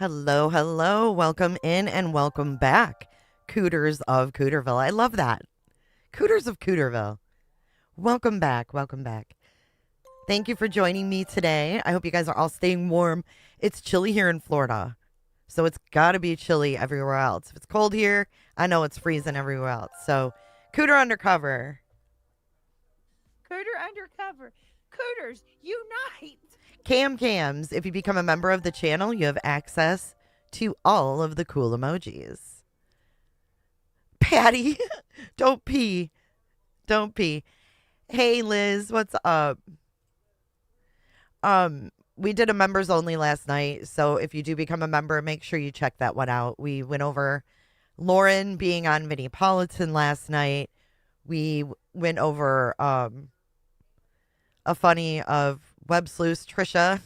Hello, hello. Welcome in and welcome back, Cooters of Cooterville. I love that. Cooters of Cooterville. Welcome back. Welcome back. Thank you for joining me today. I hope you guys are all staying warm. It's chilly here in Florida, so it's got to be chilly everywhere else. If it's cold here, I know it's freezing everywhere else. So, Cooter Undercover. Cooter Undercover. Cooters, unite! Cams, if you become a member of the channel, you have access to all of the cool emojis. Patty, don't pee. Don't pee. Hey, Liz, what's up? We did a members only last night, so if you do become a member, make sure you check that one out. We went over Lauren being on Minipolitan last night. We went over a funny of Web Sleuth Trisha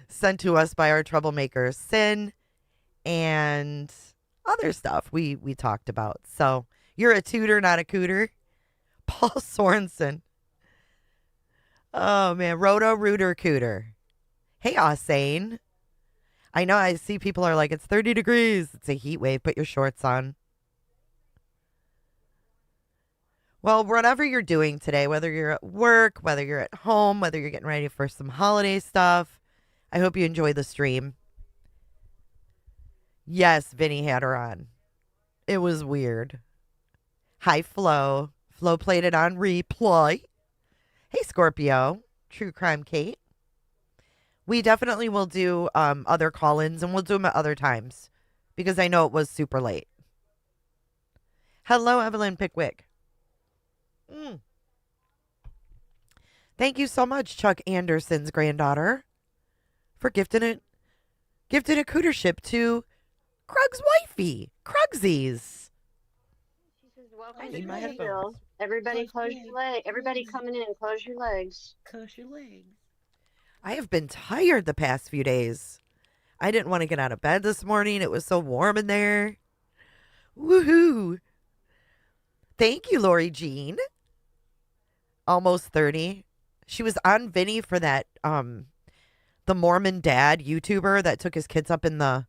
sent to us by our troublemaker Sin and other stuff we talked about. So you're a tutor, not a cooter. Paul Sorensen. Oh man, Roto Rooter Cooter. Hey Osane. I know I see people are like, it's 30 degrees. It's a heat wave. Put your shorts on. Well, whatever you're doing today, whether you're at work, whether you're at home, whether you're getting ready for some holiday stuff, I hope you enjoy the stream. Yes, Vinny had her on. It was weird. Hi, Flo. Flo played it on replay. Hey, Scorpio. True Crime Kate. We definitely will do other call-ins, and we'll do them at other times because I know it was super late. Hello, Evelyn Pickwick. Thank you so much, Chuck Anderson's granddaughter, for gifting a cootership to Krug's wifey, Krugsies. She says, welcome to Cooterville. Everybody close your legs. Everybody coming in, close your legs. Close your legs. I have been tired the past few days. I didn't want to get out of bed this morning. It was so warm in there. Woohoo. Thank you, Lori Jean. Almost 30. She was on Vinny for that, the Mormon dad YouTuber that took his kids up in the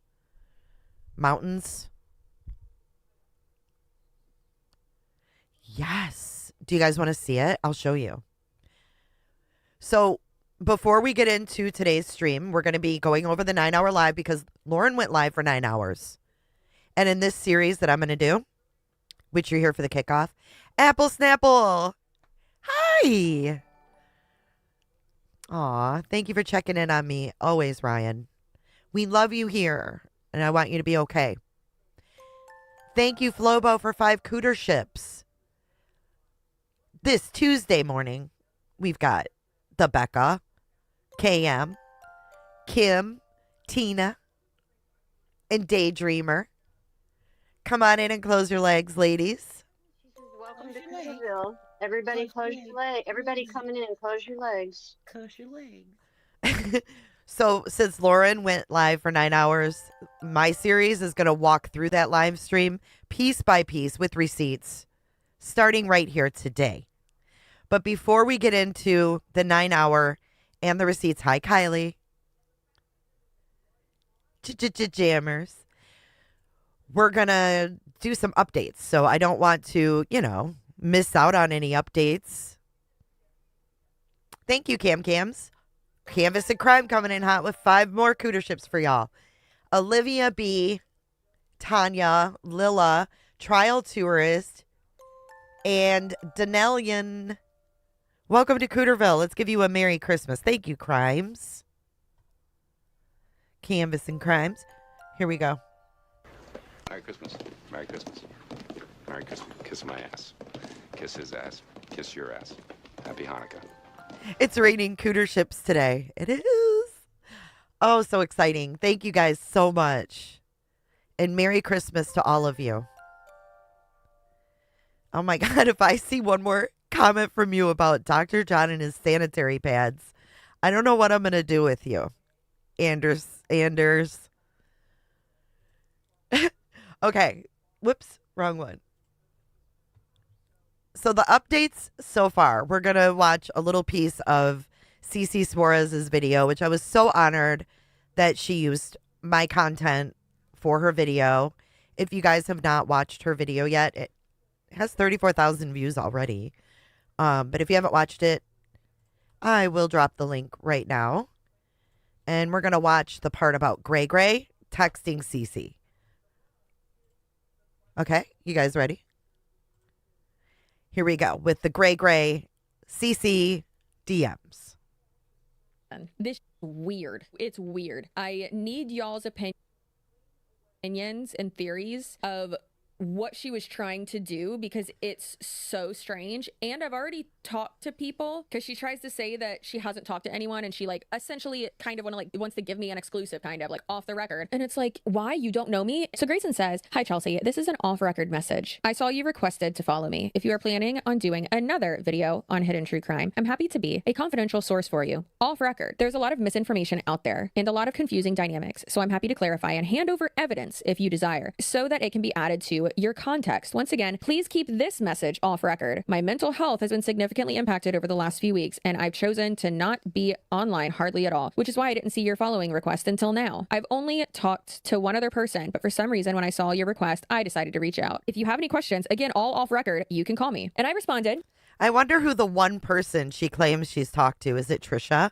mountains. Yes. Do you guys want to see it? I'll show you. So before we get into today's stream, we're going to be going over the 9-hour live because Lauren went live for 9 hours. And in this series that I'm going to do, which you're here for the kickoff, Apple Snapple. Hi. Aw, thank you for checking in on me. Always, Ryan. We love you here, and I want you to be okay. Thank you, Flobo, for 5 cooterships. This Tuesday morning, we've got the Becca, KM, Kim, Tina, and Daydreamer. Come on in and close your legs, ladies. She says, welcome to Cooterville. Everybody close your legs. Everybody coming in, close your legs. Close your legs. So since Lauren went live for 9 hours, my series is going to walk through that live stream piece by piece with receipts, starting right here today. But before we get into the 9-hour and the receipts, hi, Kylie. Jammers. We're going to do some updates. So I don't want to, miss out on any updates. Thank you, Cams. Canvas and Crime coming in hot with 5 more cooter ships for y'all. Olivia B, Tanya, Lilla, Trial Tourist, and Denelian. Welcome to Cooterville. Let's give you a Merry Christmas. Thank you, Crimes. Canvas and Crimes. Here we go. Merry Christmas. Merry Christmas. Merry Christmas. Kiss my ass. Kiss his ass. Kiss your ass. Happy Hanukkah. It's raining cooter ships today. It is. Oh, so exciting. Thank you guys so much. And Merry Christmas to all of you. Oh my God, if I see one more comment from you about Dr. John and his sanitary pads, I don't know what I'm going to do with you. Anders. Okay. Whoops. Wrong one. So the updates so far, we're going to watch a little piece of Cece Suarez's video, which I was so honored that she used my content for her video. If you guys have not watched her video yet, it has 34,000 views already. But if you haven't watched it, I will drop the link right now. And we're going to watch the part about Gray texting Cece. Okay, you guys ready? Here we go with the Gray CC DMs. This is weird. It's weird. I need y'all's opinions and theories of what she was trying to do, because it's so strange. And I've already talked to people, because she tries to say that she hasn't talked to anyone, and she like essentially kind of wants to give me an exclusive, kind of like off the record. And it's like, why? You don't know me? So Grayson says, "Hi Chelsea, this is an off record message. I saw you requested to follow me. If you are planning on doing another video on hidden true crime, I'm happy to be a confidential source for you. Off record, there's a lot of misinformation out there and a lot of confusing dynamics, so I'm happy to clarify and hand over evidence if you desire, so that it can be added to your context. Once again, please keep this message off record. My mental health has been significantly impacted over the last few weeks, and I've chosen to not be online hardly at all, which is why I didn't see your following request until now. I've only talked to one other person, but for some reason, when I saw your request, I decided to reach out. If you have any questions, again, all off record, you can call me." And I responded. I wonder who the one person she claims she's talked to. Is it Trisha?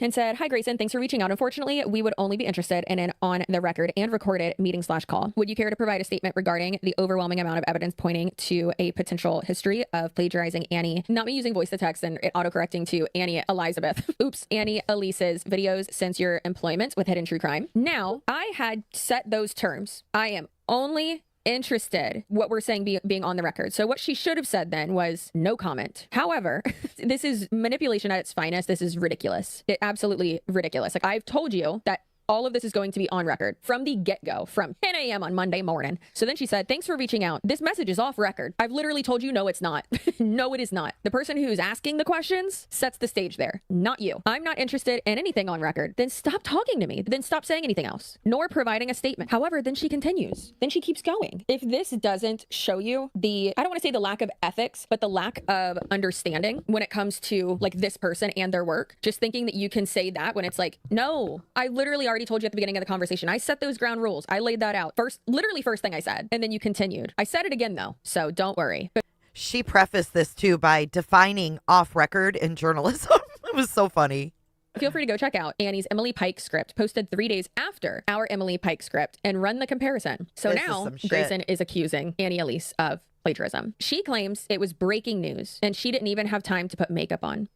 And said, "Hi Grayson, thanks for reaching out. Unfortunately, we would only be interested in an on the record and recorded meeting/call. Would you care to provide a statement regarding the overwhelming amount of evidence pointing to a potential history of plagiarizing Annie," not me using voice to text and it autocorrecting to Annie Elizabeth, oops, Annie Elise's videos since your employment with Hidden True Crime. Now, I had set those terms. I am only interested what we're saying being on the record. So what she should have said then was no comment. However, this is manipulation at its finest. This is ridiculous. Absolutely ridiculous. Like, I've told you that all of this is going to be on record from the get-go, from 10 a.m. on Monday morning. So then she said, "Thanks for reaching out. This message is off record." I've literally told you, no, it's not. No, it is not. The person who's asking the questions sets the stage there, not you. I'm not interested in anything on record. Then stop talking to me. Then stop saying anything else, nor providing a statement. However, then she continues. Then she keeps going. If this doesn't show you the, I don't want to say the lack of ethics, but the lack of understanding when it comes to like this person and their work, just thinking that you can say that when it's like, no, I literally already told you at the beginning of the conversation. I set those ground rules. I laid that out literally first thing I said, and then you continued. I said it again though, so don't worry. But she prefaced this too by defining off record in journalism. It was so funny. Feel free to go check out Annie's Emily Pike script, posted 3 days after our Emily Pike script, and run the comparison. So This is now some shit. Grayson is accusing Annie Elise of plagiarism. She claims it was breaking news, and she didn't even have time to put makeup on.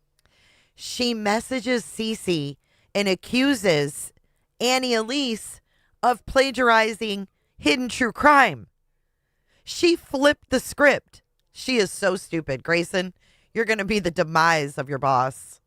She messages Cece and accuses Annie Elise of plagiarizing Hidden True Crime. She flipped the script. She is so stupid. Grayson, you're going to be the demise of your boss.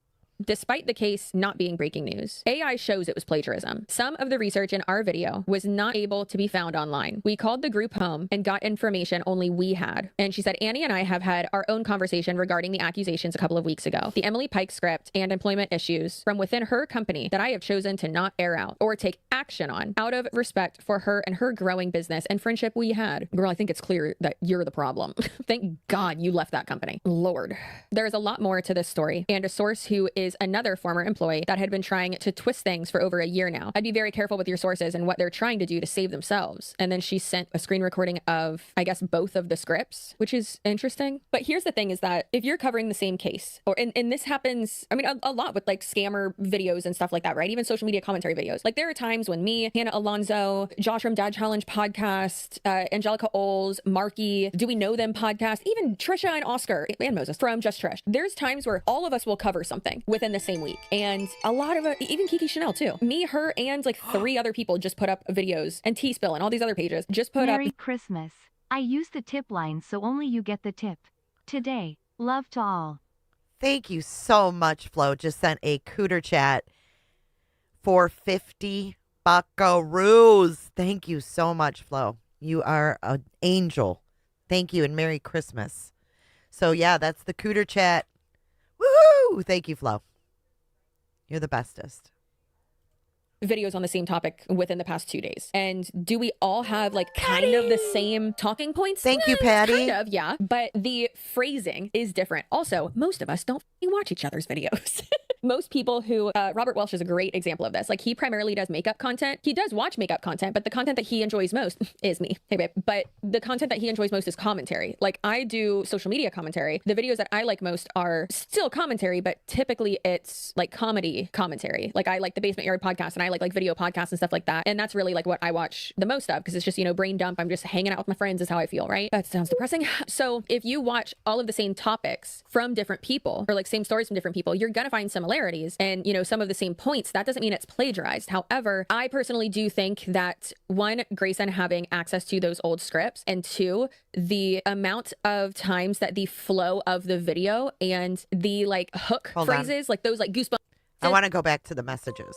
Despite the case not being breaking news, AI shows it was plagiarism. Some of the research in our video was not able to be found online. We called the group home and got information only we had. And she said, "Annie and I have had our own conversation regarding the accusations a couple of weeks ago. The Emily Pike script and employment issues from within her company that I have chosen to not air out or take action on out of respect for her and her growing business and friendship we had." Girl, I think it's clear that you're the problem. Thank God you left that company. Lord. There is a lot more to this story, and a source who is is another former employee that had been trying to twist things for over a year now. I'd be very careful with your sources and what they're trying to do to save themselves. And then she sent a screen recording of, I guess, both of the scripts, which is interesting. But here's the thing is that if you're covering the same case, or and this happens, I mean, a lot with like scammer videos and stuff like that, right? Even social media commentary videos. Like there are times when me, Hannah Alonso, Josh from Dad Challenge podcast, Angelica Oles, Marky, Do We Know Them podcast, even Trisha and Oscar and Moses from Just Trish. There's times where all of us will cover something within the same week. And a lot of even Kiki Chanel too. Me, her, and like 3 other people just put up videos, and T-Spill and all these other pages just put Merry up. Christmas. I use the tip line so only you get the tip. Today, love to all. Thank you so much, Flo. Just sent a cooter chat for 50 buckaroos. Thank you so much, Flo. You are an angel. Thank you, and Merry Christmas. So, yeah, that's the cooter chat. Woohoo! Thank you, Flo. You're the bestest. Videos on the same topic within the past 2 days. And do we all have like kind of the same talking points? Thank you, Patty. Kind of, yeah. But the phrasing is different. Also, most of us don't watch each other's videos. Most people who, Robert Welsh is a great example of this. Like he primarily does makeup content. He does watch makeup content, but the content that he enjoys most is me. Hey, babe. But the content that he enjoys most is commentary. Like I do social media commentary. The videos that I like most are still commentary, but typically it's like comedy commentary. Like I like the Basement Yard podcast and I like video podcasts and stuff like that. And that's really like what I watch the most of because it's just, you know, brain dump. I'm just hanging out with my friends is how I feel, right? That sounds depressing. So if you watch all of the same topics from different people or like same stories from different people, you're going to find similarities and, you know, some of the same points. That doesn't mean it's plagiarized. However, I personally do think that 1, Grayson having access to those old scripts, and 2, the amount of times that the flow of the video and the like hook phrases, like those like goosebumps. I want to go back to the messages.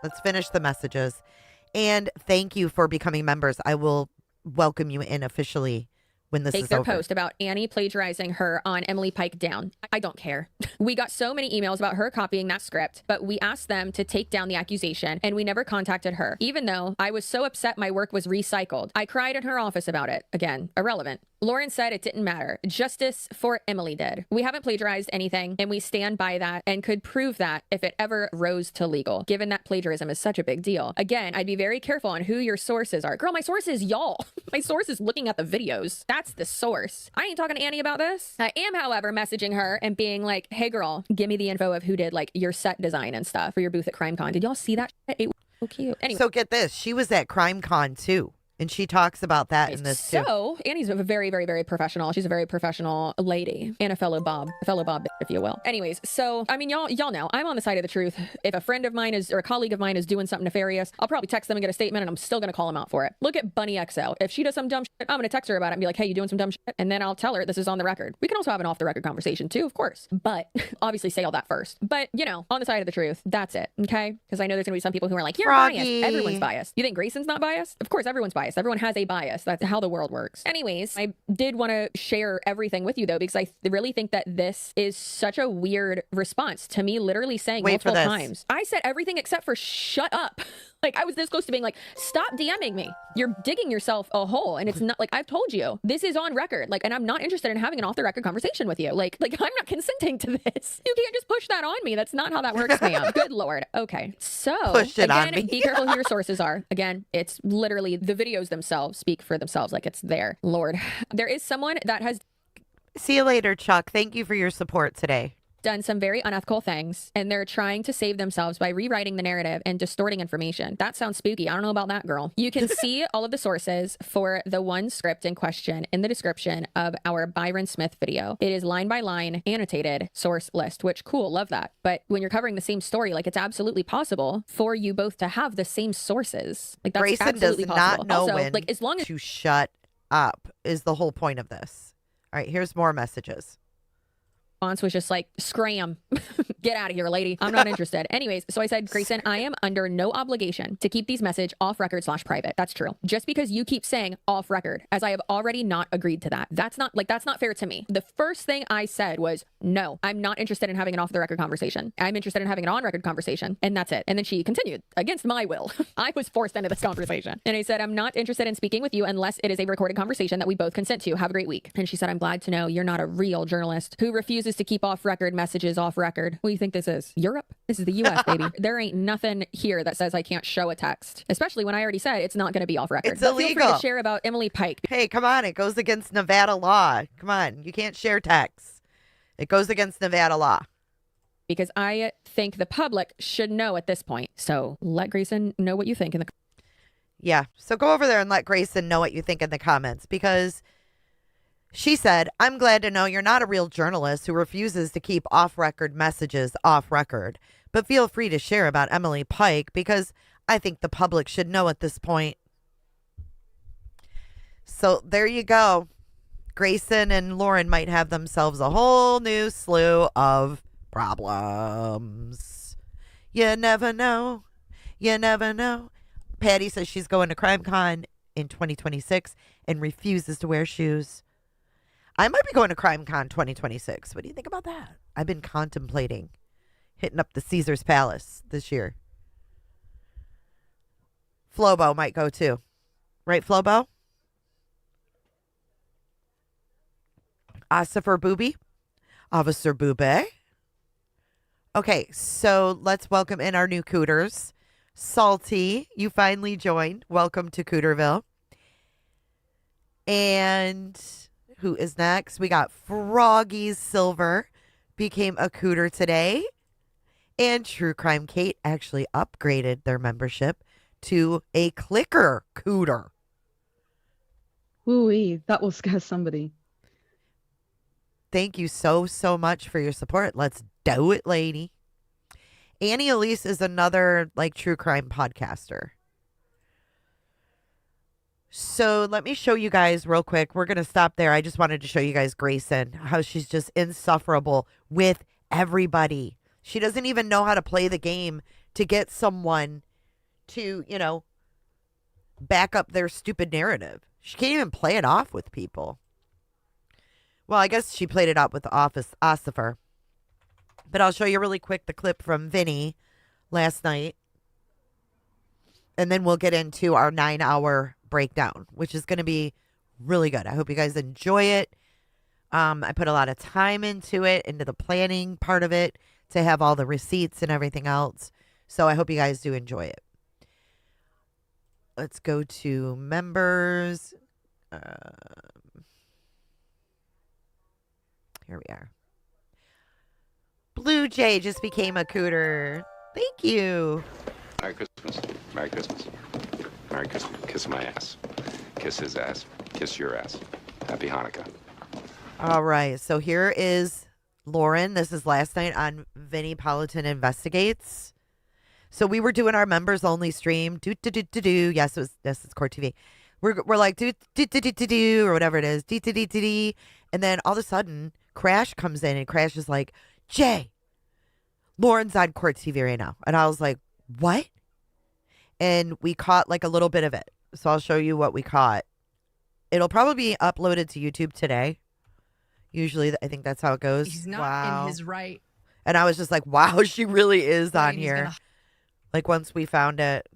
Let's finish the messages. And thank you for becoming members. I will welcome you in officially when this Take is their over. post about Annie plagiarizing her on Emily Pike down. I don't care. We got so many emails about her copying that script, but we asked them to take down the accusation and we never contacted her, even though I was so upset my work was recycled. I cried in her office about it. Again, irrelevant. Lauren said it didn't matter. Justice for Emily did. We haven't plagiarized anything, and we stand by that and could prove that if it ever rose to legal, given that plagiarism is such a big deal. Again, I'd be very careful on who your sources are. Girl, my source is y'all. My source is looking at the videos. That's the source. I ain't talking to Annie about this. I am, however, messaging her and being like, hey girl, give me the info of who did like your set design and stuff for your booth at CrimeCon. Did y'all see that shit? It was so cute. Anyway. So get this. She was at CrimeCon too. And she talks about that in this too. So Annie's a very, very, very professional. She's a very professional lady and a fellow Bob, if you will. Anyways, so I mean, y'all know I'm on the side of the truth. If a friend of mine is or a colleague of mine is doing something nefarious, I'll probably text them and get a statement, and I'm still gonna call them out for it. Look at Bunny XL. If she does some dumb shit, I'm gonna text her about it and be like, hey, you doing some dumb shit? And then I'll tell her this is on the record. We can also have an off the record conversation too, of course. But obviously say all that first. But you know, on the side of the truth, that's it. Okay? Because I know there's gonna be some people who are like, you're Froggy. biased. Everyone's biased. You think Grayson's not biased? Of course, everyone's biased. Everyone has a bias. That's how the world works. Anyways, I did want to share everything with you though, because I really think that this is such a weird response to me literally saying multiple times. I said everything except for shut up. Like I was this close to being like, stop DMing me. You're digging yourself a hole. And it's not like I've told you, this is on record. Like, and I'm not interested in having an off the record conversation with you. Like I'm not consenting to this. You can't just push that on me. That's not how that works, ma'am. Good Lord. Okay. So again, be careful who your sources are. Again, it's literally the videos themselves speak for themselves. Like it's there. Lord, there is someone that has. See you later, Chuck. Thank you for your support today. Done some very unethical things, and they're trying to save themselves by rewriting the narrative and distorting information. That sounds spooky. I don't know about that, girl. You can see all of the sources for the one script in question in the description of our Byron Smith video. It is line by line annotated source list, which cool, love that. But when you're covering the same story, like it's absolutely possible for you both to have the same sources. Like that's Grayson absolutely does possible. not know Also, when like as long as to shut up is the whole point of this. All right, here's more messages. response was just like, scram, get out of here, lady. I'm not interested. Anyways, so I said, Grayson, I am under no obligation to keep these message off record / private. That's true. Just because you keep saying off record, as I have already not agreed to that. That's not fair to me. The first thing I said was, no, I'm not interested in having an off the record conversation. I'm interested in having an on record conversation. And that's it. And then she continued against my will. I was forced into this conversation. And I said, I'm not interested in speaking with you unless it is a recorded conversation that we both consent to. Have a great week. And she said, I'm glad to know you're not a real journalist who refuses refuses to keep off-record messages off-record. What do you think this is? Europe? This is the U.S., baby. There ain't nothing here that says I can't show a text, especially when I already said it's not going to be off-record. It's But illegal. Feel free to share about Emily Pike. Hey, come on. It goes against Nevada law. Come on. You can't share texts. It goes against Nevada law. Because I think the public should know at this point. So let Grayson know what you think in the Yeah. So go over there and let Grayson know what you think in the comments, because she said, I'm glad to know you're not a real journalist who refuses to keep off-record messages off-record, but feel free to share about Emily Pike because I think the public should know at this point. So there you go. Grayson and Lauren might have themselves a whole new slew of problems. You never know. You never know. Patty says she's going to CrimeCon in 2026 and refuses to wear shoes. I might be going to CrimeCon 2026. What do you think about that? I've been contemplating hitting up the Caesar's Palace this year. Flobo might go too. Right, Flobo? Asifer Booby? Officer Boobay? Okay, so let's welcome in our new cooters. Salty, you finally joined. Welcome to Cooterville. And who is next? We got Froggy's Silver became a cooter today. And True Crime Kate actually upgraded their membership to a clicker cooter. Ooh-wee, that will scare somebody. Thank you so much for your support. Let's do it, lady. Annie Elise is another true crime podcaster. So let me show you guys real quick. We're going to stop there. I just wanted to show you guys Grayson, how she's just insufferable with everybody. She doesn't even know how to play the game to get someone to, back up their stupid narrative. She can't even play it off with people. Well, I guess she played it out with the office Ossifer. But I'll show you really quick the clip from Vinny last night. And then we'll get into our 9-hour breakdown, which is going to be really good. I hope you guys enjoy it. I put a lot of time into it, into the planning part of it, to have all the receipts and everything else. So I hope you guys do enjoy it. Let's go to members. Here we are. Blue Jay just became a cooter. Thank you. Merry Christmas. Merry Christmas. Merry Christmas. Kiss my ass. Kiss his ass. Kiss your ass. Happy Hanukkah. All right. So here is Lauren. This is last night on Vinnie Politan Investigates. So we were doing our members only stream. Yes, it's Court TV. We're like do or whatever it is. And then all of a sudden Crash comes in and Crash is like, Jay, Lauren's on Court TV right now. And I was like, what? And we caught a little bit of it. So I'll show you what we caught. It'll probably be uploaded to YouTube today. Usually, I think that's how it goes. He's not in his right. And I was just like, wow, she really is on here. Once we found it.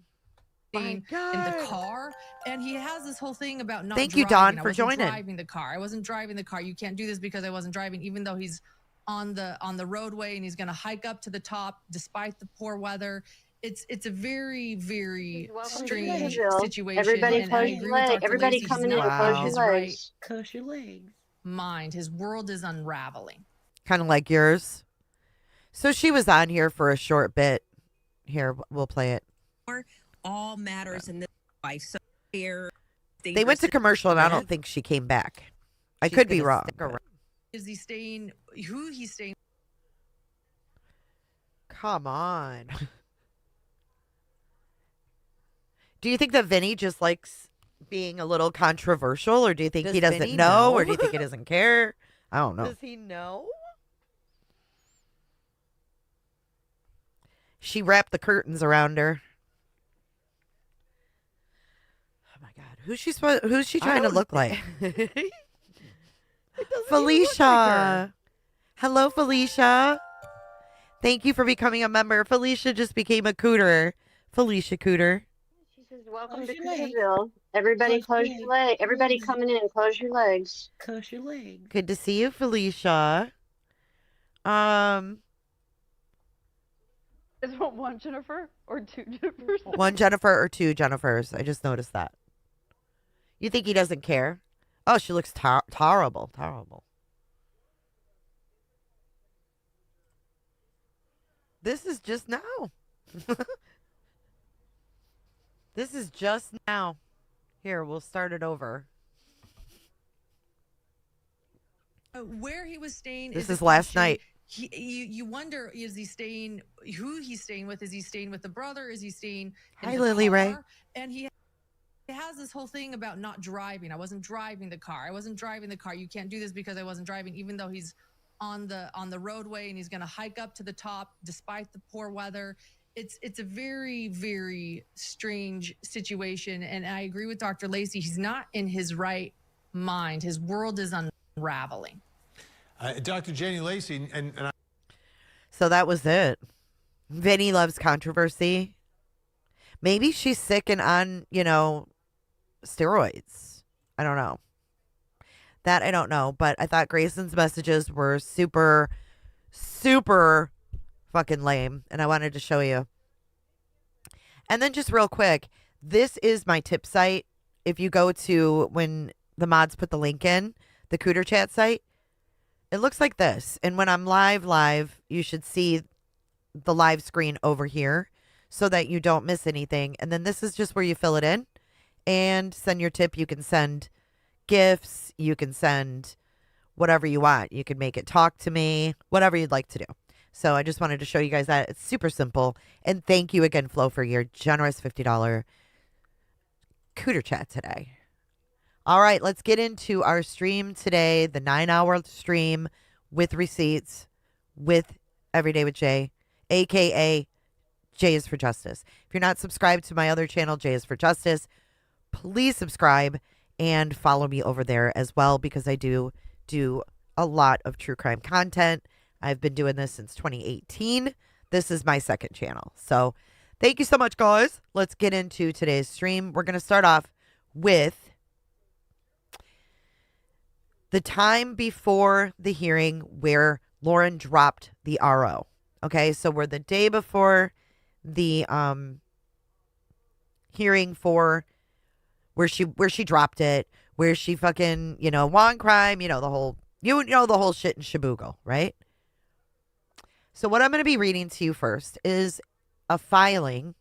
In the car, and he has this whole thing about not Thank driving. you, Dawn, I for wasn't joining. driving the car. I wasn't driving the car. You can't do this because I wasn't driving, even though he's on the roadway and he's going to hike up to the top despite the poor weather. It's a very, very strange situation. Everybody close your legs. Everybody Lacey, coming he's in, not close in your his legs. Close your legs. mind. His world is unraveling. Kind of like yours. So she was on here for a short bit. Here, we'll play it. All matters in this life. So here, they went to commercial, and I don't think she came back. I could be wrong. Is he staying? Who he's staying? Come on. Do you think that Vinny just likes being a little controversial, or do you think he doesn't know, or do you think he doesn't care? I don't know. Does he know? She wrapped the curtains around her. Oh my God, who's she trying to look like? Felicia. Hello, Felicia. Thank you for becoming a member. Felicia just became a cooter. Felicia Cooter. She says, welcome to Cooterville. Everybody close your legs. Everybody coming in, close your legs. Close your legs. Good to see you, Felicia. Is it one Jennifer or two Jennifers? One Jennifer or two Jennifers. I just noticed that. You think he doesn't care? Oh, she looks terrible. Terrible. This is just now. This is just now. Here, we'll start it over. Where he was staying. This is last night. You wonder, is he staying, who he's staying with? Is he staying with the brother? Is he staying in Hi, the Lily car? Ray. And he has this whole thing about not driving. I wasn't driving the car. You can't do this because I wasn't driving, even though he's on the roadway and he's going to hike up to the top despite the poor weather. It's a very, very strange situation. And I agree with Dr. Lacey. He's not in his right mind. His world is unraveling. Dr. Janie Lacey, So that was it. Vinny loves controversy. Maybe she's sick and on, steroids. I don't know. That I don't know. But I thought Grayson's messages were super, super fucking lame. And I wanted to show you. And then just real quick, this is my tip site. If you go to when the mods put the link in, the Cooter Chat site, it looks like this. And when I'm live, you should see the live screen over here so that you don't miss anything. And then this is just where you fill it in and send your tip. You can send gifts. You can send whatever you want. You can make it talk to me, whatever you'd like to do. So I just wanted to show you guys that. It's super simple. And thank you again, Flo, for your generous $50 Cooter Chat today. All right, let's get into our stream today, the 9-hour stream with receipts with Everyday with Jay, a.k.a. Jay is for Justice. If you're not subscribed to my other channel, Jay is for Justice, please subscribe and follow me over there as well because I do a lot of true crime content. I've been doing this since 2018. This is my second channel. So thank you so much, guys. Let's get into today's stream. We're going to start off with the time before the hearing where Lauren dropped the RO. Okay, so we're the day before the hearing for where she dropped it, where she fucking, won crime, the whole shit and shaboogle, right? So what I'm going to be reading to you first is a filing.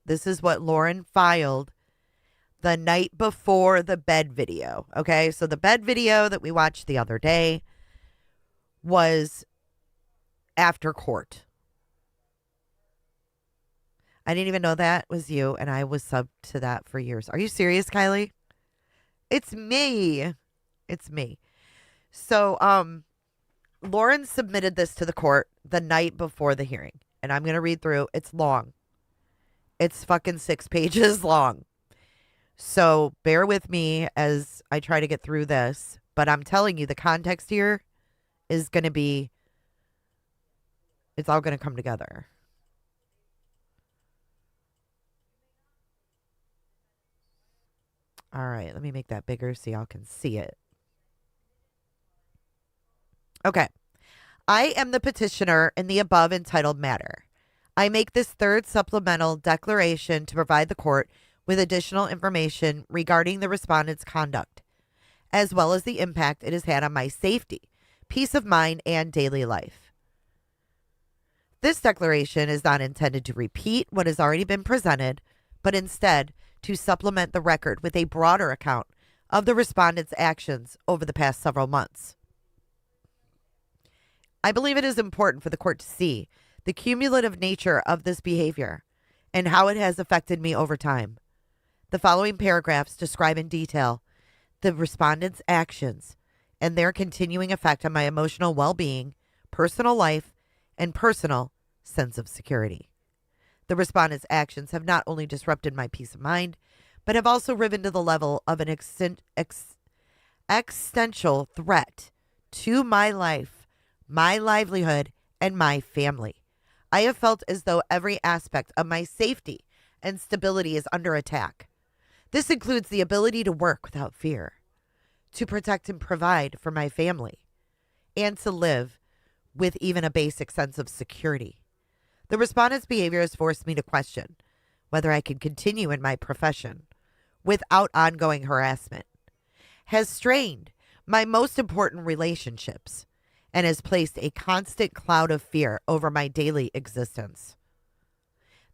This is what Lauren filed the night before the bed video. Okay, so the bed video that we watched the other day was after court. I didn't even know that was you, and I was subbed to that for years. Are you serious, Kylie? It's me. It's me. So, Lauren submitted this to the court the night before the hearing, and I'm going to read through. It's long. It's fucking 6 pages long. So bear with me as I try to get through this. But I'm telling you, the context here is going to be, it's all going to come together. All right, let me make that bigger so y'all can see it. Okay. I am the petitioner in the above entitled matter. I make this third supplemental declaration to provide the court with additional information regarding the respondent's conduct, as well as the impact it has had on my safety, peace of mind, and daily life. This declaration is not intended to repeat what has already been presented, but instead to supplement the record with a broader account of the respondent's actions over the past several months. I believe it is important for the court to see the cumulative nature of this behavior and how it has affected me over time. The following paragraphs describe in detail the respondent's actions and their continuing effect on my emotional well-being, personal life, and personal sense of security. The respondent's actions have not only disrupted my peace of mind, but have also risen to the level of an existential threat to my life, my livelihood, and my family. I have felt as though every aspect of my safety and stability is under attack. This includes the ability to work without fear, to protect and provide for my family, and to live with even a basic sense of security. The respondent's behavior has forced me to question whether I can continue in my profession without ongoing harassment, has strained my most important relationships, and has placed a constant cloud of fear over my daily existence.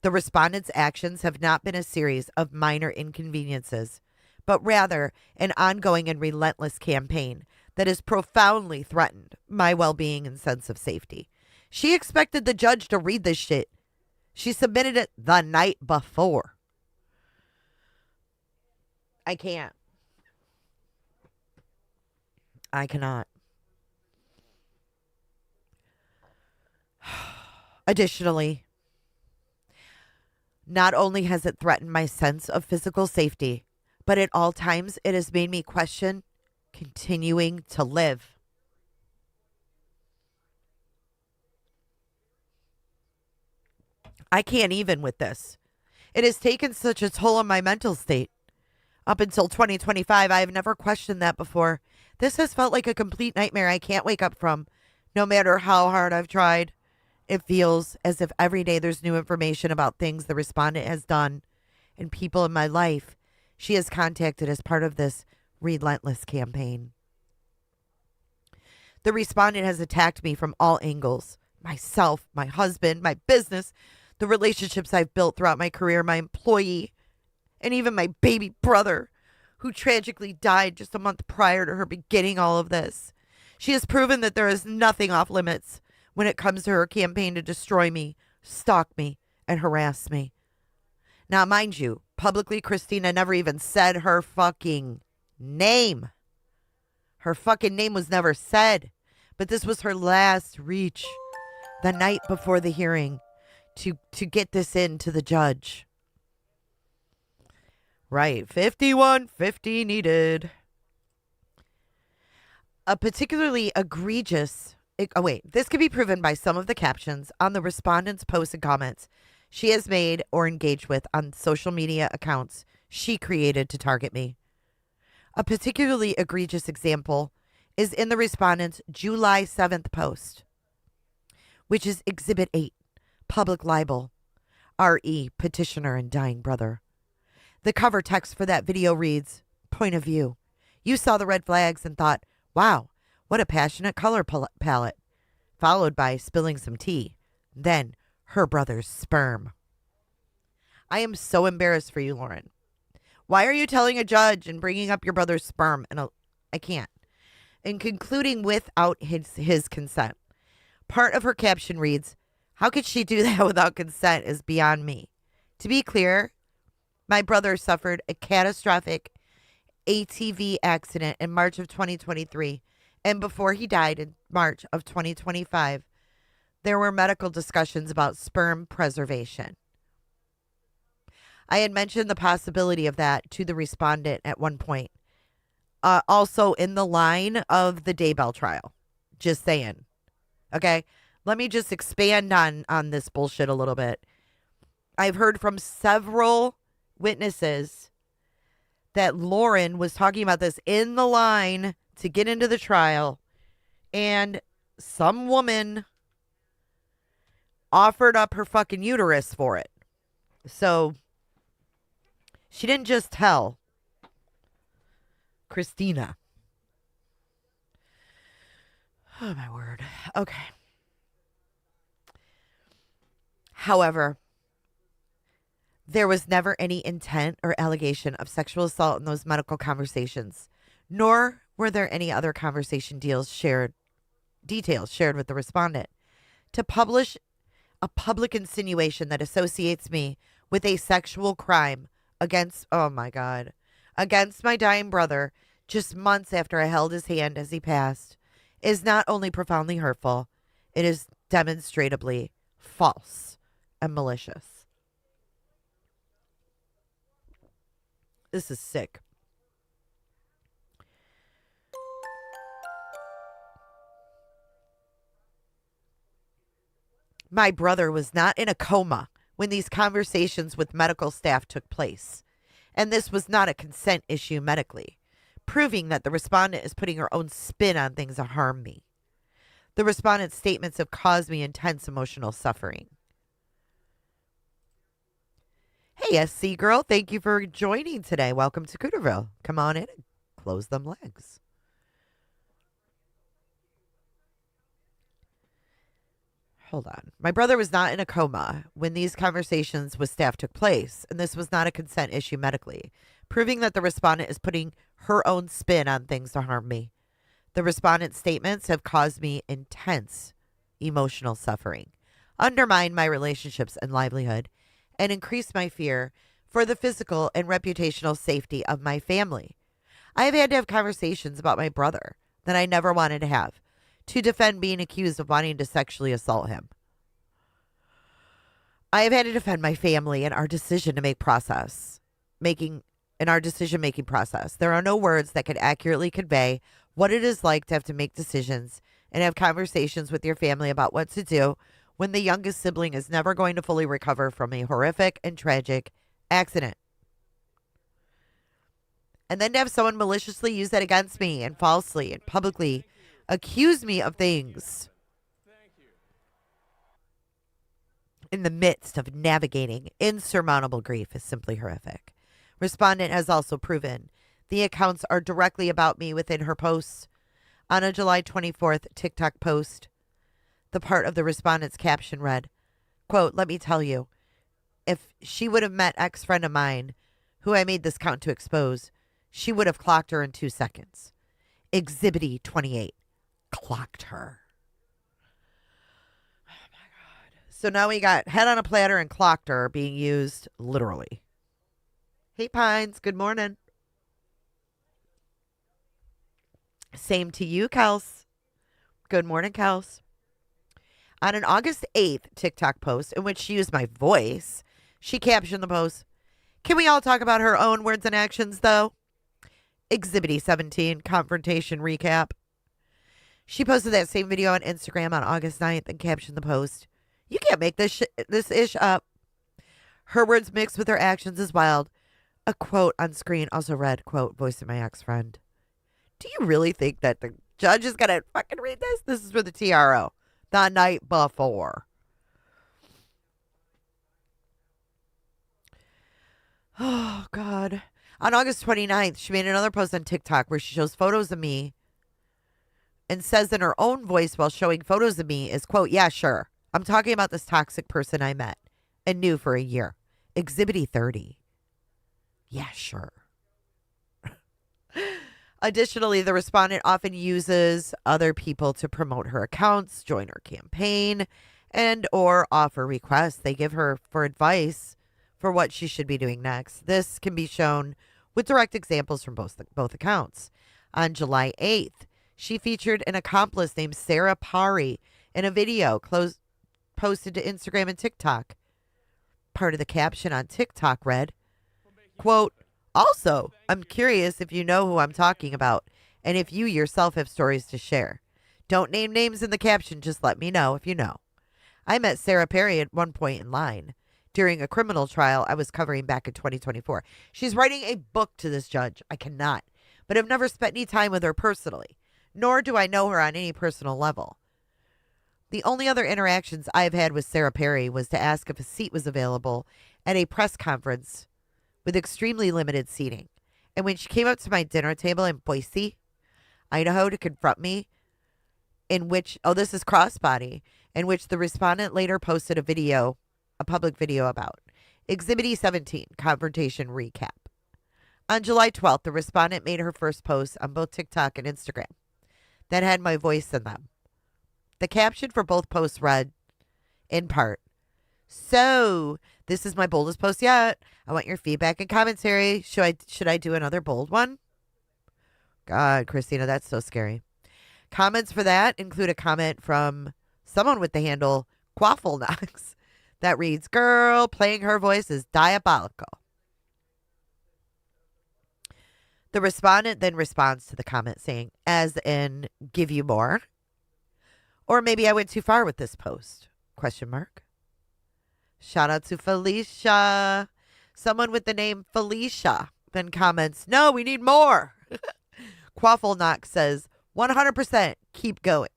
The respondent's actions have not been a series of minor inconveniences, but rather an ongoing and relentless campaign that has profoundly threatened my well-being and sense of safety. She expected the judge to read this shit. She submitted it the night before. I can't. I cannot. Additionally, not only has it threatened my sense of physical safety, but at all times it has made me question continuing to live. I can't even with this. It has taken such a toll on my mental state. Up until 2025, I have never questioned that before. This has felt like a complete nightmare I can't wake up from, no matter how hard I've tried. It feels as if every day there's new information about things the respondent has done and people in my life she has contacted as part of this relentless campaign. The respondent has attacked me from all angles. Myself, my husband, my business, the relationships I've built throughout my career, my employee, and even my baby brother, who tragically died just a month prior to her beginning all of this. She has proven that there is nothing off limits when it comes to her campaign to destroy me, stalk me, and harass me. Now, mind you, publicly, Christina never even said her fucking name. Her fucking name was never said. But this was her last reach the night before the hearing to get this in to the judge. Right, 5150 needed. A particularly egregious... this could be proven by some of the captions on the respondent's posts and comments she has made or engaged with on social media accounts she created to target me. A particularly egregious example is in the respondent's July 7th post, which is Exhibit 8, Public Libel, R.E., Petitioner and Dying Brother. The cover text for that video reads, Point of view. You saw the red flags and thought, wow, what a passionate color palette, followed by spilling some tea. Then, her brother's sperm. I am so embarrassed for you, Lauren. Why are you telling a judge and bringing up your brother's sperm? I can't. And concluding without his consent. Part of her caption reads, how could she do that without consent is beyond me. To be clear, my brother suffered a catastrophic ATV accident in March of 2023. And before he died in March of 2025, there were medical discussions about sperm preservation. I had mentioned the possibility of that to the respondent at one point. Also in the line of the Daybell trial. Just saying. Okay? Let me just expand on this bullshit a little bit. I've heard from several witnesses that Lauren was talking about this in the line to get into the trial, and some woman offered up her fucking uterus for it. So she didn't just tell Christina. Oh, my word. Okay. However, there was never any intent or allegation of sexual assault in those medical conversations, nor were there any other conversation details shared with the respondent. To publish a public insinuation that associates me with a sexual crime against my dying brother just months after I held his hand as he passed is not only profoundly hurtful, it is demonstrably false and malicious. This is sick. My brother was not in a coma when these conversations with medical staff took place, and this was not a consent issue medically, proving that the respondent is putting her own spin on things to harm me. The respondent's statements have caused me intense emotional suffering. Hey, SC girl, thank you for joining today. Welcome to Cooterville. Come on in and close them legs. Hold on. My brother was not in a coma when these conversations with staff took place, and this was not a consent issue medically, proving that the respondent is putting her own spin on things to harm me. The respondent's statements have caused me intense emotional suffering, undermined my relationships and livelihood, and increased my fear for the physical and reputational safety of my family. I have had to have conversations about my brother that I never wanted to have, to defend being accused of wanting to sexually assault him. I have had to defend my family and our decision-making process. There are no words that could accurately convey what it is like to have to make decisions and have conversations with your family about what to do when the youngest sibling is never going to fully recover from a horrific and tragic accident. And then to have someone maliciously use that against me and falsely and publicly accuse me of things in the midst of navigating insurmountable grief is simply horrific. Respondent has also proven the accounts are directly about me within her posts. On a July 24th TikTok post, the part of the respondent's caption read, quote, "Let me tell you, if she would have met ex-friend of mine, who I made this count to expose, she would have clocked her in 2 seconds. Exhibity 28. Clocked her." Oh my God. So now we got head on a platter and clocked her being used literally. Hey, Pines. Good morning. Same to you, Kels. Good morning, Kels. On an August 8th TikTok post in which she used my voice, she captioned the post, "Can we all talk about her own words and actions, though?" Exhibit 17, confrontation recap. She posted that same video on Instagram on August 9th and captioned the post, "You can't make this ish up. Her words mixed with her actions is wild." A quote on screen also read, quote, "Voice of my ex-friend." Do you really think that the judge is going to fucking read this? This is for the TRO. The night before. Oh, God. On August 29th, she made another post on TikTok where she shows photos of me and says in her own voice while showing photos of me is, quote, "Yeah, sure. I'm talking about this toxic person I met and knew for a year. Exhibit 30. Yeah, sure." Additionally, the respondent often uses other people to promote her accounts, join her campaign, and or offer requests they give her for advice for what she should be doing next. This can be shown with direct examples from both accounts. On July 8th, she featured an accomplice named Sarah Pari in a video posted to Instagram and TikTok. Part of the caption on TikTok read, quote, "Also, I'm curious if you know who I'm talking about and if you yourself have stories to share. Don't name names in the caption, just let me know if you know. I met Sarah Perry at one point in line during a criminal trial I was covering back in 2024. She's writing a book to this judge. I cannot, but have never spent any time with her personally, nor do I know her on any personal level. The only other interactions I've had with Sarah Perry was to ask if a seat was available at a press conference with extremely limited seating. And when she came up to my dinner table in Boise, Idaho, to confront me, in which, this is Crossbody, in which the respondent later posted a public video about. Exhibit 17, confrontation recap. On July 12th, the respondent made her first post on both TikTok and Instagram that had my voice in them. The caption for both posts read, in part, "So, this is my boldest post yet. I want your feedback and commentary. Should I do another bold one?" God, Christina, that's so scary. Comments for that include a comment from someone with the handle Quaffle that reads, "Girl, playing her voice is diabolical." The respondent then responds to the comment saying, as in, "Give you more?" Or maybe I went too far with this post? Question mark. Shout out to Felicia. Someone with the name Felicia then comments, "No, we need more." Quaffle says, 100%, keep going.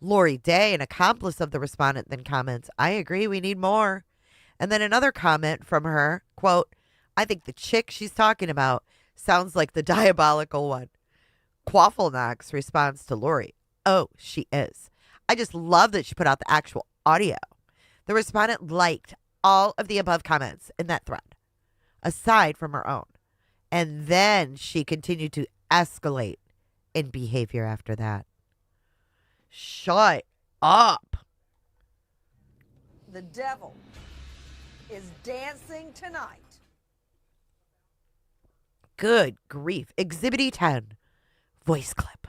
Lori Day, an accomplice of the respondent, then comments, I agree, we need more. And then another comment from her, quote, I think the chick she's talking about sounds like the diabolical one. Quaffle responds to Lori, oh, she is. I just love that she put out the actual audio. The respondent liked all of the above comments in that thread, aside from her own. And then she continued to escalate in behavior after that. Shut up. The devil is dancing tonight. Good grief. Exhibit 10. Voice clip.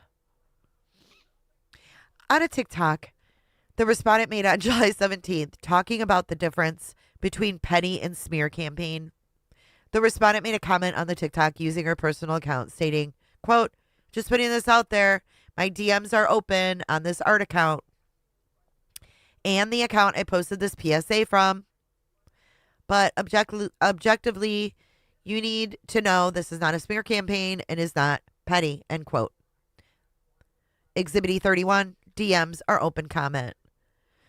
On a TikTok, the respondent made on July 17th talking about the difference between petty and smear campaign. The respondent made a comment on the TikTok using her personal account stating, quote, just putting this out there, my DMs are open on this art account and the account I posted this PSA from. But objectively, you need to know this is not a smear campaign and is not petty, end quote. Exhibit 31, DMs are open comment.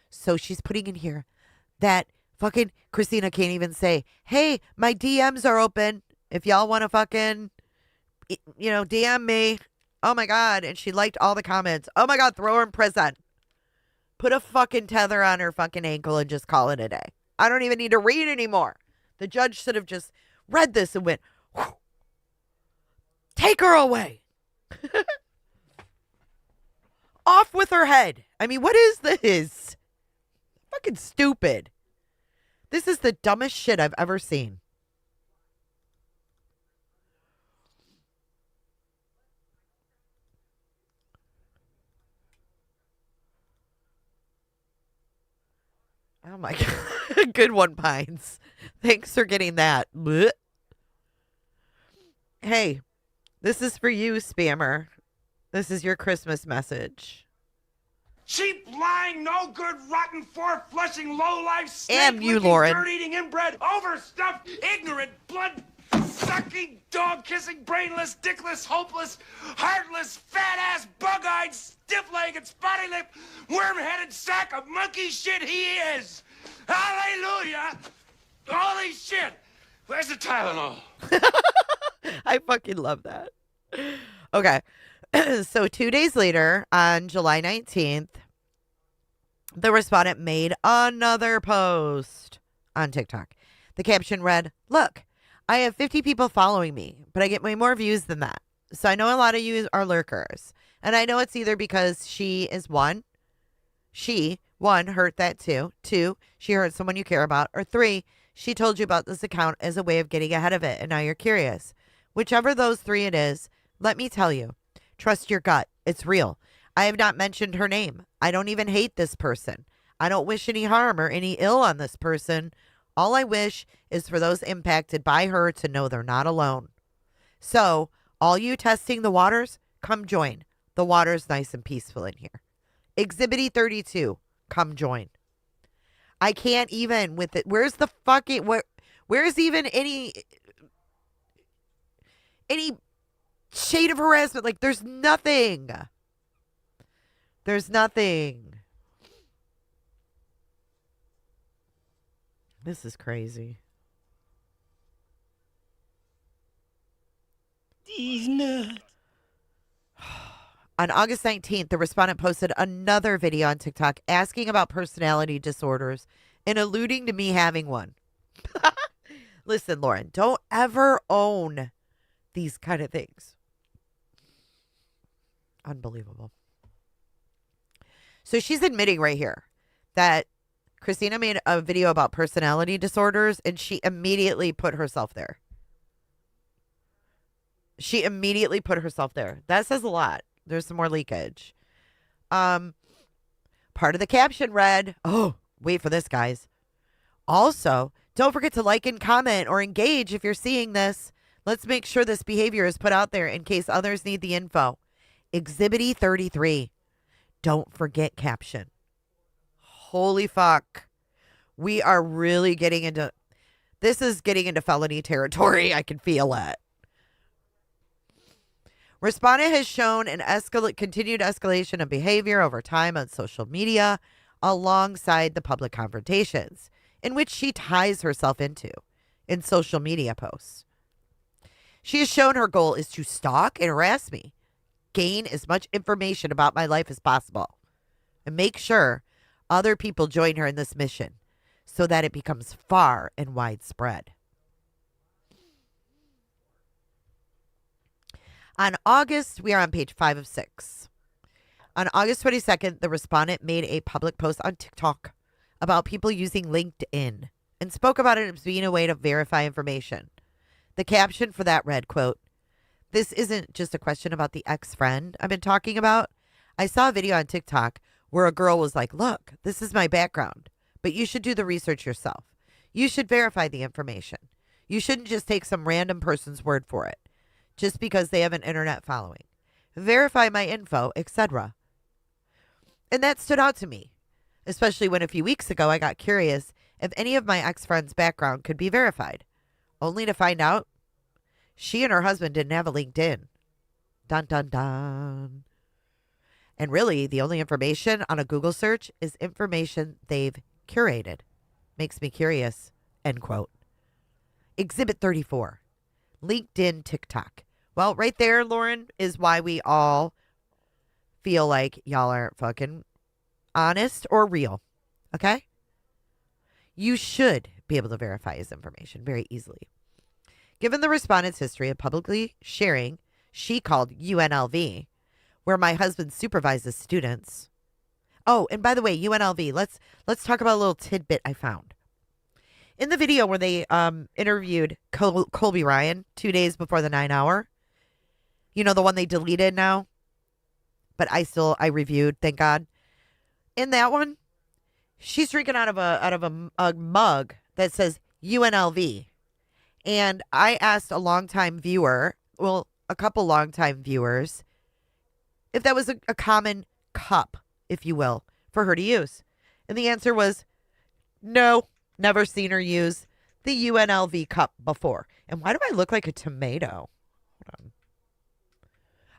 So she's putting in here that fucking Christina can't even say, hey, my DMs are open. If y'all want to fucking, DM me. Oh my God. And she liked all the comments. Oh my God, throw her in prison. Put a fucking tether on her fucking ankle and just call it a day. I don't even need to read anymore. The judge should have just read this and went, whew, take her away. Off with her head. I mean, what is this? Fucking stupid. This is the dumbest shit I've ever seen. Oh my God. Good one, Pines. Thanks for getting that. Blech. Hey, this is for you, spammer. This is your Christmas message. Cheap, lying, no good, rotten, four-flushing, low-life, Am you, Lauren? dirt-eating, inbred, overstuffed, ignorant, blood-sucking, dog-kissing, brainless, dickless, hopeless, heartless, fat-ass, bug-eyed, stiff-legged, spotty-lipped, worm-headed sack of monkey shit he is! Hallelujah! Holy shit! Where's the Tylenol? I fucking love that. Okay. So 2 days later, on July 19th, the respondent made another post on TikTok. The caption read, look, I have 50 people following me, but I get way more views than that. So I know a lot of you are lurkers. And I know it's either because she, hurt that too. 2, she hurt someone you care about. Or 3, she told you about this account as a way of getting ahead of it, and now you're curious. Whichever those 3 it is, let me tell you. Trust your gut. It's real. I have not mentioned her name. I don't even hate this person. I don't wish any harm or any ill on this person. All I wish is for those impacted by her to know they're not alone. So, all you testing the waters, come join. The water's nice and peaceful in here. Exhibit 32, come join. I can't even with it. Where's the fucking, where's even any shade of harassment? Like, there's nothing. There's nothing. This is crazy. These nuts. On August 19th, the respondent posted another video on TikTok asking about personality disorders and alluding to me having one. Listen, Lauren, don't ever own these kind of things. Unbelievable. So she's admitting right here that Christina made a video about personality disorders and she immediately put herself there. She immediately put herself there. That says a lot. There's some more leakage. Part of the caption read, oh, wait for this, guys. Also, don't forget to like and comment or engage if you're seeing this. Let's make sure this behavior is put out there in case others need the info. Exhibit 33. Don't forget caption. Holy fuck. We are really getting into... This is getting into felony territory. I can feel it. Respondent has shown an continued escalation of behavior over time on social media alongside the public confrontations in which she ties herself into in social media posts. She has shown her goal is to stalk and harass me, gain as much information about my life as possible, and make sure other people join her in this mission so that it becomes far and widespread. We are on page 5 of 6. On August 22nd, the respondent made a public post on TikTok about people using LinkedIn and spoke about it as being a way to verify information. The caption for that read, quote, "This isn't just a question about the ex-friend I've been talking about. I saw a video on TikTok where a girl was like, look, this is my background, but you should do the research yourself. You should verify the information. You shouldn't just take some random person's word for it, just because they have an internet following. Verify my info, etc." And that stood out to me, especially when a few weeks ago I got curious if any of my ex-friend's background could be verified, only to find out she and her husband didn't have a LinkedIn. Dun, dun, dun. And really, the only information on a Google search is information they've curated. Makes me curious, end quote. Exhibit 34, LinkedIn TikTok. Well, right there, Lauren, is why we all feel like y'all aren't fucking honest or real. Okay? You should be able to verify his information very easily. Given the respondent's history of publicly sharing, she called UNLV, where my husband supervises students. Oh, and by the way, UNLV, let's talk about a little tidbit I found. In the video where they interviewed Colby Ryan 2 days before the 9 hour, you know, the one they deleted now, but I reviewed, thank God. In that one, she's drinking out of a mug that says UNLV. And I asked a longtime viewer, well, a couple longtime viewers, if that was a common cup, if you will, for her to use. And the answer was, no, never seen her use the UNLV cup before. And why do I look like a tomato? Hold on.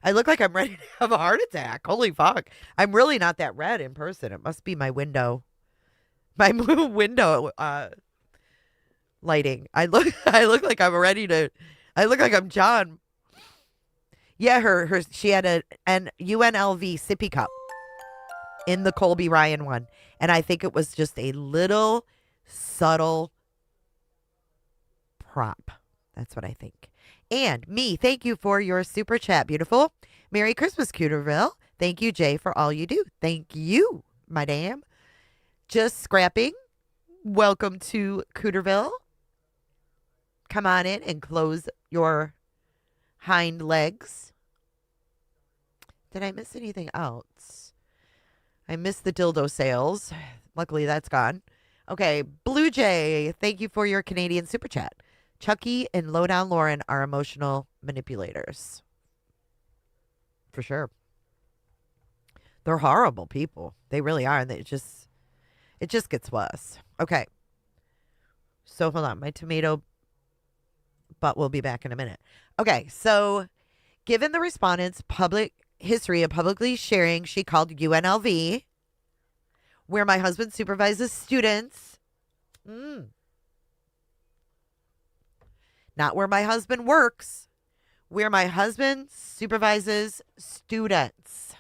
I look like I'm ready to have a heart attack. Holy fuck. I'm really not that red in person. It must be my window. My window lighting. I look like I'm ready to, I look like I'm John. Yeah, she had an UNLV sippy cup in the Colby Ryan one. And I think it was just a little subtle prop. That's what I think. And me, thank you for your super chat, beautiful. Merry Christmas, Cooterville. Thank you, Jay, for all you do. Thank you, madam. Just scrapping. Welcome to Cooterville. Come on in and close your hind legs. Did I miss anything else? I missed the dildo sales. Luckily, that's gone. Okay, Blue Jay, thank you for your Canadian super chat. Chucky and Lowdown Lauren are emotional manipulators. For sure. They're horrible people. They really are. And it just gets worse. Okay. So hold on. My tomato butt will be back in a minute. Okay. So given the respondent's public history of publicly sharing, she called UNLV, where my husband supervises students. Not where my husband works, where my husband supervises students.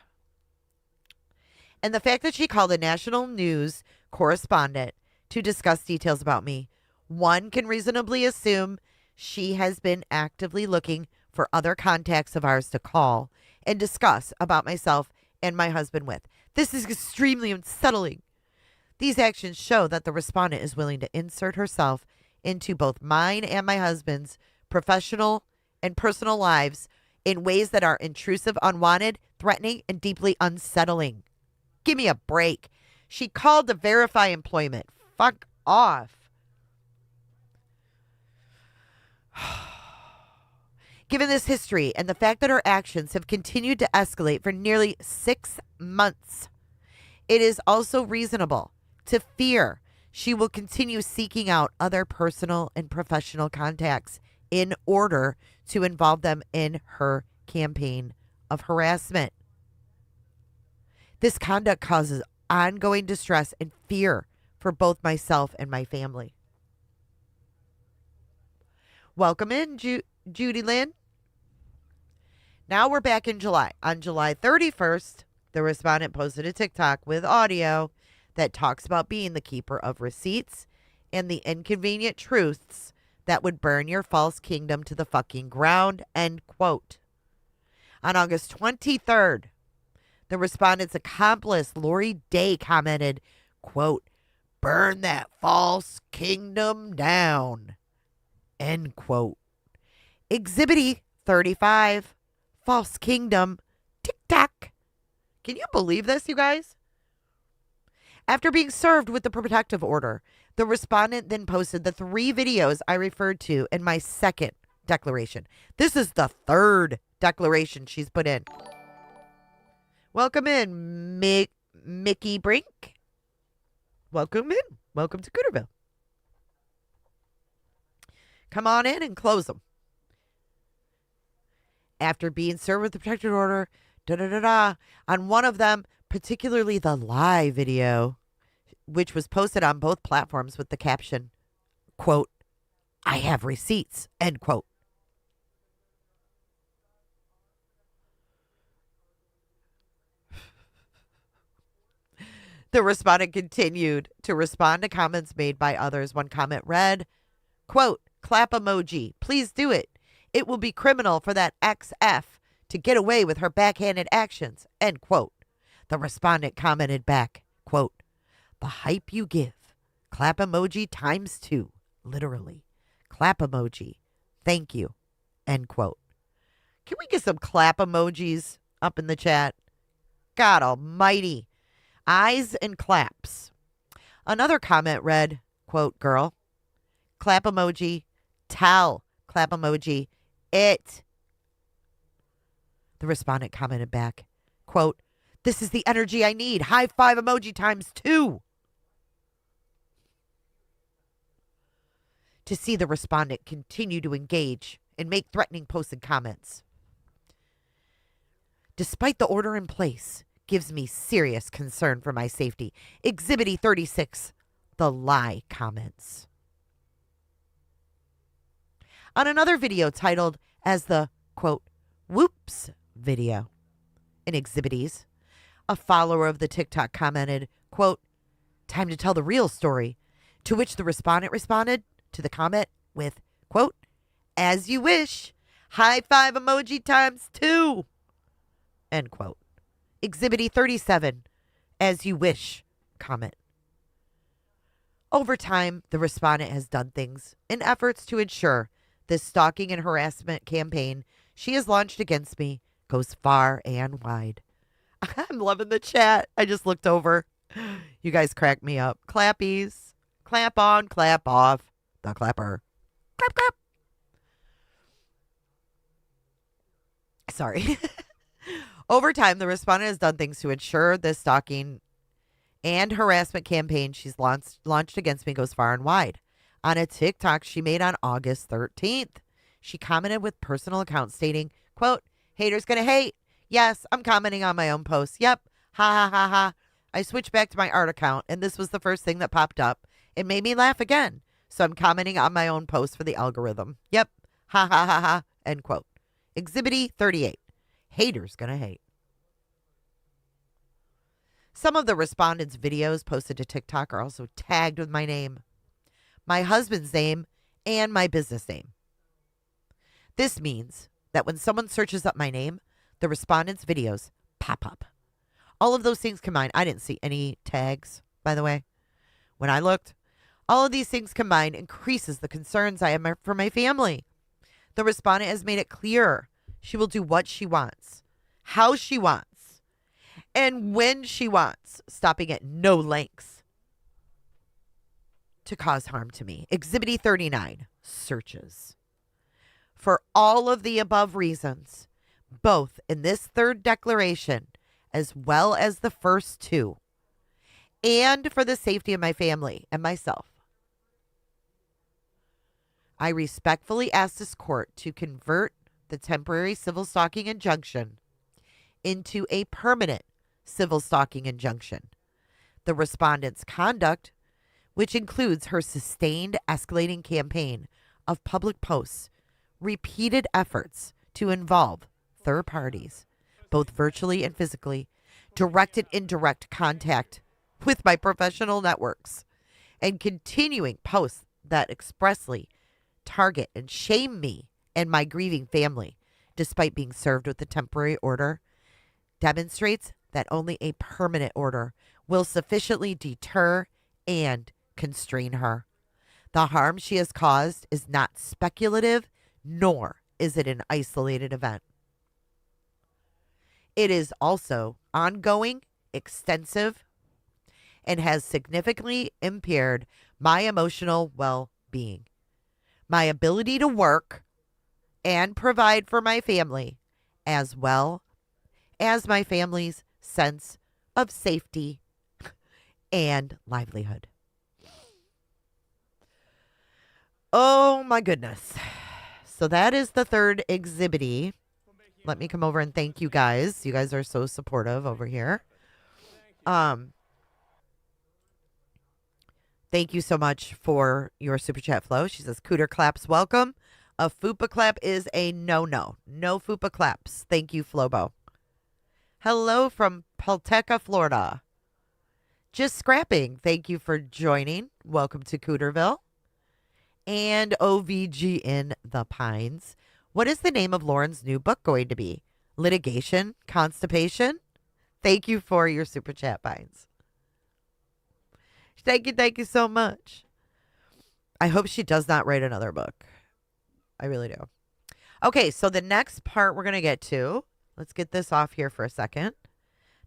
And the fact that she called a national news correspondent to discuss details about me, one can reasonably assume she has been actively looking for other contacts of ours to call and discuss about myself and my husband with. This is extremely unsettling. These actions show that the respondent is willing to insert herself into both mine and my husband's professional and personal lives in ways that are intrusive, unwanted, threatening, and deeply unsettling. Give me a break. She called to verify employment. Fuck off. Given this history and the fact that her actions have continued to escalate for nearly 6 months, it is also reasonable to fear she will continue seeking out other personal and professional contacts in order to involve them in her campaign of harassment. This conduct causes ongoing distress and fear for both myself and my family. Welcome in, Judy Lynn. Now we're back in July. On July 31st, the respondent posted a TikTok with audio that talks about being the keeper of receipts and the inconvenient truths that would burn your false kingdom to the fucking ground, end quote. On August 23rd, the respondent's accomplice, Lori Day, commented, quote, burn that false kingdom down, end quote. Exhibit 35, false kingdom, TikTok. Can you believe this, you guys? After being served with the protective order, the respondent then posted the 3 videos I referred to in my second declaration. This is the third declaration she's put in. Welcome in, Mickey Brink. Welcome in. Welcome to Cooterville. Come on in and close them. After being served with the protective order, on one of them, particularly the live video, which was posted on both platforms with the caption, quote, I have receipts, end quote. The respondent continued to respond to comments made by others. One comment read, quote, clap emoji, please do it. It will be criminal for that XF to get away with her backhanded actions, end quote. The respondent commented back, quote, the hype you give, clap emoji times 2, literally. Clap emoji, thank you, end quote. Can we get some clap emojis up in the chat? God almighty. Eyes and claps. Another comment read, quote, girl, clap emoji, towel, clap emoji, it. The respondent commented back, quote, this is the energy I need. High five emoji times 2. To see the respondent continue to engage and make threatening posts and comments, despite the order in place, gives me serious concern for my safety. Exhibit 36, the lie comments. On another video titled as the, quote, whoops video in Exhibit, a follower of the TikTok commented, quote, time to tell the real story, to which the respondent responded to the comment with, quote, as you wish, high five emoji times 2, end quote. Exhibit 37, as you wish, comment. Over time, the respondent has done things in efforts to ensure this stalking and harassment campaign she has launched against me goes far and wide. I'm loving the chat. I just looked over. You guys crack me up. Clappies. Clap on, clap off. The clapper. Clap, clap. Sorry. Over time, the respondent has done things to ensure this stalking and harassment campaign she's launched against me goes far and wide. On a TikTok she made on August 13th, she commented with personal account stating, quote, haters gonna hate. Yes, I'm commenting on my own posts. Yep. Ha ha ha ha. I switched back to my art account and this was the first thing that popped up. It made me laugh again. So I'm commenting on my own post for the algorithm. Yep. Ha ha ha ha. End quote. Exhibit 38. Haters gonna hate. Some of the respondents' videos posted to TikTok are also tagged with my name, my husband's name, and my business name. This means that when someone searches up my name, the respondents' videos pop up. All of those things combined, I didn't see any tags, by the way. When I looked, all of these things combined increases the concerns I have for my family. The respondent has made it clear she will do what she wants, how she wants, and when she wants, stopping at no lengths to cause harm to me. Exhibit 39, searches. For all of the above reasons, both in this third declaration as well as the first 2, and for the safety of my family and myself, I respectfully ask this court to convert the temporary civil stalking injunction into a permanent civil stalking injunction. The respondent's conduct, which includes her sustained escalating campaign of public posts, repeated efforts to involve third parties, both virtually and physically, direct and indirect contact with my professional networks, and continuing posts that expressly target and shame me and my grieving family, despite being served with a temporary order, demonstrates that only a permanent order will sufficiently deter and constrain her. The harm she has caused is not speculative, nor is it an isolated event. It is also ongoing, extensive, and has significantly impaired my emotional well-being, my ability to work and provide for my family, as well as my family's sense of safety and livelihood. Oh my goodness. So that is the third exhibit. Let me come over and thank you guys. You guys are so supportive over here. Thank you so much for your super chat flow. She says, Cooter claps welcome. A fupa clap is a no-no. No fupa claps. Thank you, Flobo. Hello from Palteca, Florida. Just scrapping. Thank you for joining. Welcome to Cooterville. And OVG in the Pines. What is the name of Lauren's new book going to be? Litigation? Constipation? Thank you for your super chat, Pines. Thank you so much. I hope she does not write another book. I really do. Okay, so the next part we're going to get to, let's get this off here for a second.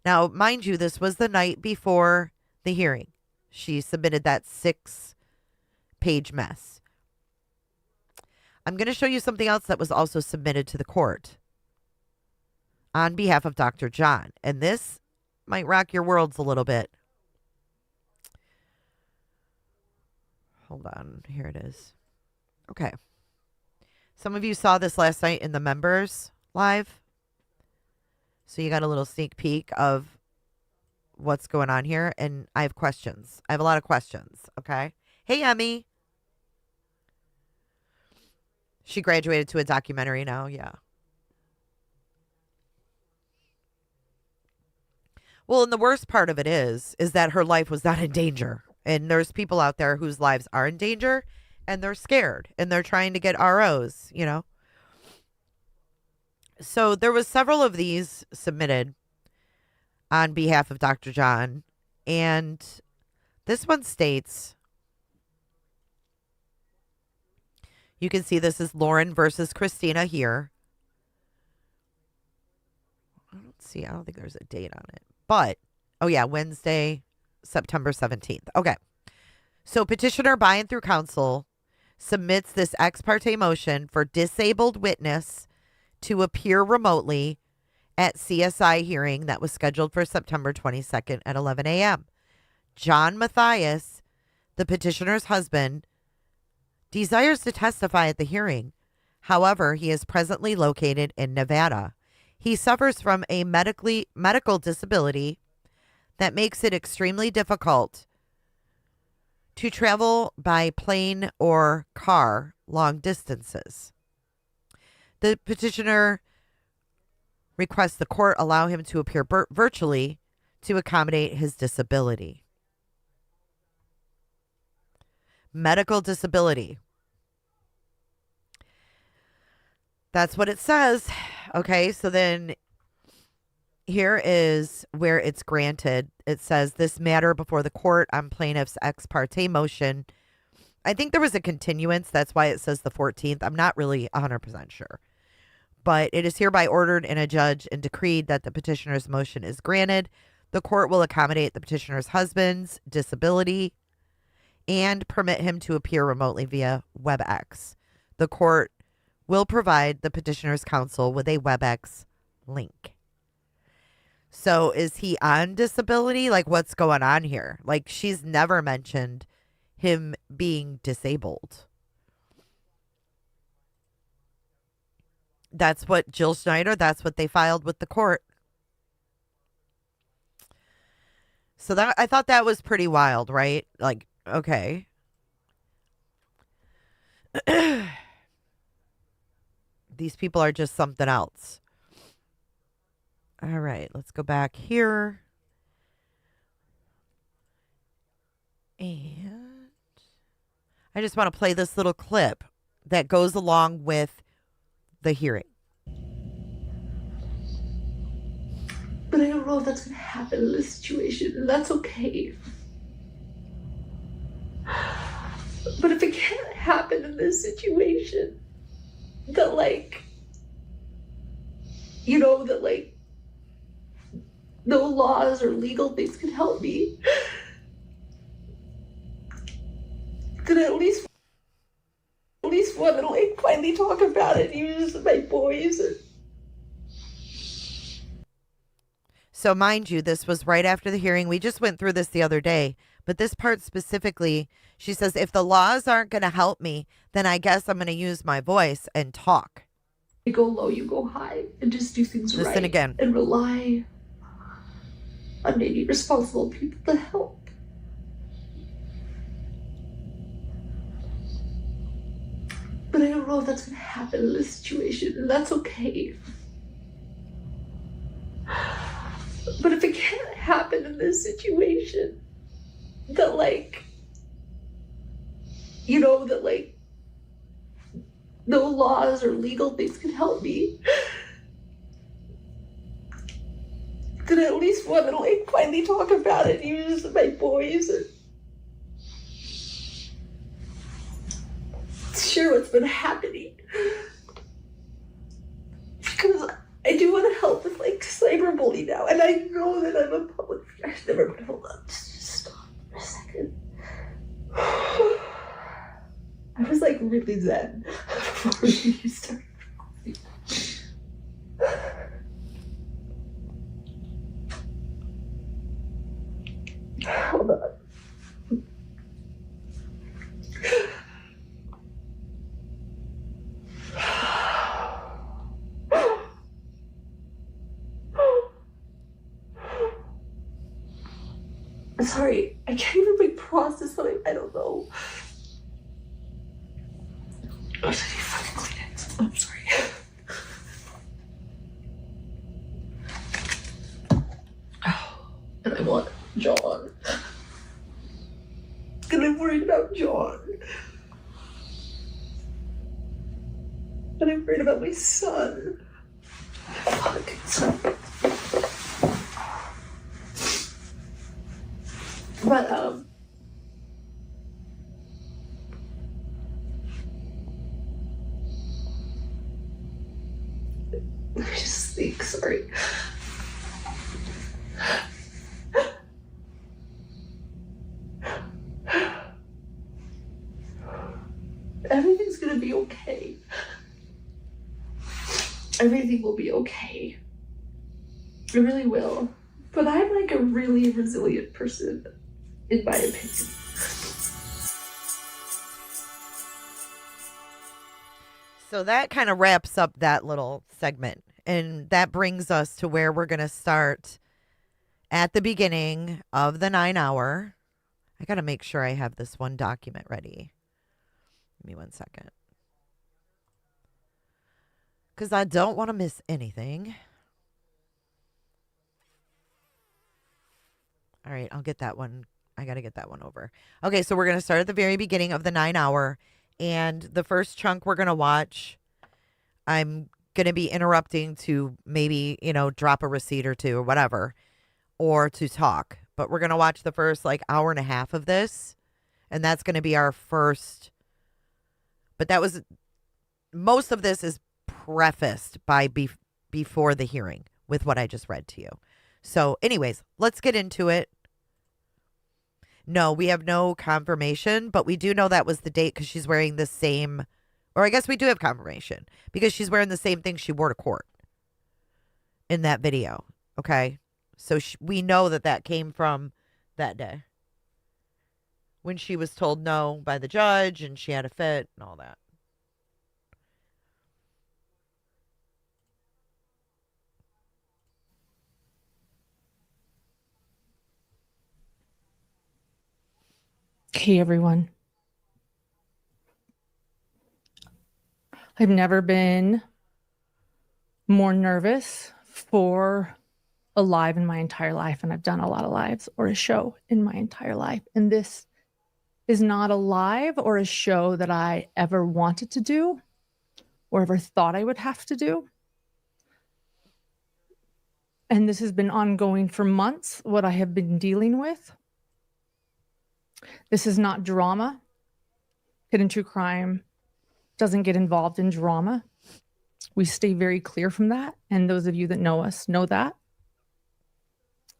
Now, mind you, this was the night before the hearing. She submitted that 6-page mess. I'm going to show you something else that was also submitted to the court on behalf of Dr. John. And this might rock your worlds a little bit. Hold on. Here it is. Okay. Some of you saw this last night in the members live. So you got a little sneak peek of what's going on here. And I have questions. I have a lot of questions. Okay. Hey, Emmy. She graduated to a documentary now. Yeah. Well, and the worst part of it is that her life was not in danger. And there's people out there whose lives are in danger and they're scared and they're trying to get ROs, you know. So there was several of these submitted on behalf of Dr. John. And this one states, you can see this is Lauren versus Christina here. I don't think there's a date on it. But, oh yeah, Wednesday, September 17th. Okay. So petitioner by and through counsel submits this ex parte motion for disabled witness to appear remotely at CSI hearing that was scheduled for September 22nd at 11 a.m. John Matthias, the petitioner's husband, desires to testify at the hearing. However, he is presently located in Nevada. He suffers from a medical disability that makes it extremely difficult to travel by plane or car long distances. The petitioner requests the court allow him to appear virtually to accommodate his disability. Medical disability. That's what it says. Okay, so then here is where it's granted. It says this matter before the court on plaintiff's ex parte motion. I think there was a continuance. That's why it says the 14th. I'm not really 100% sure. But it is hereby ordered in a judge and decreed that the petitioner's motion is granted. The court will accommodate the petitioner's husband's disability and permit him to appear remotely via WebEx. The court will provide the petitioner's counsel with a WebEx link. So is he on disability? Like, what's going on here? Like, she's never mentioned him being disabled. That's what Jill Schneider, that's what they filed with the court. So that, I thought that was pretty wild, right? Like, okay. These people are just something else. All right, let's go back here. And I just want to play this little clip that goes along with the hearing. But I don't know if that's going to happen in this situation, and that's okay. But if it can't happen in this situation, that like, you know, that like, no laws or legal things can help me, then at least women like finally talk about it, even as my boys. So mind you, this was right after the hearing. We just went through this the other day, but this part specifically, she says, if the laws aren't going to help me, then I guess I'm going to use my voice and talk. You go low, you go high, and just do things right. Listen again. And rely on maybe responsible people to help. But I don't know if that's going to happen in this situation, and that's okay. But if it can't happen in this situation, that like, you know, that like, no laws or legal things can help me, then at least women like finally talk about it, even as my boys. And share what's been happening, because I do want to help with like cyberbullying now, and I know that I'm a public figure. I've never been. Hold on, just stop for a second. I was like really zen before we started. Hold on. Sorry, I can't even like process something. I don't know. Oh, did you fucking clean it? I'm sorry. Oh, and I want John. And I'm worried about John. And I'm worried about my son. Fuck, sorry. But I just think, sorry. Everything's gonna be okay. Everything will be okay. It really will. But I'm like a really resilient person, in my opinion. So that kind of wraps up that little segment. And that brings us to where we're going to start at the beginning of the 9 hour. I got to make sure I have this one document ready. Give me 1 second. Because I don't want to miss anything. All right, I'll get that one. I got to get that one over. Okay, so we're going to start at the very beginning of the 9 hour. And the first chunk we're going to watch, I'm going to be interrupting to maybe, you know, drop a receipt or two or whatever, or to talk. But we're going to watch the first like hour and a half of this. And that's going to be our first. But that was, most of this is prefaced by before the hearing with what I just read to you. So anyways, let's get into it. No, we have no confirmation, but we do know that was the date because she's wearing the same, or I guess we do have confirmation because she's wearing the same thing she wore to court in that video. Okay. So we know that that came from that day when she was told no by the judge and she had a fit and all that. Okay, everyone. I've never been more nervous for a live in my entire life, and I've done a lot of lives or a show in my entire life. And this is not a live or a show that I ever wanted to do or ever thought I would have to do. And this has been ongoing for months, what I have been dealing with. This is not drama. Hidden True Crime doesn't get involved in drama. We stay very clear from that. And those of you that know us know that.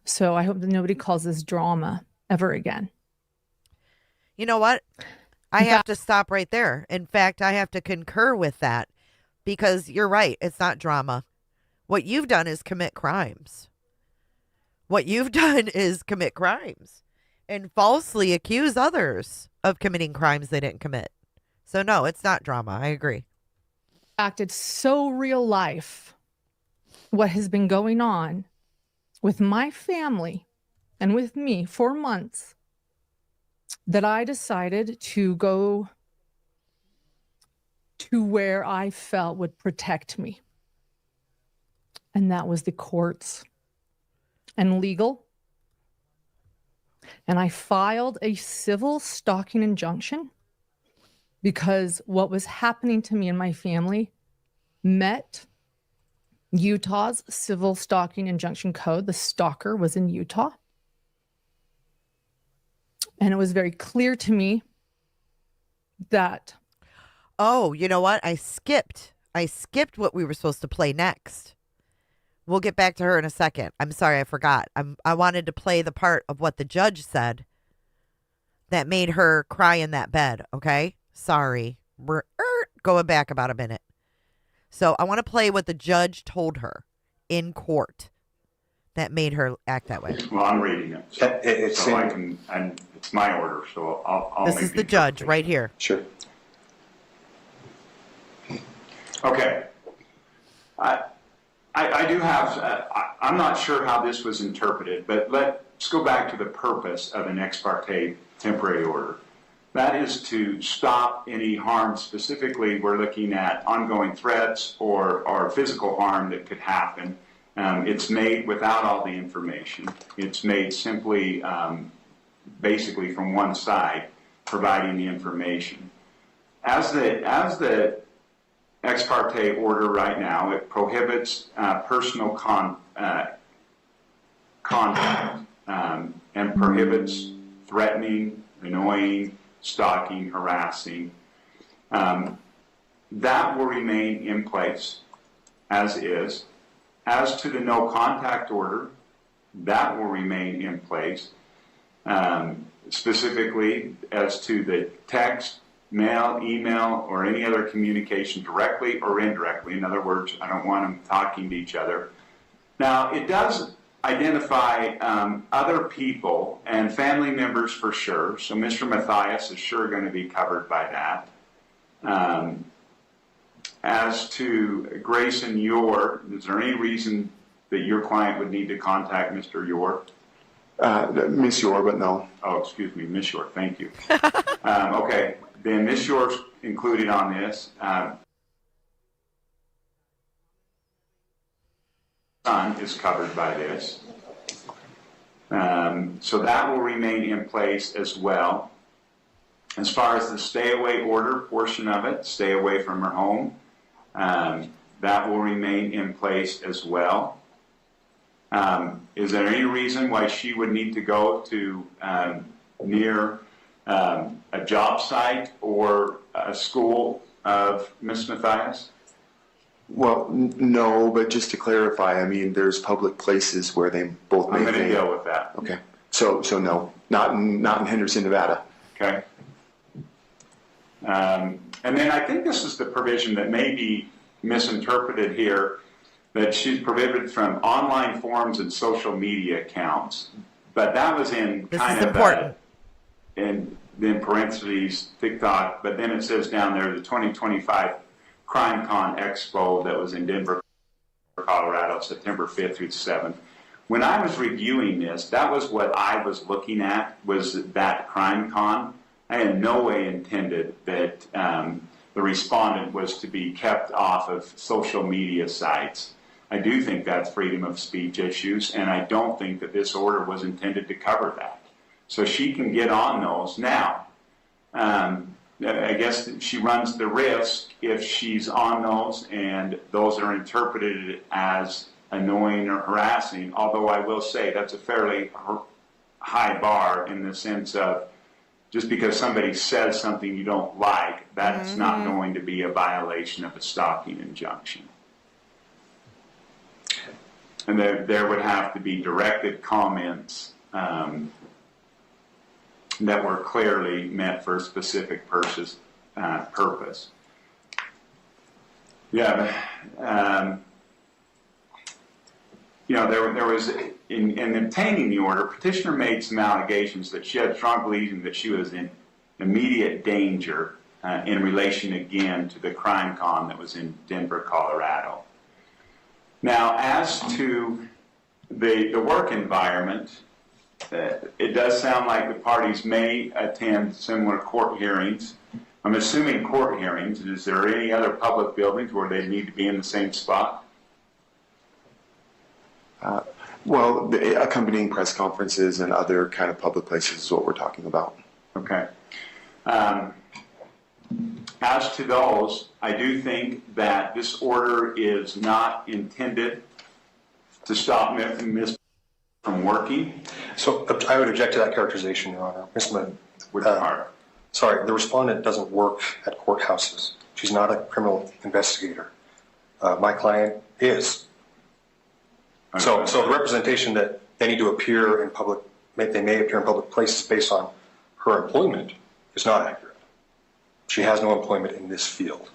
So I hope that nobody calls this drama ever again. You know what? I have to stop right there. In fact, I have to concur with that because you're right. It's not drama. What you've done is commit crimes. What you've done is commit crimes and falsely accuse others of committing crimes they didn't commit. So no, it's not drama. I agree. In fact, it's so real life what has been going on with my family and with me for months that I decided to go to where I felt would protect me. And that was the courts and legal. And I filed a civil stalking injunction because what was happening to me and my family met Utah's civil stalking injunction code. The stalker was in Utah. And it was very clear to me that... Oh, you know what? I skipped what we were supposed to play next. We'll get back to her in a second. I'm sorry, I forgot. I wanted to play the part of what the judge said that made her cry in that bed, okay? Sorry. We're going back about a minute. So I want to play what the judge told her in court that made her act that way. Well, I'm reading it. So I can, and it's my order, so I'll This is the judge right here. Sure. Okay. I do have, I'm not sure how this was interpreted, but let's go back to the purpose of an ex parte temporary order. That is to stop any harm. Specifically, we're looking at ongoing threats or physical harm that could happen. It's made without all the information. It's made simply, basically from one side, providing the information. As the ex parte order right now, it prohibits personal contact and prohibits threatening, annoying, stalking, harassing. That will remain in place as is. As to the no contact order, that will remain in place. Specifically as to the text, mail, email, or any other communication directly or indirectly. In other words, I don't want them talking to each other. Now, it does identify other people and family members for sure. So Mr. Matthias is sure going to be covered by that. As to Grayson Yore, is there any reason that your client would need to contact Mr. Yore? Miss Yore, but no. Oh, excuse me, Miss Yore, thank you. Okay, then Miss Yore's included on this. Son is covered by this. So that will remain in place as well. As far as the stay away order portion of it, stay away from her home, that will remain in place as well. Is there any reason why she would need to go to near a job site or a school of Miss Matthias? Well, no, but just to clarify, I mean, there's public places where they both may. I'm going to deal with that. Okay. So no, not in Henderson, Nevada. Okay. And then I think this is the provision that may be misinterpreted here, that she's prohibited from online forums and social media accounts. But that was in kind of in parentheses, TikTok, but then it says down there the 2025 CrimeCon Expo that was in Denver, Colorado, September 5th through 7th. When I was reviewing this, that was what I was looking at, was that CrimeCon. I in no way intended that the respondent was to be kept off of social media sites. I do think that's freedom of speech issues, and I don't think that this order was intended to cover that. So she can get on those now. I guess she runs the risk if she's on those and those are interpreted as annoying or harassing, although I will say that's a fairly high bar in the sense of just because somebody says something you don't like, that's not going to be a violation of a stalking injunction. And there would have to be directed comments that were clearly meant for a specific purpose. Yeah, there was, in obtaining the order, petitioner made some allegations that she had strong belief that she was in immediate danger in relation, again, to the crime con that was in Denver, Colorado. Now, as to the work environment, it does sound like the parties may attend similar court hearings. I'm assuming court hearings. Is there any other public buildings where they need to be in the same spot? Well, the accompanying press conferences and other kind of public places is what we're talking about. Okay. As to those, I do think that this order is not intended to stop Ms. from working. So I would object to that characterization, Your Honor. Ms. Sorry, the respondent doesn't work at courthouses. She's not a criminal investigator. My client is. Okay. So the representation that they need to appear in public, they may appear in public places based on her employment is not accurate. She has no employment in this field.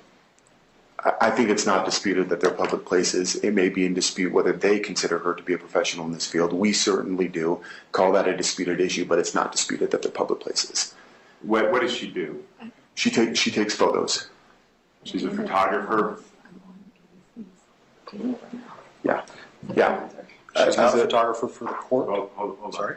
I think it's not disputed that they're public places. It may be in dispute whether they consider her to be a professional in this field. We certainly do call that a disputed issue, but it's not disputed that they're public places. What does she do? She takes photos. She's a photographer? Yeah. She's not a photographer for the court? Hold Sorry?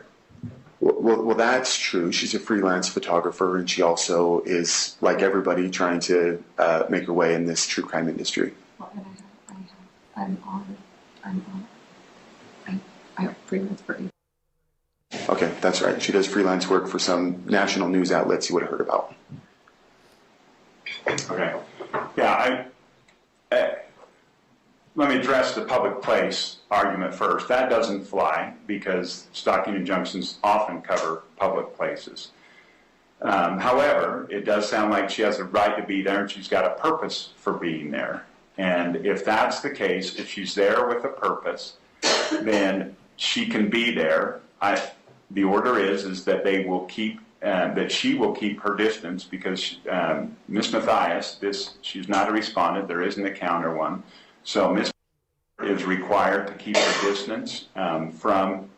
Well, that's true. She's a freelance photographer, and she also is, like everybody, trying to make her way in this true crime industry. Well, and I freelance for you. Okay, that's right. She does freelance work for some national news outlets you would have heard about. Okay. Yeah, let me address the public place argument first. That doesn't fly because stalking injunctions often cover public places. However, it does sound like she has a right to be there and she's got a purpose for being there. And if that's the case, if she's there with a purpose, then she can be there. The order is that they will keep, that she will keep her distance because Ms. Matthias, she's not a respondent, there isn't a counter one. So Ms. is required to keep her distance from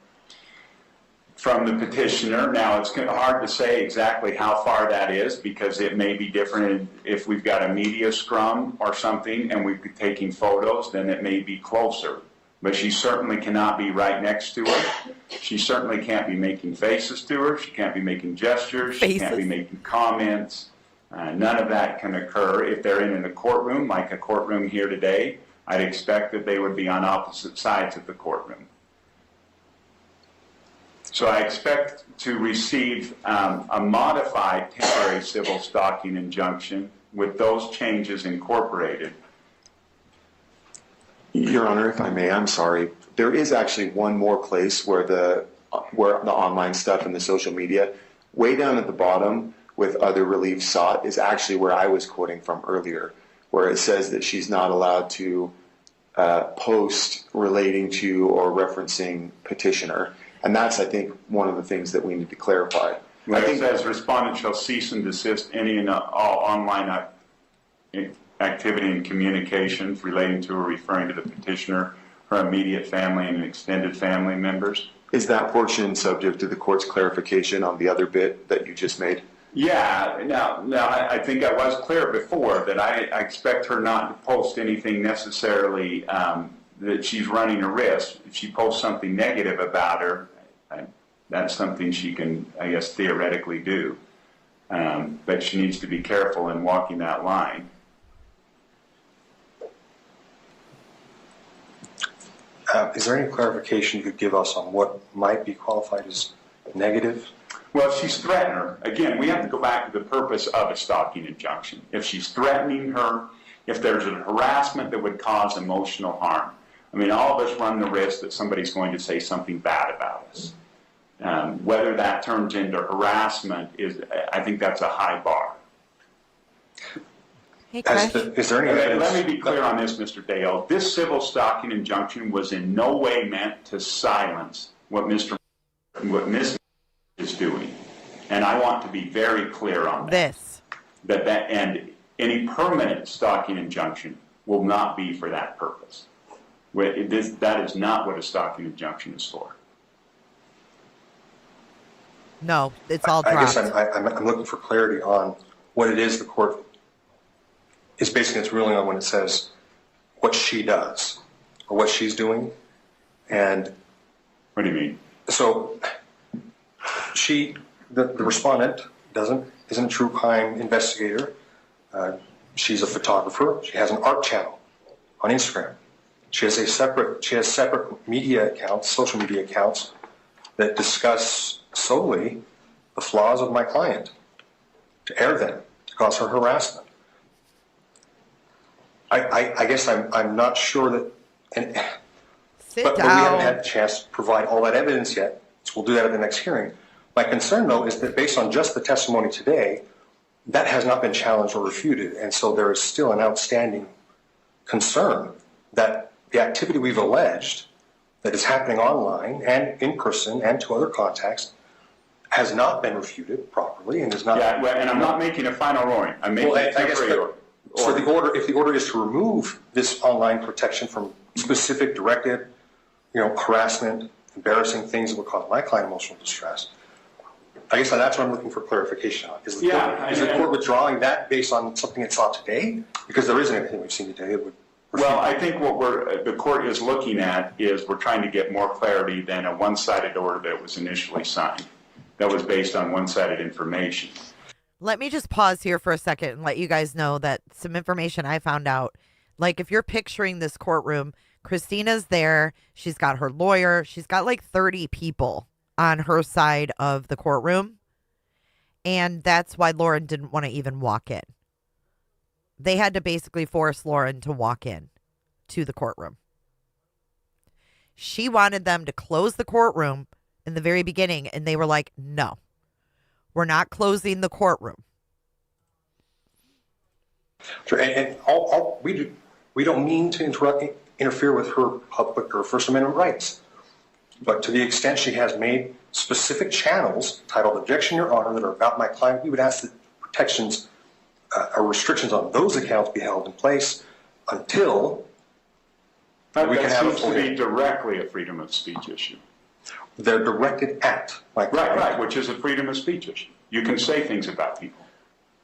the petitioner. Now, it's hard to say exactly how far that is because it may be different if we've got a media scrum or something and we're taking photos, then it may be closer. But she certainly cannot be right next to her. She certainly can't be making faces to her. She can't be making gestures. She can't be making comments. None of that can occur. If they're in a courtroom, like a courtroom here today, I'd expect that they would be on opposite sides of the courtroom. So I expect to receive a modified temporary civil stalking injunction with those changes incorporated. Your Honor, if I may, I'm sorry. There is actually one more place where the online stuff and the social media, way down at the bottom with other relief sought, is actually where I was quoting from earlier, where it says that she's not allowed to post relating to or referencing petitioner. And that's, I think, one of the things that we need to clarify. I think it says respondent shall cease and desist any and all online activity and communications relating to or referring to the petitioner, her immediate family and extended family members. Is that portion subject to the court's clarification on the other bit that you just made? Yeah, now I think I was clear before that I expect her not to post anything necessarily that she's running a risk. If she posts something negative about her, that's something she can, I guess, theoretically do. but she needs to be careful in walking that line. Is there any clarification you could give us on what might be qualified as negative? Well, if she's threatening her, again, we have to go back to the purpose of a stalking injunction. If she's threatening her, if there's a harassment that would cause emotional harm. I mean, all of us run the risk that somebody's going to say something bad about us. Whether that turns into harassment I think that's a high bar. Hey, is there any evidence? Let me be clear on this, Mr. Dale. This civil stalking injunction was in no way meant to silence what Ms. is doing. And I want to be very clear on that. And any permanent stalking injunction will not be for that purpose. That is not what a stalking injunction is for. No, it's all dropped. I guess I'm looking for clarity on what it is the court is basing its ruling on when it says what she does or what she's doing. And what do you mean? So the respondent isn't a true crime investigator. She's a photographer. She has an art channel on Instagram. She has separate media accounts, social media accounts that discuss solely the flaws of my client, to air them, to cause her harassment. I guess I'm not sure that, but we haven't had a chance to provide all that evidence yet, so we'll do that at the next hearing. My concern, though, is that based on just the testimony today, that has not been challenged or refuted, and so there is still an outstanding concern that the activity we've alleged that is happening online and in person and to other contacts has not been refuted properly and is not. Yeah, and I'm not making a final ruling. I'm making a temporary order. So if the order is to remove this online protection from specific directed, harassment, embarrassing things that would cause my client emotional distress, I guess that's what I'm looking for clarification on. Is the court withdrawing that based on something it saw today? Because there isn't anything we've seen today that would. Well, I think what the court is looking at is we're trying to get more clarity than a one-sided order that was initially signed. That was based on one-sided information. Let me just pause here for a second and let you guys know that some information I found out. Like, if you're picturing this courtroom, Christina's there. She's got her lawyer. She's got like 30 people on her side of the courtroom. And that's why Lauren didn't want to even walk in. They had to basically force Lauren to walk in to the courtroom. She wanted them to close the courtroom in the very beginning, and they were like, no, we're not closing the courtroom. Sure, and we don't mean to interfere with her public or First Amendment rights. But to the extent she has made specific channels titled Objection, Your Honor, that are about my client, we would ask that protections or restrictions on those accounts be held in place until we can have a full. That seems to be directly a freedom of speech issue. They're directed at my client. Right, which is a freedom of speech issue. You can say things about people.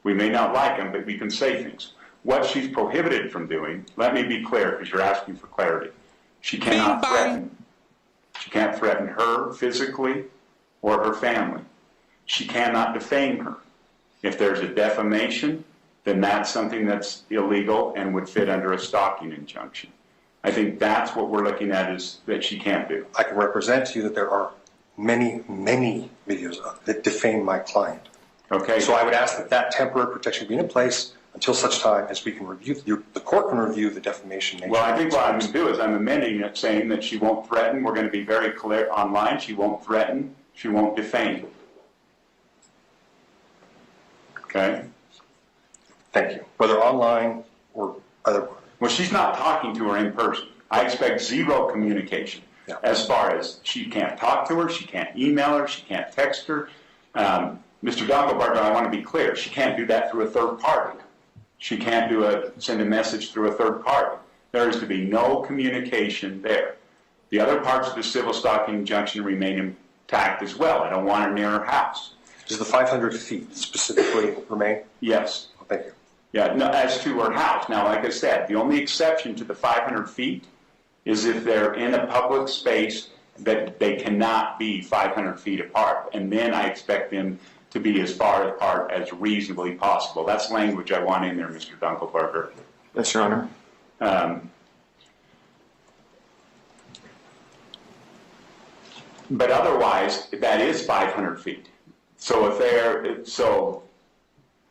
We may not like them, but we can say things. What she's prohibited from doing, let me be clear, because you're asking for clarity. She cannot threaten. She can't threaten her physically or her family. She cannot defame her. If there's a defamation, then that's something that's illegal and would fit under a stalking injunction. I think that's what we're looking at is that she can't do. I can represent to you that there are many, many videos that defame my client. Okay. So I would ask that temporary protection be in place until such time as we can review, the court can review the defamation nature. Well, I think what I'm going to do is I'm amending it, saying that she won't threaten. We're going to be very clear online. She won't threaten. She won't defame. Okay? Thank you. Whether online or otherwise. Well, she's not talking to her in person. I expect zero communication. Yeah. As far as she can't talk to her, she can't email her, she can't text her. Mr. Doppelbarger, I want to be clear. She can't do that through a third party. She can't send a message through a third party. There is to be no communication there. The other parts of the civil stalking injunction remain intact as well. I don't want her near her house. Does the 500 feet specifically remain? Yes. Oh, thank you. Yeah, no, as to her house. Now, like I said, the only exception to the 500 feet is if they're in a public space that they cannot be 500 feet apart. And then I expect them to be as far apart as reasonably possible. That's language I want in there, Mr. Dunkelberger. Yes, Your Honor. But otherwise, that is 500 feet. So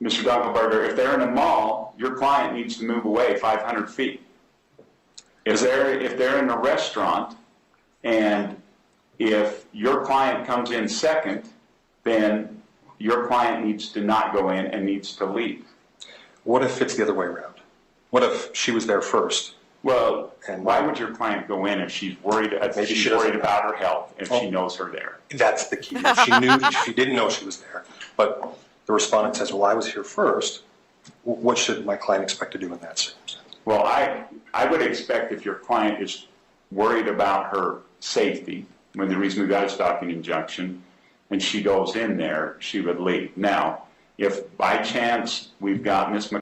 Mr. Dunkelberger, if they're in a mall, your client needs to move away 500 feet. If they're in a restaurant, and if your client comes in second, then your client needs to not go in and needs to leave. What if it's the other way around? What if she was there first? Well, and why would your client go in if she's worried? Maybe she's worried about her health if she knows her there. That's the key. If she didn't know she was there, but the respondent says, "Well, I was here first." What should my client expect to do in that circumstance? Well, I would expect if your client is worried about her safety, when the reason we got a stalking injunction, and she goes in there, she would leave. Now, if by chance we've got Miss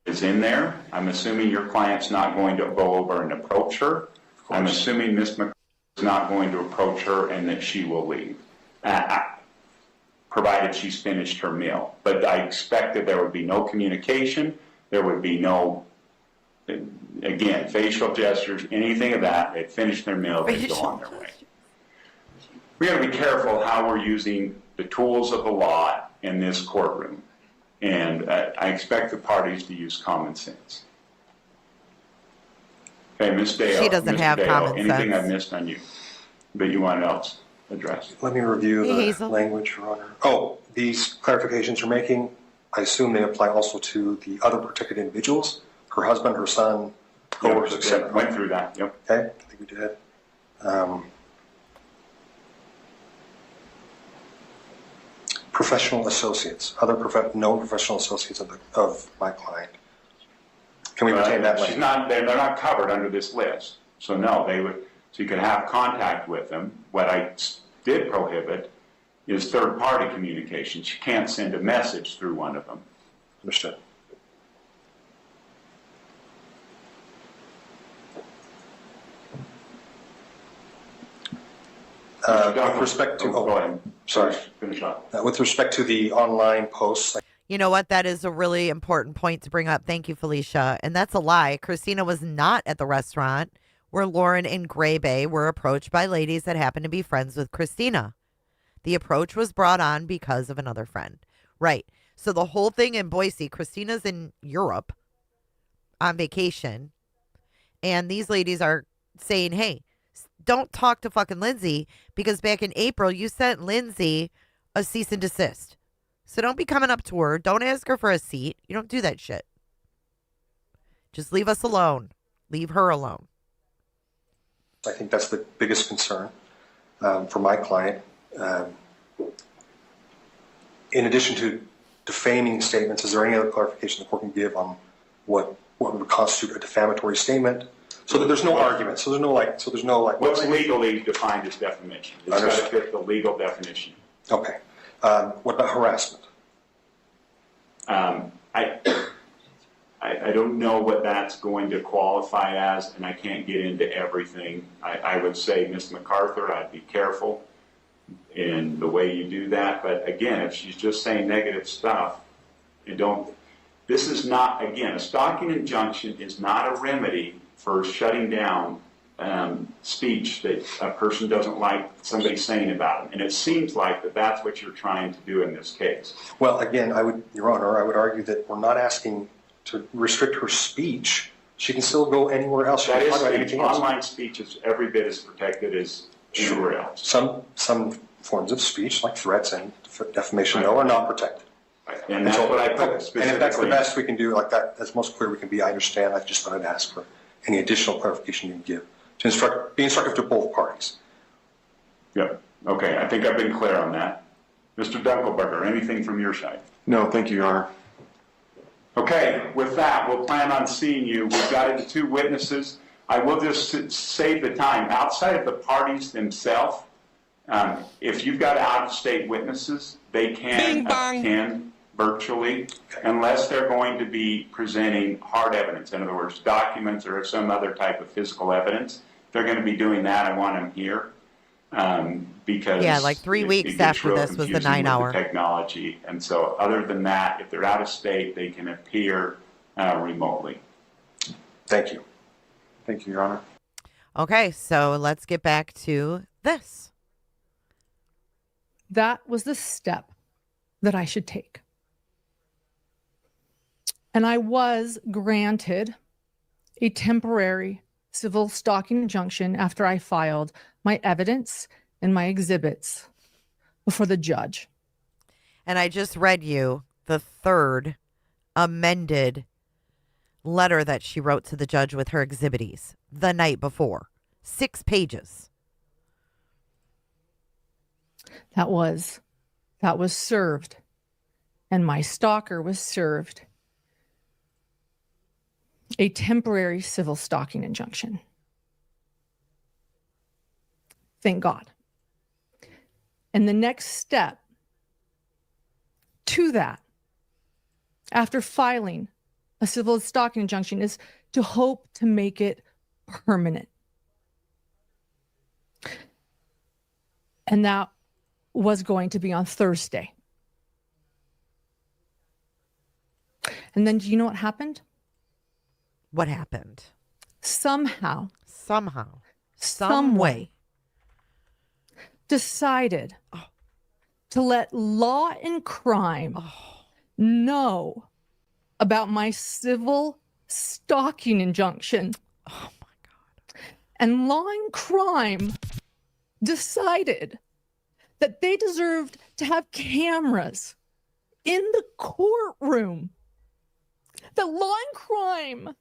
is in there, I'm assuming your client's not going to go over and approach her. I'm assuming Miss is not going to approach her and that she will leave, provided she's finished her meal. But I expect that there would be no communication, there would be no, again, facial gestures, anything of that. They'd finish their meal, they'd go on their way. We got to be careful how we're using the tools of the law in this courtroom. And I expect the parties to use common sense. Okay, Ms. Dale. She doesn't have common sense. Anything I missed on you that you want else addressed? Let me review the language, Your Honor. Oh, these clarifications you're making, I assume they apply also to the other protected individuals, her husband, her son, co-workers, etc. Went through that, yep. Okay, I think we did. Professional associates, other known professional associates of my client. Can we retain that language? They're not covered under this list. So no, they would. So you could have contact with them. What I did prohibit is third-party communications. You can't send a message through one of them. Understood. With respect to, go ahead. Sorry. Finish up. With respect to the online posts. You know what? That is a really important point to bring up. Thank you, Felicia. And that's a lie. Christina was not at the restaurant where Lauren and Gray Bay were approached by ladies that happened to be friends with Christina. The approach was brought on because of another friend. Right. So the whole thing in Boise, Christina's in Europe on vacation. And these ladies are saying, hey, don't talk to fucking Lindsay because back in April, you sent Lindsay a cease and desist. So don't be coming up to her. Don't ask her for a seat. You don't do that shit. Just leave us alone. Leave her alone. I think that's the biggest concern for my client. In addition to defaming statements, is there any other clarification the court can give on what would constitute a defamatory statement? So that there's no argument. So there's no like. What's legally defined as defamation? It's got to fit the legal definition. Okay. What about harassment? I don't know what that's going to qualify as, and I can't get into everything. I would say, Ms. MacArthur, I'd be careful in the way you do that. But again, if she's just saying negative stuff, this is not, again, a stalking injunction is not a remedy for shutting down speech that a person doesn't like somebody saying about them. And it seems like that's what you're trying to do in this case. Well, again, Your Honor, I would argue that we're not asking to restrict her speech. She can still go anywhere else. That is speech. Online speech is every bit as protected as anywhere else. Some forms of speech, like threats and defamation, are not protected. Right. And that's what I put specifically. And if that's the best we can do, like that's most clear we can be, I understand. I just thought I'd ask for any additional clarification you can give to be instructive to both parties. Yep. Okay. I think I've been clear on that. Mr. Dunkelberger, anything from your side? No, thank you, Your Honor. Okay. With that, we'll plan on seeing you. We've got it to 2 witnesses. I will just save the time. Outside of the parties themselves, if you've got out-of-state witnesses, they can attend virtually unless they're going to be presenting hard evidence. In other words, documents or some other type of physical evidence. If they're going to be doing that, I want them here. because like 3 it weeks gets after real this was the confusing 9 with hour. the technology. And so other than that, if they're out of state, they can appear remotely. Thank you. Thank you, Your Honor. Okay, so let's get back to this. That was the step that I should take. And I was granted a temporary civil stalking injunction after I filed my evidence and my exhibits before the judge. And I just read you the third amended letter that she wrote to the judge with her exhibits the night before. 6 pages. That was served. And my stalker was served a temporary civil stalking injunction. Thank God. And the next step to that, after filing a civil stalking injunction, is to hope to make it permanent. And that was going to be on Thursday. And then do you know what happened? What happened? Somehow, some way, decided to let Law and Crime know about my civil stalking injunction. Oh my God. And Law and Crime decided that they deserved to have cameras in the courtroom. That Law and Crime,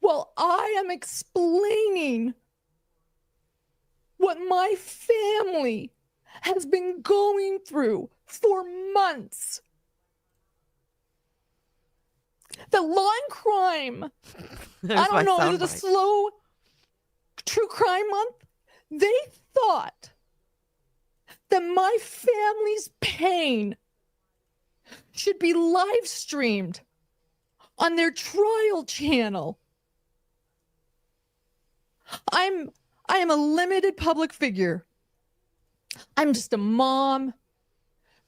while I am explaining what my family has been going through for months, that Law and Crime, I don't know, is it a slow true crime month? They thought that my family's pain should be live streamed on their trial channel. I am a limited public figure. I'm just a mom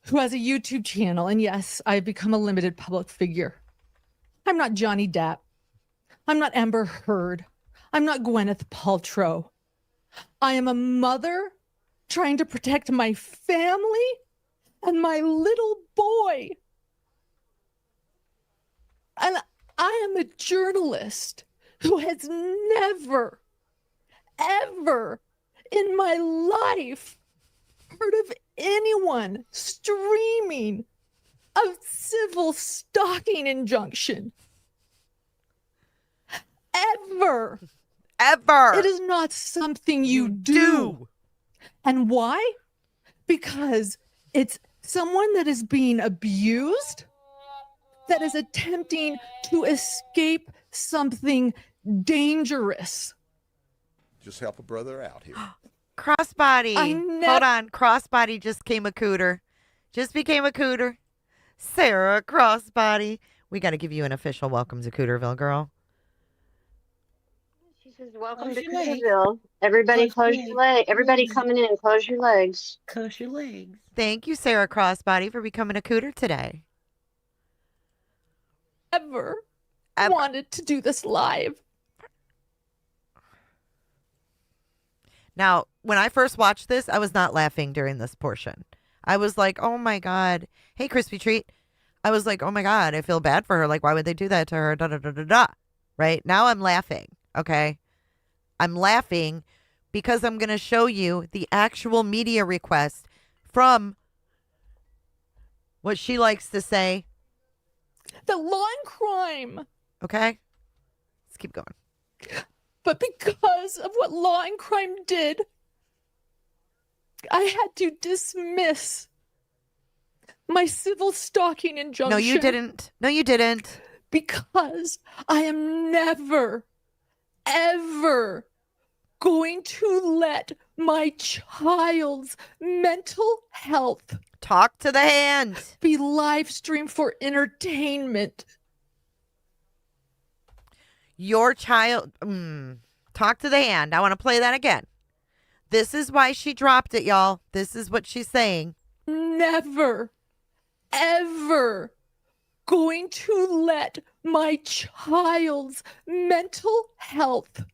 who has a YouTube channel, and yes, I've become a limited public figure. I'm not Johnny Depp. I'm not Amber Heard. I'm not Gwyneth Paltrow. I am a mother trying to protect my family and my little boy. And I am a journalist who has never, ever in my life heard of anyone streaming a civil stalking injunction. Ever. It is not something you do. And why? Because it's someone that is being abused, that is attempting to escape something dangerous. Just help a brother out here. Crossbody. Hold on. Crossbody just became a cooter. Sarah Crossbody. We got to give you an official welcome to Cooterville, girl. She says, welcome to Cooterville. Everybody close your legs. Everybody coming in, close your legs. Close your legs. Thank you, Sarah Crossbody, for becoming a cooter today. Ever wanted to do this live. Now, when I first watched this, I was not laughing during this portion. I was like, oh my God. Hey, Crispy Treat. I was like, oh my God, I feel bad for her. Like, why would they do that to her? Da, da, da, da, da. Right? Now I'm laughing. Okay? I'm laughing because I'm going to show you the actual media request from what she likes to say. The Law and Crime. Okay? Let's keep going. But because of what Law and Crime did, I had to dismiss my civil stalking injunction. No, you didn't. No, you didn't. Because I am never, ever going to let my child's mental health talk to the hand be live streamed for entertainment. Your child, talk to the hand. I want to play that again. This is why she dropped it, y'all. This is what she's saying. Never, ever going to let my child's mental health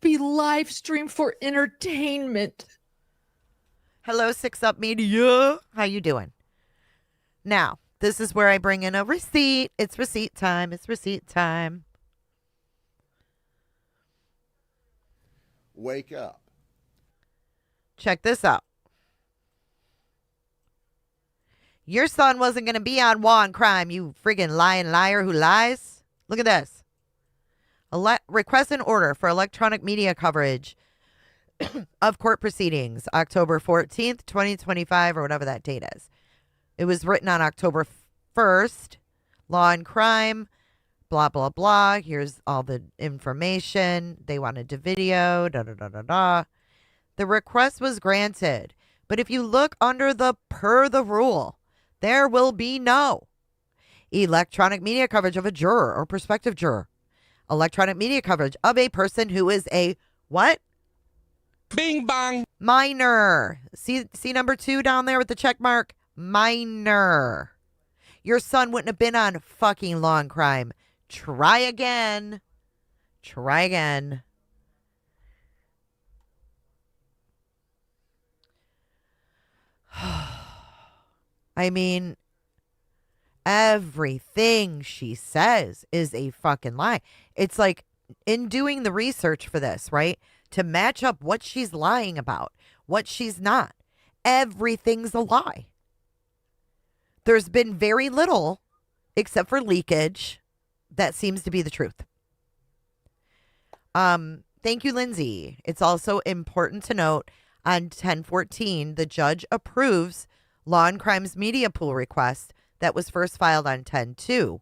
be live streamed for entertainment. Hello, 6 Up Media. How you doing? Now, this is where I bring in a receipt. It's receipt time. It's receipt time. Wake up. Check this out. Your son wasn't going to be on Law and Crime, you friggin' lying liar who lies. Look at this. Request an order for electronic media coverage of court proceedings, October 14th, 2025, or whatever that date is. It was written on October 1st. Law and Crime, blah, blah, blah. Here's all the information. They wanted to video, da-da-da-da-da. The request was granted. But if you look under the per the rule, there will be no electronic media coverage of a juror or prospective juror. Electronic media coverage of a person who is a what? Bing bong. Minor. See number 2 down there with the check mark? Minor. Your son wouldn't have been on fucking Law and Crime. Try again. Try again. I mean, everything she says is a fucking lie. It's like in doing the research for this, right? To match up what she's lying about, what she's not. Everything's a lie. There's been very little, except for leakage, that seems to be the truth. Thank you, Lindsay. It's also important to note on 10/14, the judge approves Law and Crime's media pool request that was first filed on 10/2.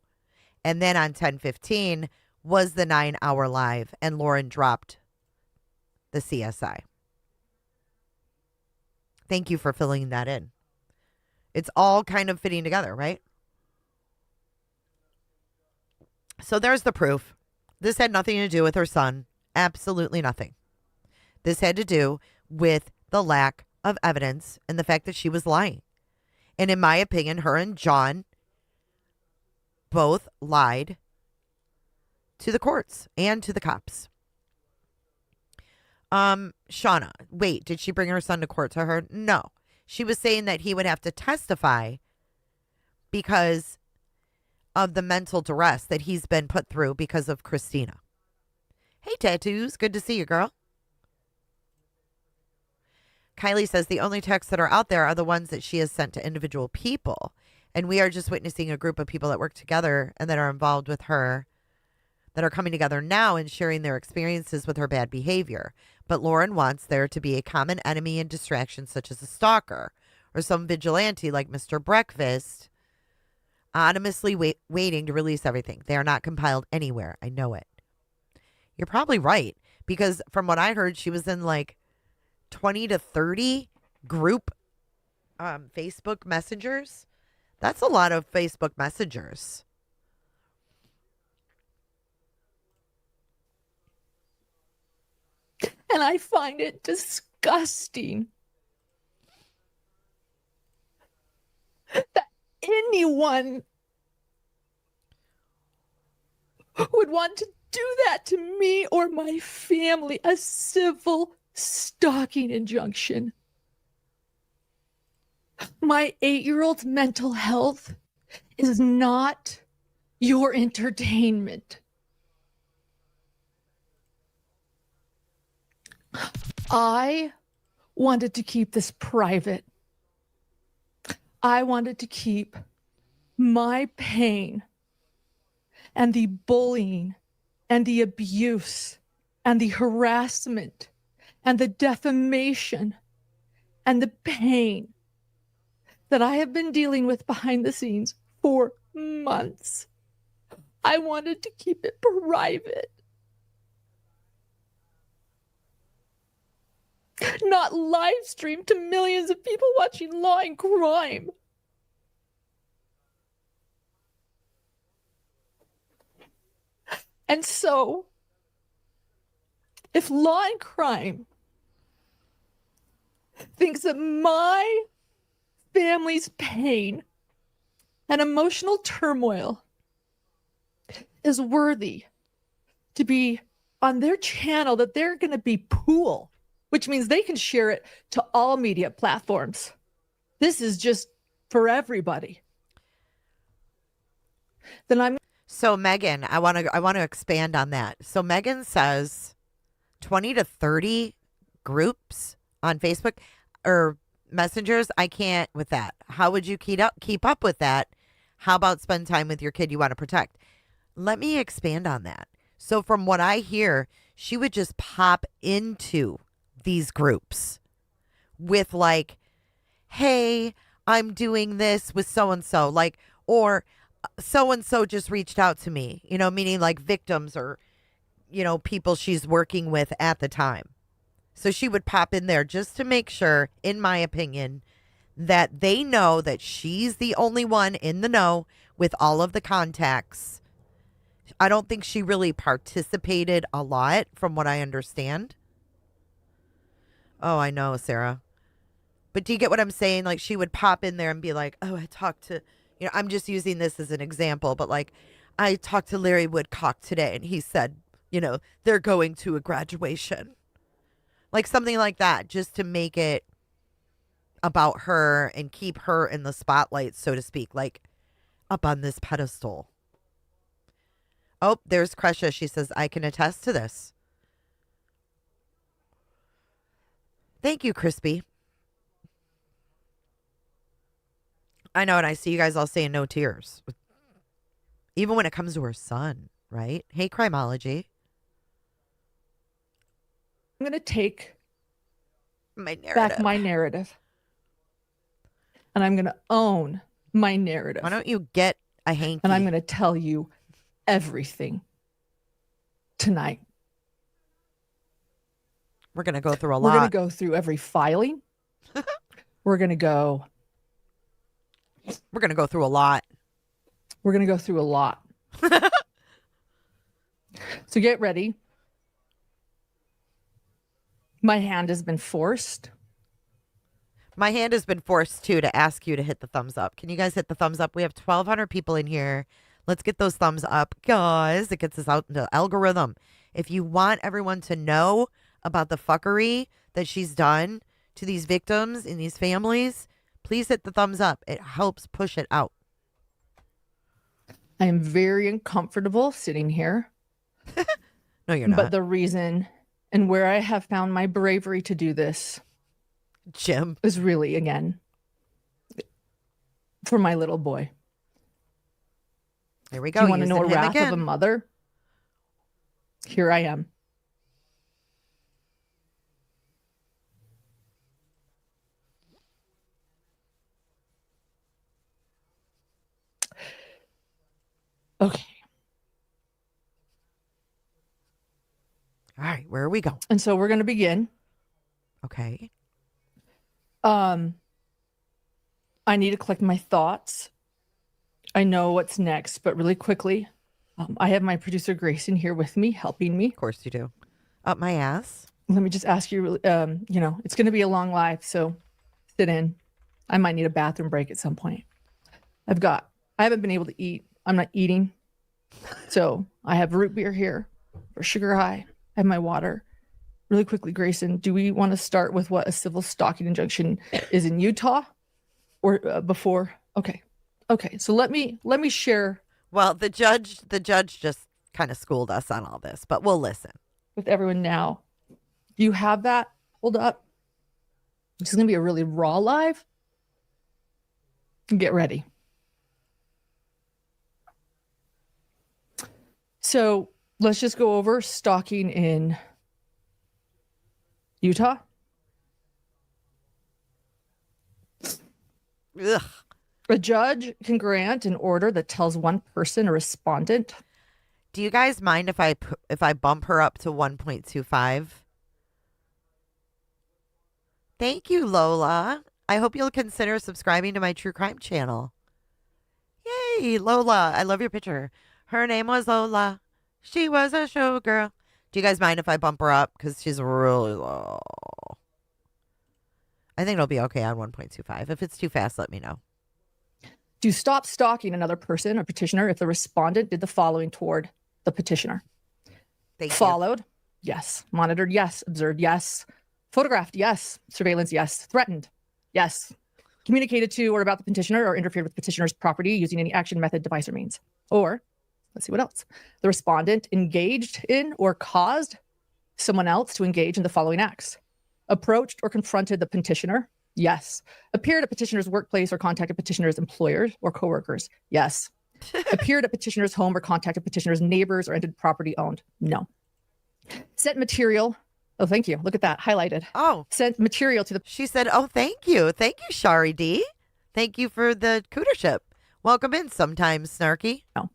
And then on 10/15 was the 9-hour live, and Lauren dropped the CSI. Thank you for filling that in. It's all kind of fitting together, right? So there's the proof. This had nothing to do with her son. Absolutely nothing. This had to do with the lack of evidence and the fact that she was lying. And in my opinion, her and John both lied to the courts and to the cops. Shauna, wait, did she bring her son to court to her? No. She was saying that he would have to testify because of the mental duress that he's been put through because of Christina. Hey, Tattoos. Good to see you, girl. Kylie says the only texts that are out there are the ones that she has sent to individual people. And we are just witnessing a group of people that work together and that are involved with her, that are coming together now and sharing their experiences with her bad behavior. But Lauren wants there to be a common enemy and distraction, such as a stalker or some vigilante like Mr. Breakfast, anonymously waiting to release everything. They are not compiled anywhere. I know it. You're probably right, because from what I heard, she was in like 20 to 30 group Facebook messengers. That's a lot of Facebook messengers. And I find it disgusting that anyone would want to do that to me or my family, a civil stalking injunction. My 8-year-old's mental health is not your entertainment. I wanted to keep this private. I wanted to keep my pain and the bullying and the abuse and the harassment and the defamation and the pain that I have been dealing with behind the scenes for months. I wanted to keep it private. Not live streamed to millions of people watching Law and Crime. And so, if Law and Crime thinks that my family's pain and emotional turmoil is worthy to be on their channel, that they're going to be pool, which means they can share it to all media platforms. This is just for everybody. Then I'm So Megan, I want to expand on that. So Megan says 20 to 30 groups on Facebook or messengers. I can't with that. How would you keep up with that? How about spend time with your kid you want to protect? Let me expand on that. So from what I hear, she would just pop into these groups with like, hey, I'm doing this with so-and-so, like, or so-and-so just reached out to me, you know, meaning like victims or, you know, people she's working with at the time. So she would pop in there just to make sure, in my opinion, that they know that she's the only one in the know with all of the contacts. I don't think she really participated a lot from what I understand. Oh, I know, Sarah. But do you get what I'm saying? Like, she would pop in there and be like, oh, I talked to, you know, I'm just using this as an example, but like, I talked to Larry Woodcock today and he said, you know, they're going to a graduation. Like something like that, just to make it about her and keep her in the spotlight, so to speak, like up on this pedestal. Oh, there's Kresha. She says, I can attest to this. Thank you, Crispy. I know, and I see you guys all saying no tears. Even when it comes to her son, right? Hey, Crimology. going to take my narrative. back my narrative. And I'm going to own my narrative. Why don't you get a hanky? And I'm going to tell you everything tonight. We're going to go through a We're lot. going to go through every filing. We're going to go. We're going to go through a lot. We're going to go through a lot. So get ready. My hand has been forced. My hand has been forced, too, to ask you to hit the thumbs up. Can you guys hit the thumbs up? We have 1,200 people in here. Let's get those thumbs up, guys. It gets us out in the algorithm. If you want everyone to know about the fuckery that she's done to these victims and these families, please hit the thumbs up. It helps push it out. I am very uncomfortable sitting here. No, you're not. But the reason and where I have found my bravery to do this, Jim, is really, again, for my little boy. Here we go. Do you want to know a Using him wrath again. of a mother? Here I am. Okay. All right, where are we going? And so we're going to begin. Okay. I need to collect my thoughts. I know what's next, but really quickly, I have my producer Grayson here with me, helping me. Of course you do. Up my ass. Let me just ask you, you know, it's going to be a long live, so sit in. I might need a bathroom break at some point. I haven't been able to eat. I'm not eating. So I have root beer here for sugar high. I have my water. Really quickly, Grayson, do we want to start with what a civil stalking injunction is in Utah or before? Okay. Okay. So let me share. Well, the judge just kind of schooled us on all this, but we'll listen. With everyone now. Do you have that? Hold up. This is going to be a really raw live. Get ready. So let's just go over stalking in Utah. Ugh. A judge can grant an order that tells one person, a respondent. Do you guys mind if I bump her up to 1.25? Thank you, Lola. I hope you'll consider subscribing to my true crime channel. Yay, Lola. I love your picture. Her name was Lola. She was a showgirl. Do you guys mind if I bump her up? Because she's really low. I think it'll be okay on 1.25. If it's too fast, let me know. To stop stalking another person or petitioner if the respondent did the following toward the petitioner. Followed, yes. Monitored, yes. Observed, yes. Photographed, yes. Surveillance, yes. Threatened, yes. Communicated to or about the petitioner or interfered with petitioner's property using any action, method, device, or means. Or, let's see what else. The respondent engaged in or caused someone else to engage in the following acts. Approached or confronted the petitioner, yes. Appeared at petitioner's workplace or contacted petitioner's employers or coworkers, yes. Appeared at petitioner's home or contacted petitioner's neighbors or entered property owned, no. Sent material, oh, thank you, look at that, highlighted. Oh. Sent material to the... She said, oh, thank you. Thank you, Shari D. Thank you for the cootership. Welcome in sometimes, Snarky. No.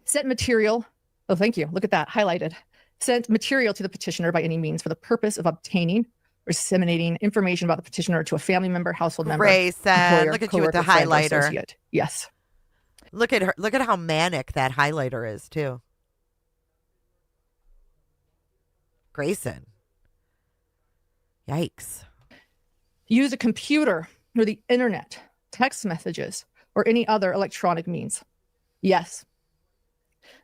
Sent material, oh, thank you, look at that, highlighted. Sent material to the petitioner by any means for the purpose of obtaining or disseminating information about the petitioner to a family member, household member, Grayson, employer, look at you with the coworker, friend, or highlighter. associate. Yes. Look at her. Look at how manic that highlighter is, too. Grayson. Yikes. Use a computer or the internet, text messages, or any other electronic means. Yes.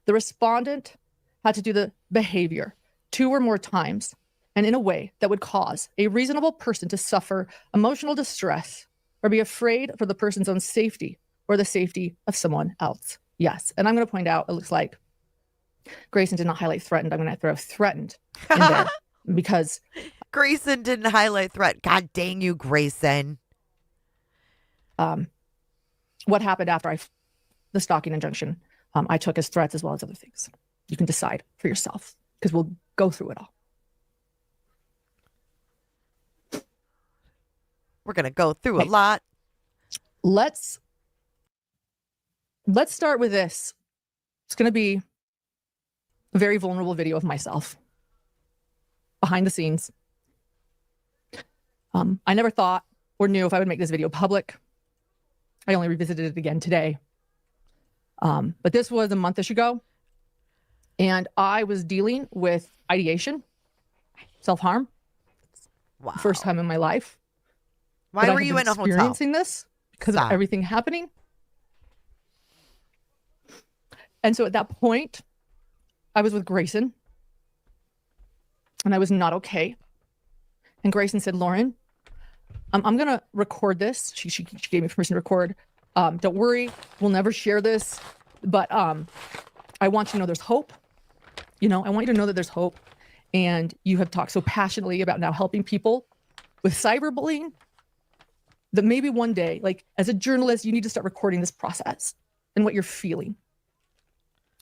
The respondent had to do the behavior 2 or more times and in a way that would cause a reasonable person to suffer emotional distress or be afraid for the person's own safety or the safety of someone else. Yes. And I'm going to point out, it looks like Grayson did not highlight threatened. I'm going to throw threatened in there because Grayson didn't highlight threat. God dang you, Grayson. What happened after the stalking injunction, I took as threats as well as other things. You can decide for yourself because we'll go through it all. We're going to go through a lot. Let's start with this. It's going to be a very vulnerable video of myself behind the scenes. I never thought or knew if I would make this video public. I only revisited it again today. But this was a month-ish ago. And I was dealing with ideation, self-harm. Wow. First time in my life. Why were you in a hotel? Experiencing this because of everything happening. And so at that point, I was with Grayson. And I was not okay. And Grayson said, Lauren, I'm going to record this. She gave me permission to record. Don't worry, we'll never share this. But I want you to know there's hope. You know, I want you to know that there's hope. And you have talked so passionately about now helping people with cyberbullying that maybe one day, like as a journalist, you need to start recording this process and what you're feeling.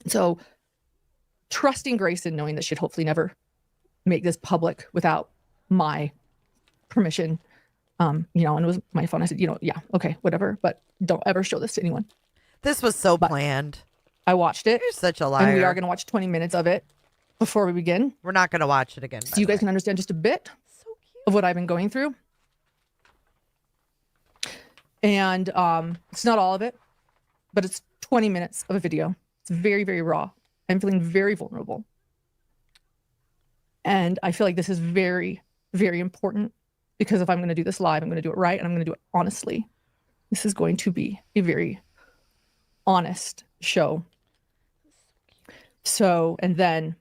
So trusting Grayson, knowing that she'd hopefully never make this public without my permission. And it was my phone. I said, yeah, okay, whatever, but don't ever show this to anyone. This was so planned. I watched it. You're such a liar. And we are going to watch 20 minutes of it before we begin. We're not going to watch it again. So you guys can understand just a bit of what I've been going through. And it's not all of it, but it's 20 minutes of a video. It's very, very raw. I'm feeling very vulnerable. And I feel like this is very, very important because if I'm going to do this live, I'm going to do it right and I'm going to do it honestly. This is going to be a very honest show. So, and then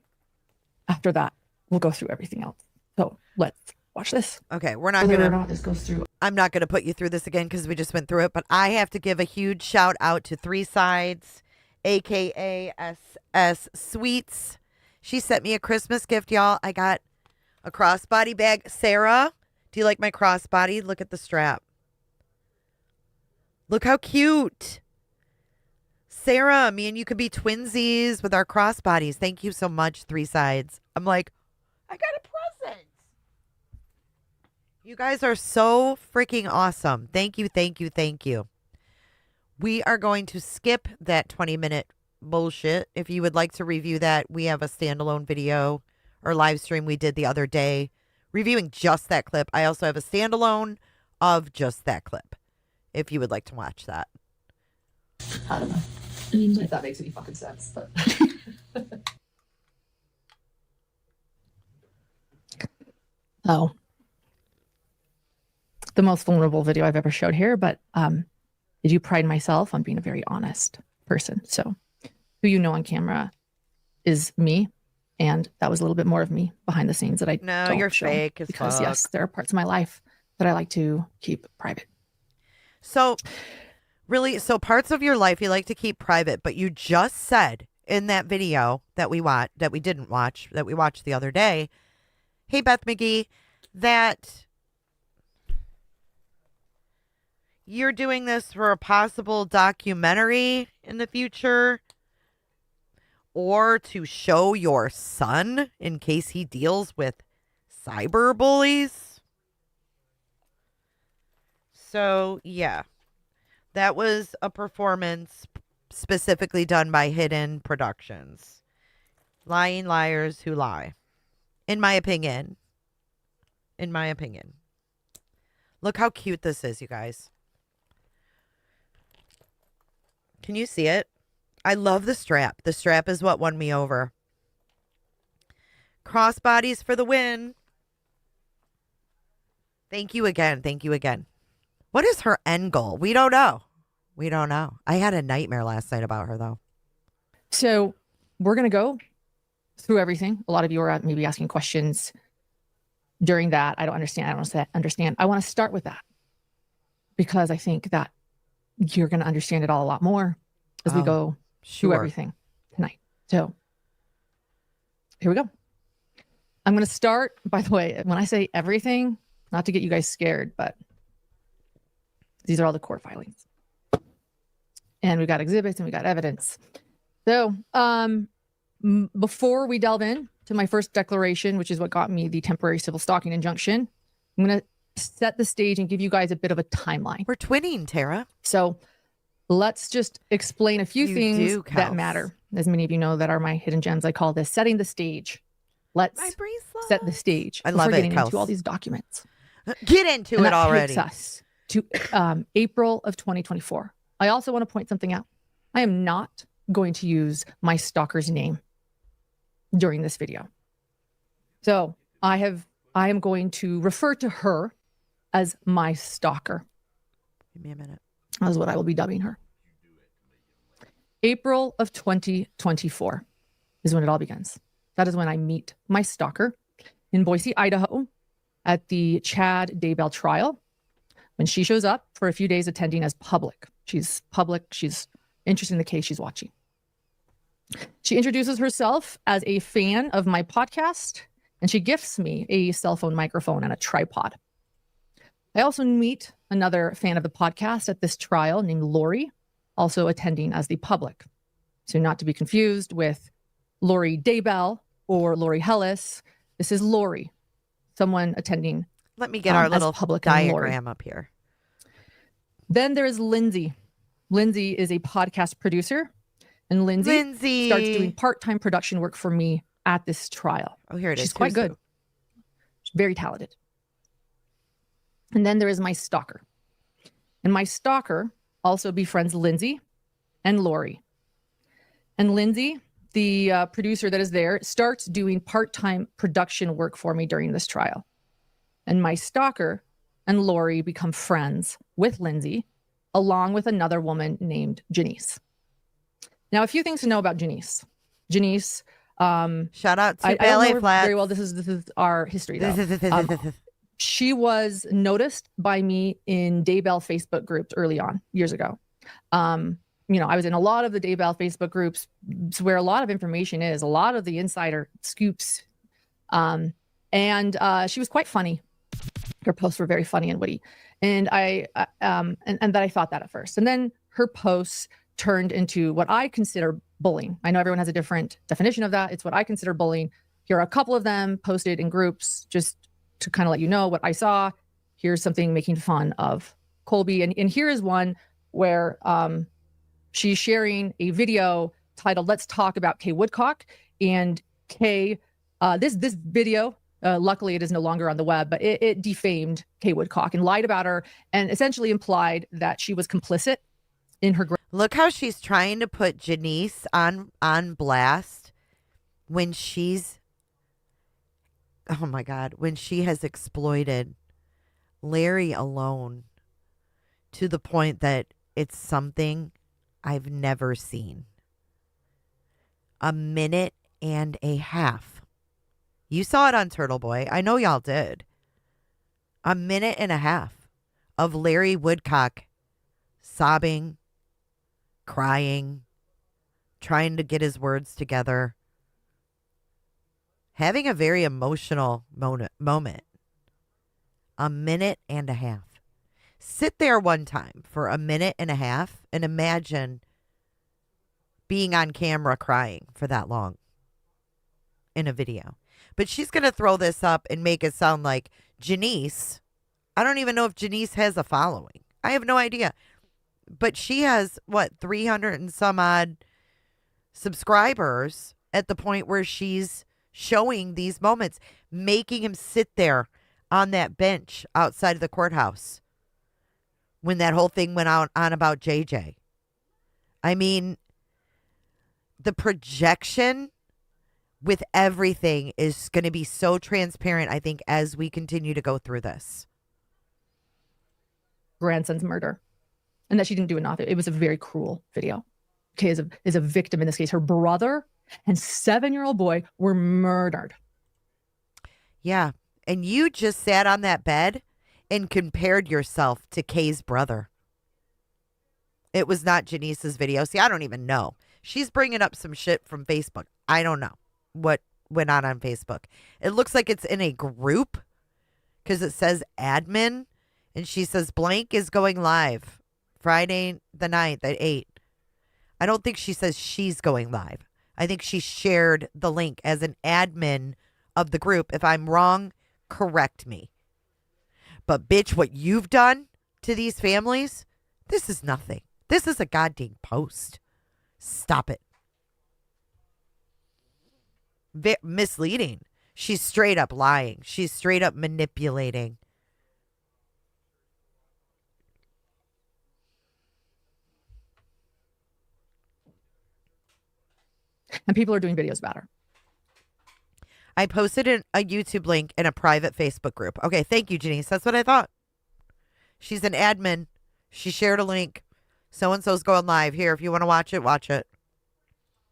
after that, we'll go through everything else. So let's watch this. Okay, we're not Whether going or not this goes through. I'm not going to put you through this again because we just went through it, but I have to give a huge shout out to 3 Sides, aka SS Sweets. She sent me a Christmas gift, y'all. I got a crossbody bag. Sarah, do you like my crossbody? Look at the strap. Look how cute. Sarah, me and you could be twinsies with our crossbodies. Thank you so much, 3 Sides. I'm like, I got a present. You guys are so freaking awesome. Thank you, thank you, thank you. We are going to skip that 20-minute bullshit. If you would like to review that, we have a standalone video or live stream we did the other day reviewing just that clip. I also have a standalone of just that clip if you would like to watch that. I don't know. I mean, if that makes any fucking sense, but. Oh. the most vulnerable video I've ever showed here, but I do pride myself on being a very honest person. So who you know on camera is me, and that was a little bit more of me behind the scenes that I don't you're show, fake as because fuck. yes, there are parts of my life that I like to keep private. So really, so parts of your life you like to keep private, but you just said in that video that we watched, that we didn't watch, that we watched the other day, hey Beth McGee, that you're doing this for a possible documentary in the future, or to show your son in case he deals with cyber bullies. So, yeah, that was a performance specifically done by Hidden Productions. Lying liars who lie. In my opinion. In my opinion. Look how cute this is, you guys. Can you see it? I love the strap. The strap is what won me over. Crossbodies for the win. Thank you again. Thank you again. What is her end goal? We don't know. We don't know. I had a nightmare last night about her, though. So we're going to go through everything. A lot of you are maybe asking questions during that. I don't understand. I don't understand. I want to start with that because I think that you're going to understand it all a lot more as we go through everything tonight. So here we go. I'm going to start, by the way, when I say everything, not to get you guys scared, but these are all the court filings. And we got exhibits and we got evidence. So before we delve in to my first declaration, which is what got me the temporary civil stalking injunction, I'm going to set the stage and give you guys a bit of a timeline. We're twinning, Tara. So let's just explain a few things that matter. As many of you know that are my hidden gems, I call this setting the stage. Let's set the stage. I love it, getting into all these documents. Get into it already. That takes us to April of 2024. I also want to point something out. I am not going to use my stalker's name during this video. So I am going to refer to her as my stalker. Give me a minute. That is what I will be dubbing her. April of 2024 is when it all begins. That is when I meet my stalker in Boise, Idaho at the Chad Daybell trial. When she shows up for a few days attending as public. She's public. She's interested in the case she's watching. She introduces herself as a fan of my podcast, and she gifts me a cell phone microphone and a tripod. I also meet another fan of the podcast at this trial named Lori, also attending as the public. So not to be confused with Lori Daybell or Lori Hellis. This is Lori, someone attending. Let me get our little public diagram up here. Then there is Lindsay. Lindsay is a podcast producer, and Lindsay starts doing part-time production work for me at this trial. Oh, here it is. She's quite good. She's very talented. And then there is my stalker. And my stalker also befriends Lindsay and Lori. And Lindsay, the producer that is there, starts doing part-time production work for me during this trial. And my stalker and Lori become friends with Lindsay, along with another woman named Janeese. Now, a few things to know about Janeese. Janeese, shout out to I Ballet don't know Flats. Very well. This is our history, though. She was noticed by me in Daybell Facebook groups early on, years ago. I was in a lot of the Daybell Facebook groups. It's where a lot of information is, a lot of the insider scoops. And she was quite funny. Her posts were very funny and witty. And that I thought that at first. And then her posts turned into what I consider bullying. I know everyone has a different definition of that. It's what I consider bullying. Here are a couple of them posted in groups just to kind of let you know what I saw. Here's something making fun of Colby. And here is one where she's sharing a video titled, "Let's Talk About Kay Woodcock." And Kay, this video, luckily it is no longer on the web, but it defamed Kay Woodcock and lied about her and essentially implied that she was complicit in her. Look how she's trying to put Janeese on blast when she's, oh my God, when she has exploited Larry alone to the point that it's something I've never seen. 1.5 minutes. You saw it on Turtle Boy. I know y'all did. 1.5 minutes of Larry Woodcock sobbing, crying, trying to get his words together, having a very emotional moment. 1.5 minutes. Sit there one time for 1.5 minutes and imagine being on camera crying for that long in a video. But she's going to throw this up and make it sound like Janeese. I don't even know if Janeese has a following. I have no idea. But she has, 300 and some odd subscribers at the point where she's showing these moments, making him sit there on that bench outside of the courthouse when that whole thing went on about JJ. I mean, the projection with everything is going to be so transparent, I think, as we continue to go through this. Grandson's murder, and that she didn't do enough. It was a very cruel video. Okay, is a victim in this case. Her brother and 7-year-old boy were murdered. Yeah, and you just sat on that bed and compared yourself to Kay's brother. It was not Janeese's video. See, I don't even know. She's bringing up some shit from Facebook. I don't know what went on Facebook. It looks like it's in a group because it says admin, and she says blank is going live Friday the 9th at 8. I don't think she says she's going live. I think she shared the link as an admin of the group. If I'm wrong, correct me. But bitch, what you've done to these families, this is nothing. This is a goddamn post. Stop it. Misleading. She's straight up lying. She's straight up manipulating. And people are doing videos about her. I posted a YouTube link in a private Facebook group. Okay, thank you, Janice. That's what I thought. She's an admin. She shared a link. So-and-so's going live. Here, if you want to watch it, watch it.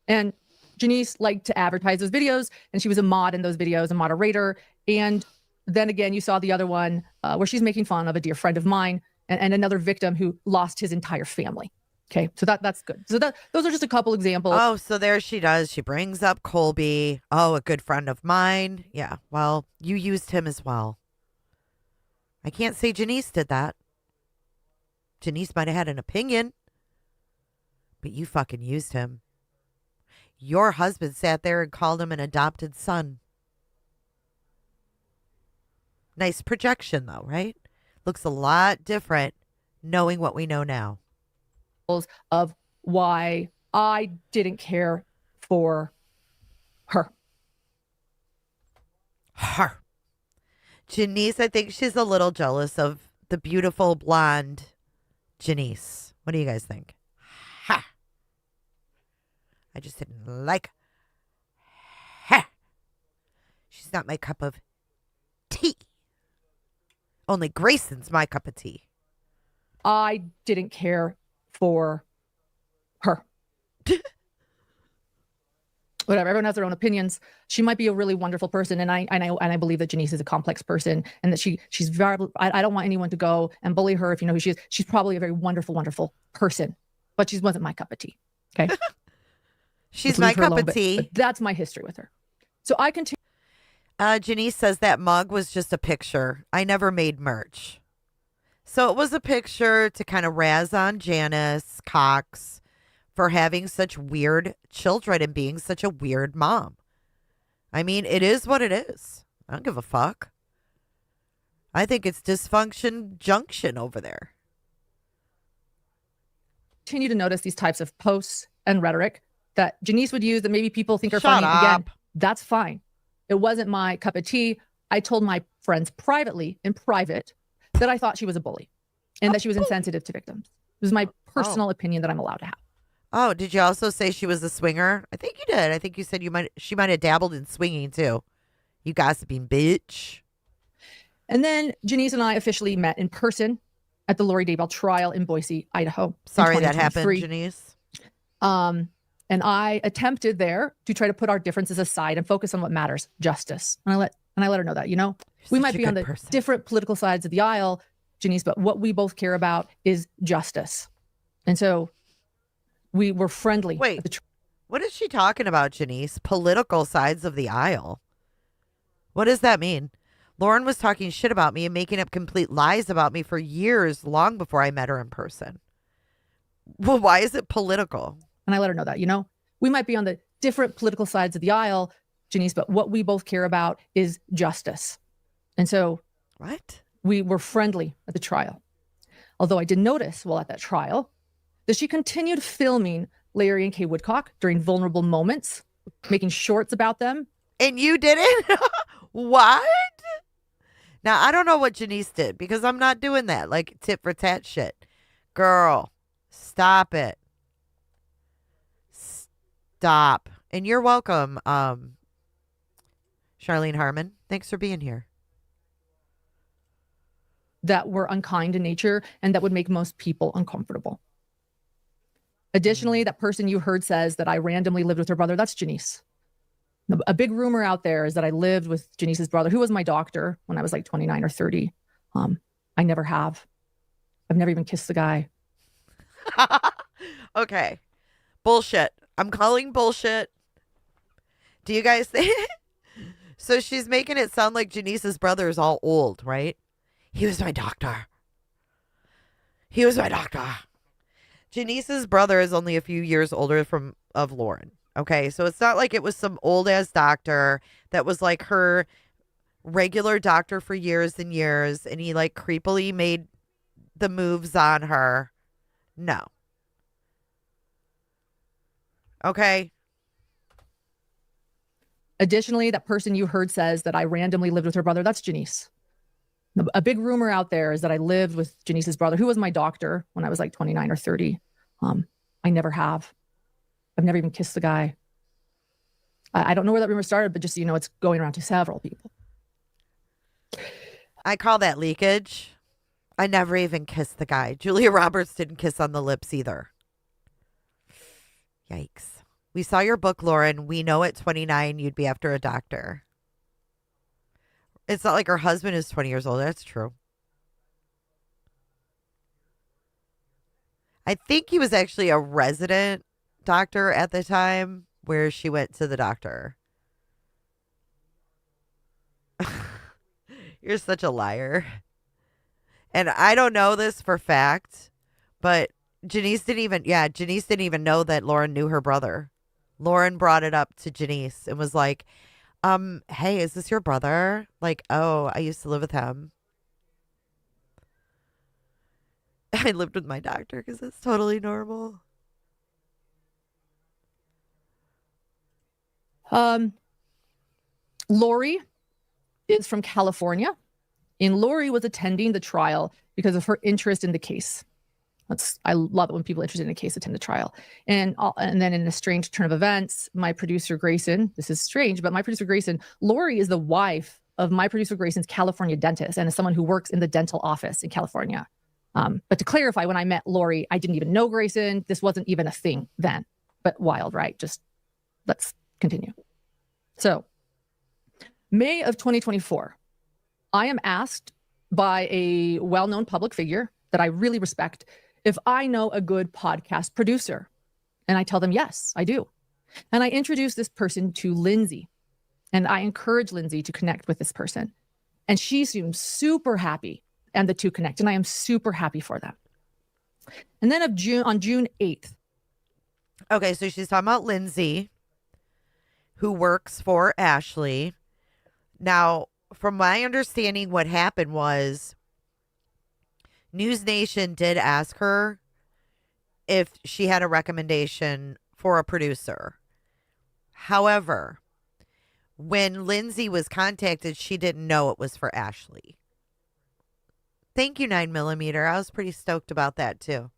And Janice liked to advertise those videos, and she was a mod in those videos, a moderator. And then again, you saw the other one where she's making fun of a dear friend of mine and another victim who lost his entire family. Okay, so that's good. So those are just a couple examples. Oh, so there she does. She brings up Colby. Oh, a good friend of mine. Yeah, well, you used him as well. I can't say Janice did that. Janice might have had an opinion, but you fucking used him. Your husband sat there and called him an adopted son. Nice projection, though, right? Looks a lot different knowing what we know now. Of why I didn't care for her. Her. Janice, I think she's a little jealous of the beautiful blonde Janice. What do you guys think? Ha. I just didn't like her. She's not my cup of tea. Only Grayson's my cup of tea. I didn't care for her. Whatever. Everyone has their own opinions. She might be a really wonderful person, and I believe that Janice is a complex person, and that she's very. I don't want anyone to go and bully her if you know who she is. She's probably a very wonderful, wonderful person, but she wasn't my cup of tea. Okay. She's my cup of tea. But that's my history with her. So I continue. Janice says that mug was just a picture. I never made merch. So it was a picture to kind of razz on Janice Cox for having such weird children and being such a weird mom. I mean, it is what it is. I don't give a fuck. I think it's dysfunction junction over there. Continue to notice these types of posts and rhetoric that Janice would use that maybe people think are Shut funny. up. Again, that's fine. It wasn't my cup of tea. I told my friends privately, in private, that I thought she was a bully and that she was insensitive to victims. It was my personal opinion that I'm allowed to have. Oh, did you also say she was a swinger? I think you did. I think you said she might have dabbled in swinging too. You gossiping bitch. And then Janice and I officially met in person at the Lori Daybell trial in Boise, Idaho. Sorry that happened, Janice. And I attempted there to try to put our differences aside and focus on what matters, justice. And I let her know that, we might be on the different political sides of the aisle, Janice, but what we both care about is justice. And so we were friendly. Wait, what is she talking about, Janice? Political sides of the aisle? What does that mean? Lauren was talking shit about me and making up complete lies about me for years, long before I met her in person. Well, why is it political? And I let her know that, we might be on the different political sides of the aisle, Janice, but what we both care about is justice. And so we were friendly at the trial. Although I did notice while at that trial that she continued filming Larry and Kay Woodcock during vulnerable moments, making shorts about them. And you didn't? What? Now, I don't know what Janice did because I'm not doing that, like tit for tat shit. Girl, stop it. Stop. And you're welcome, Charlene Harmon. Thanks for being here. That were unkind in nature and that would make most people uncomfortable. Additionally, that person you heard says that I randomly lived with her brother. That's Janice. A big rumor out there is that I lived with Janice's brother, who was my doctor when I was like 29 or 30. I never have. I've never even kissed the guy. Okay. Bullshit. I'm calling bullshit. Do you guys think? So she's making it sound like Janice's brother is all old, right? He was my doctor. He was my doctor. Janice's brother is only a few years older of Lauren. Okay, so it's not like it was some old ass doctor that was like her regular doctor for years and years, and he like creepily made the moves on her. No. Okay. Additionally, that person you heard says that I randomly lived with her brother. That's Janice. A big rumor out there is that I lived with Janice's brother, who was my doctor when I was like 29 or 30. I never have. I've never even kissed the guy. I don't know where that rumor started, but just so you know, it's going around to several people. I call that leakage. I never even kissed the guy. Julia Roberts didn't kiss on the lips either. Yikes. We saw your book, Lauren. We know at 29 you'd be after a doctor. It's not like her husband is 20 years old. That's true. I think he was actually a resident doctor at the time where she went to the doctor. You're such a liar. And I don't know this for fact, but Janice didn't even know that Lauren knew her brother. Lauren brought it up to Janice and was like, hey, is this your brother? Like, oh, I used to live with him. I lived with my doctor because it's totally normal. Lori is from California, and Lori was attending the trial because of her interest in the case. I love it when people interested in a case attend the trial. And then in a strange turn of events, my producer Grayson, this is strange, but my producer Grayson, Lori is the wife of my producer Grayson's California dentist and is someone who works in the dental office in California. But to clarify, when I met Lori, I didn't even know Grayson. This wasn't even a thing then, but wild, right? Just let's continue. So May of 2024, I am asked by a well-known public figure that I really respect if I know a good podcast producer. And I tell them, yes, I do. And I introduce this person to Lindsay. And I encourage Lindsay to connect with this person. And she seems super happy, and the two connect. And I am super happy for them. And then on June 8th. Okay, so she's talking about Lindsay, who works for Ashley. Now, from my understanding, what happened was News Nation did ask her if she had a recommendation for a producer. However, when Lindsay was contacted, she didn't know it was for Ashley. Thank you, 9mm. I was pretty stoked about that, too.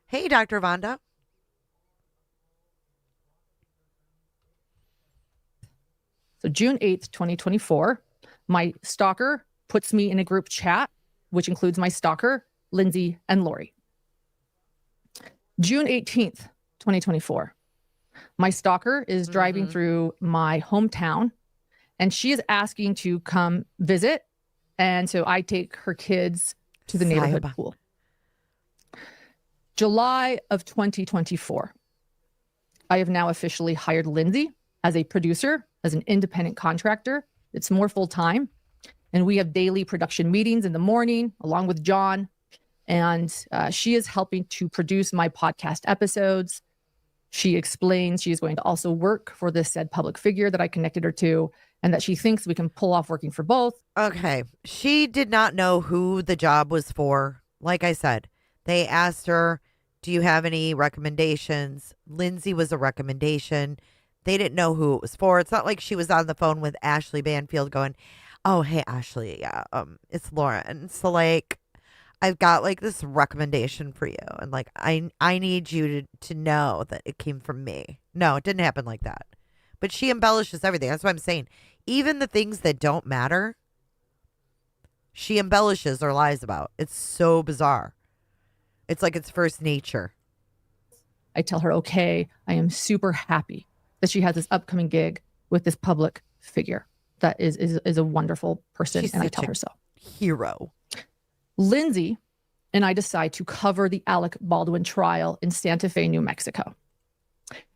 Hey, Dr. Vonda. So June 8th, 2024, My stalker puts me in a group chat, which includes my stalker, Lindsay and Lori. June 18th, 2024. My stalker is driving through my hometown, and she is asking to come visit. And so I take her kids to the neighborhood pool. July of 2024. I have now officially hired Lindsay as a producer, as an independent contractor. It's more full-time. And we have daily production meetings in the morning, along with John. And she is helping to produce my podcast episodes. She explains she is going to also work for this said public figure that I connected her to, and that she thinks we can pull off working for both. Okay. She did not know who the job was for. Like I said, they asked her, do you have any recommendations? Lindsay was a recommendation. They didn't know who it was for. It's not like she was on the phone with Ashley Banfield going, oh, hey, Ashley, yeah, it's Lauren. So, like, I've got, like, this recommendation for you. And, like, I need you to know that it came from me. No, it didn't happen like that. But she embellishes everything. That's what I'm saying. Even the things that don't matter, she embellishes or lies about. It's so bizarre. It's like it's first nature. I tell her, okay, I am super happy that she has this upcoming gig with this public figure that is a wonderful person. She's and I such tell a her so. Hero. Lindsay and I decide to cover the Alec Baldwin trial in Santa Fe, New Mexico.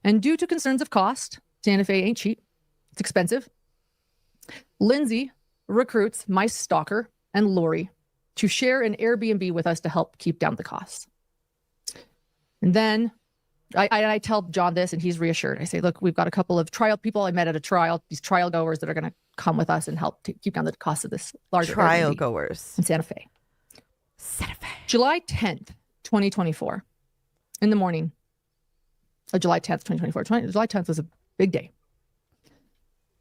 And due to concerns of cost, Santa Fe ain't cheap. It's expensive. Lindsay recruits my stalker and Lori to share an Airbnb with us to help keep down the costs. And then I tell John this, and he's reassured. I say, look, we've got a couple of trial people I met at a trial, these trial goers that are going to come with us and help to keep down the cost of this larger trial Airbnb goers in Santa Fe. July 10th, 2024, in the morning of July 10th, 2024. July 10th was a big day.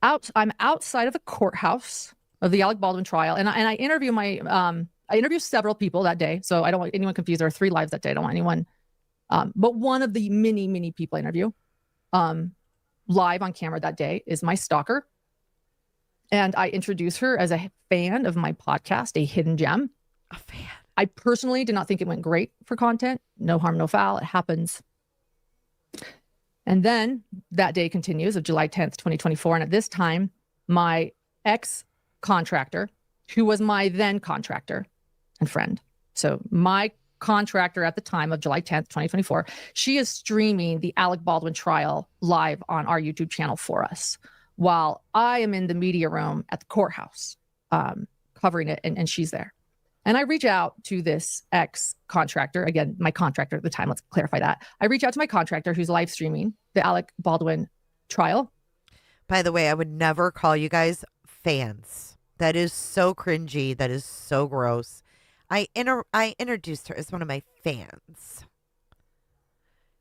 I'm outside of the courthouse of the Alec Baldwin trial, and I interview I interview several people that day, so I don't want anyone confused. There are 3 lives that day. I don't want anyone, but one of the many people I interview live on camera that day is my stalker, and I introduce her as a fan of my podcast, A Hidden Gem. A fan. I personally did not think it went great for content. No harm, no foul. It happens. And then that day continues of July 10th, 2024. And at this time, my ex-contractor, who was my then contractor and friend, so my contractor at the time of July 10th, 2024, she is streaming the Alec Baldwin trial live on our YouTube channel for us, while I am in the media room at the courthouse covering it, and she's there. And I reach out to this ex-contractor, again, my contractor at the time, let's clarify that. I reach out to my contractor who's live streaming the Alec Baldwin trial. By the way, I would never call you guys fans. That is so cringy. That is so gross. I introduced her as one of my fans.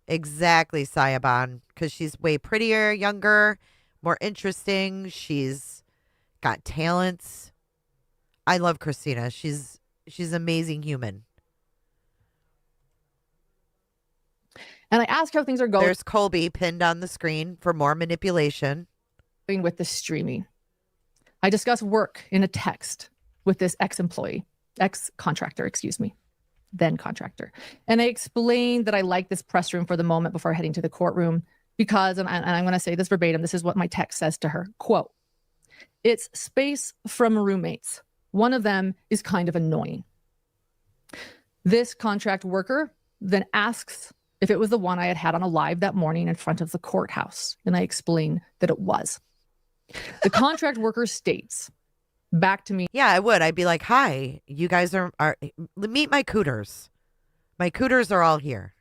Exactly, Sayaban, because she's way prettier, younger, more interesting. She's got talents. I love Christina. She's an amazing human. And I ask how things are going. There's Colby pinned on the screen for more manipulation. With the streaming. I discuss work in a text with this ex-contractor, then contractor. And I explained that I like this press room for the moment before heading to the courtroom because, and I'm going to say this verbatim, this is what my text says to her, quote, "It's space from roommates. One of them is kind of annoying." This contract worker then asks if it was the one I had on a live that morning in front of the courthouse. And I explain that it was. The contract worker states back to me. Yeah, I would. I'd be like, hi, you guys are meet my cooters. My cooters are all here.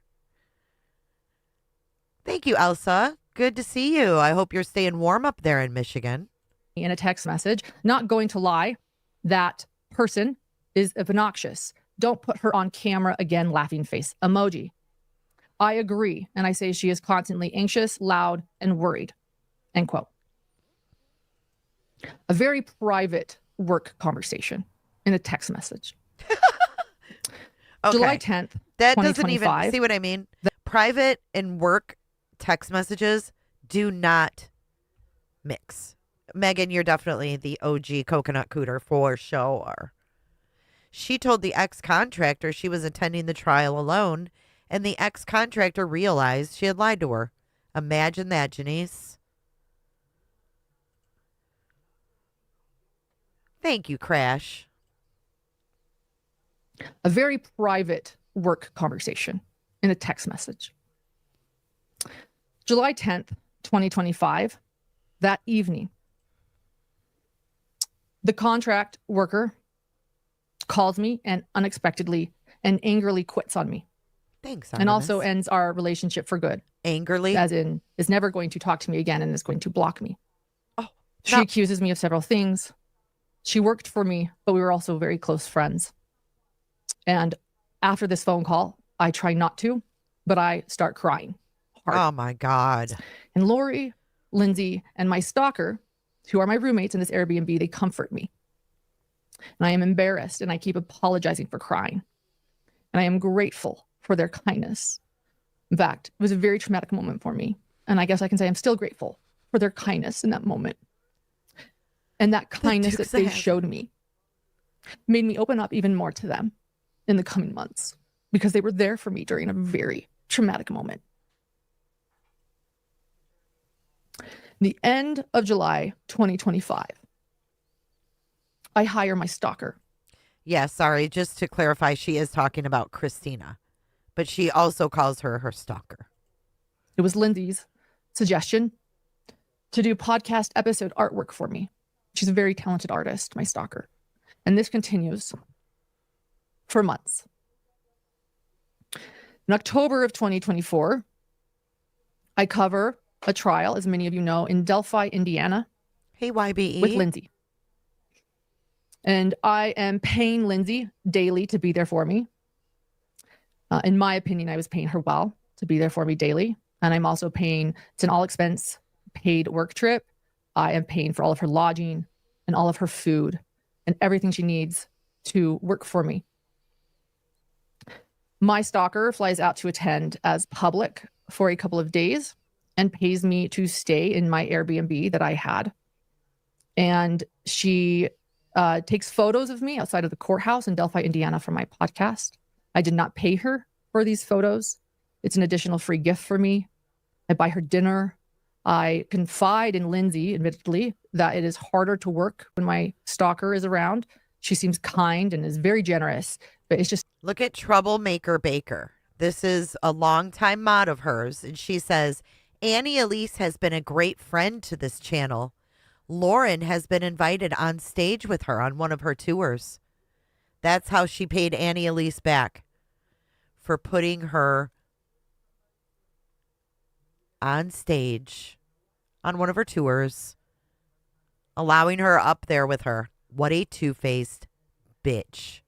Thank you, Elsa. Good to see you. I hope you're staying warm up there in Michigan. In a text message, not going to lie, that person is obnoxious. Don't put her on camera again, laughing face emoji. I agree. And I say she is constantly anxious, loud, and worried. End quote. A very private work conversation in a text message. Okay. July 10th, that doesn't even, see what I mean? Private and work text messages do not mix. Megan, you're definitely the OG coconut cooter for sure. She told the ex-contractor she was attending the trial alone, and the ex-contractor realized she had lied to her. Imagine that, Janice. Thank you, Crash. A very private work conversation in a text message. July 10th, 2025, that evening, the contract worker calls me and unexpectedly and angrily quits on me. Thanks, and also ends our relationship for good. Angrily? As in, is never going to talk to me again and is going to block me. Oh, she accuses me of several things. She worked for me, but we were also very close friends. And after this phone call, I try not to, but I start crying hard. Oh my God. And Lori, Lindsay, and my stalker, who are my roommates in this Airbnb, they comfort me. And I am embarrassed and I keep apologizing for crying. And I am grateful for their kindness. In fact, it was a very traumatic moment for me. And I guess I can say I'm still grateful for their kindness in that moment. And that kindness that they showed me made me open up even more to them in the coming months because they were there for me during a very traumatic moment. The end of July 2025, I hire my stalker. Yeah, sorry. Just to clarify, she is talking about Christina, but she also calls her stalker. It was Lindsay's suggestion to do podcast episode artwork for me. She's a very talented artist, my stalker. And this continues for months. In October of 2024, I cover a trial, as many of you know, in Delphi, Indiana. Hey, YBE. With Lindsay. And I am paying Lindsay daily to be there for me. In my opinion, I was paying her well to be there for me daily. And I'm also paying, it's an all expense paid work trip. I am paying for all of her lodging and all of her food and everything she needs to work for me. My stalker flies out to attend as public for a couple of days and pays me to stay in my Airbnb that I had. And she takes photos of me outside of the courthouse in Delphi, Indiana for my podcast. I did not pay her for these photos. It's an additional free gift for me. I buy her dinner. I confide in Lindsay, admittedly, that it is harder to work when my stalker is around. She seems kind and is very generous, but it's just... Look at Troublemaker Baker. This is a longtime mod of hers, and she says, Annie Elise has been a great friend to this channel. Lauren has been invited on stage with her on one of her tours. That's how she paid Annie Elise back, for putting her on stage on one of her tours, allowing her up there with her. What a two-faced bitch.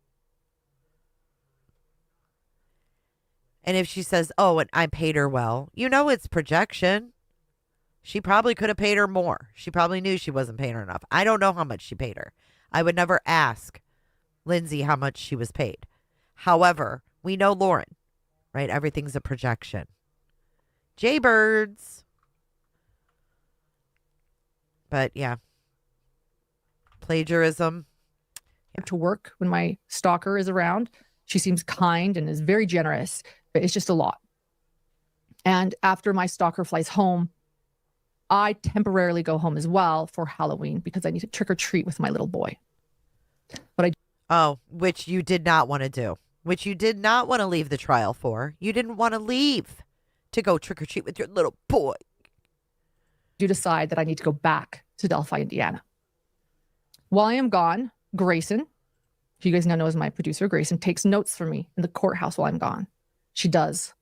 And if she says, oh, and I paid her well, you know it's projection. She probably could have paid her more. She probably knew she wasn't paying her enough. I don't know how much she paid her. I would never ask Lindsay how much she was paid. However, we know Lauren, right? Everything's a projection. Jaybirds. But yeah. Plagiarism. To work when my stalker is around. She seems kind and is very generous, but it's just a lot. And after my stalker flies home, I temporarily go home as well for Halloween because I need to trick or treat with my little boy. But which you did not want to do, which you did not want to leave the trial for. You didn't want to leave to go trick or treat with your little boy. Do decide that I need to go back to Delphi, Indiana. While I am gone, Grayson, who you guys now know as my producer, Grayson, takes notes for me in the courthouse while I'm gone. She does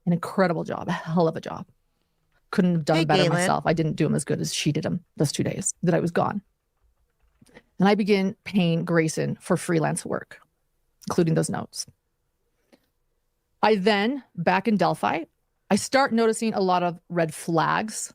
an incredible job, a hell of a job. Couldn't have done better myself. I didn't do them as good as she did them those 2 days that I was gone. And I begin paying Grayson for freelance work, including those notes. I then, back in Delphi, I start noticing a lot of red flags.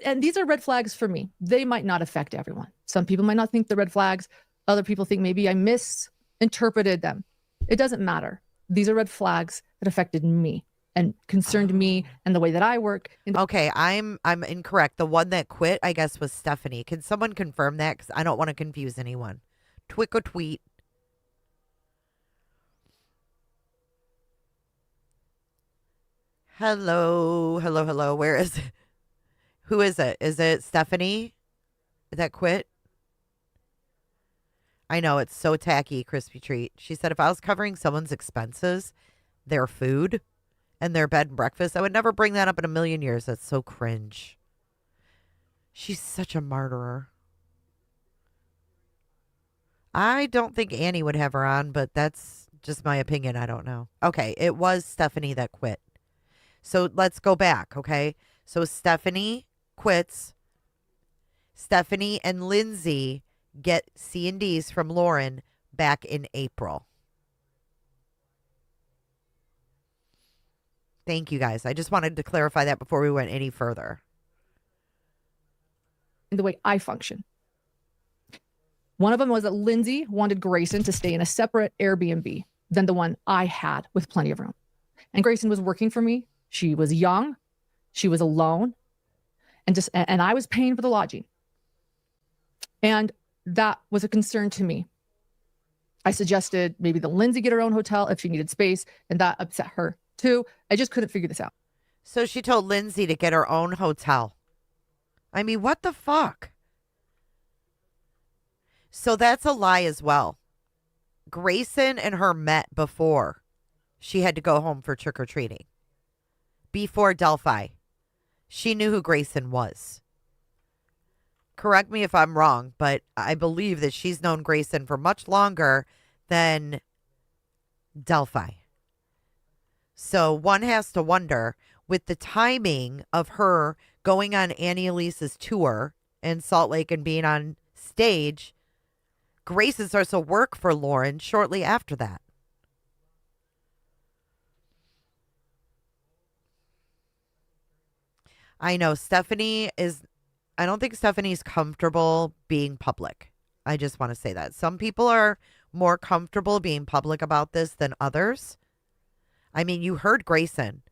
And these are red flags for me. They might not affect everyone. Some people might not think they're red flags. Other people think maybe I misinterpreted them. It doesn't matter. These are red flags that affected me and concerned me and the way that I work. Okay, I'm incorrect. The one that quit, I guess, was Stephanie. Can someone confirm that? Because I don't want to confuse anyone. Twick or tweet. Hello, hello, hello. Where is it? Who is it? Is it Stephanie that quit? I know, it's so tacky, Crispy Treat. She said, if I was covering someone's expenses, their food, and their bed and breakfast, I would never bring that up in a million years. That's so cringe. She's such a martyr. I don't think Annie would have her on, but that's just my opinion. I don't know. Okay, it was Stephanie that quit. So let's go back, okay? So Stephanie quits. Stephanie and Lindsay get C&Ds from Lauren back in April. Thank you, guys. I just wanted to clarify that before we went any further. The way I function. One of them was that Lindsay wanted Grayson to stay in a separate Airbnb than the one I had with plenty of room. And Grayson was working for me. She was young. She was alone. And I was paying for the lodging. And that was a concern to me. I suggested maybe that Lindsay get her own hotel if she needed space, and that upset her too. I just couldn't figure this out. So she told Lindsay to get her own hotel. I mean, what the fuck? So that's a lie as well. Grayson and her met before she had to go home for trick-or-treating. Before Delphi. She knew who Grayson was. Correct me if I'm wrong, but I believe that she's known Grayson for much longer than Delphi. So one has to wonder, with the timing of her going on Annie Elise's tour in Salt Lake and being on stage, Grayson starts to work for Lauren shortly after that. I know Stephanie is, I don't think Stephanie's comfortable being public. I just want to say that. Some people are more comfortable being public about this than others. I mean, you heard Grayson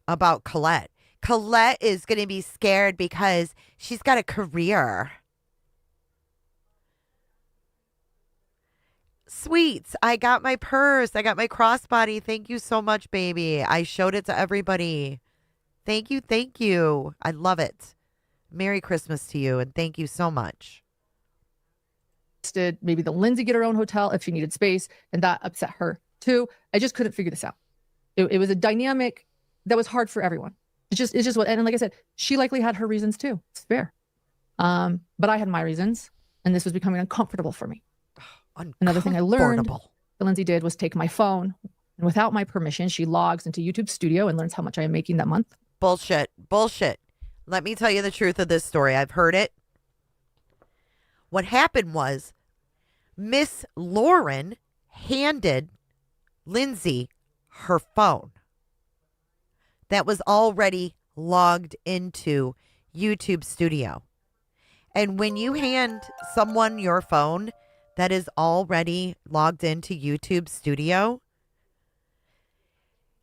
about Colette. Colette is going to be scared because she's got a career. Sweets, I got my purse. I got my crossbody. Thank you so much, baby. I showed it to everybody. Thank you. Thank you. I love it. Merry Christmas to you, and thank you so much. Maybe the Lindsay get her own hotel if she needed space, and that upset her too. I just couldn't figure this out. It was a dynamic that was hard for everyone. It's just what, and like I said, she likely had her reasons too. It's fair. But I had my reasons, and this was becoming uncomfortable for me. Another thing I learned that Lindsay did was take my phone, and without my permission, she logs into YouTube Studio and learns how much I am making that month. Bullshit. Bullshit. Let me tell you the truth of this story. I've heard it. What happened was Miss Lauren handed Lindsay her phone that was already logged into YouTube Studio. And when you hand someone your phone that is already logged into YouTube Studio,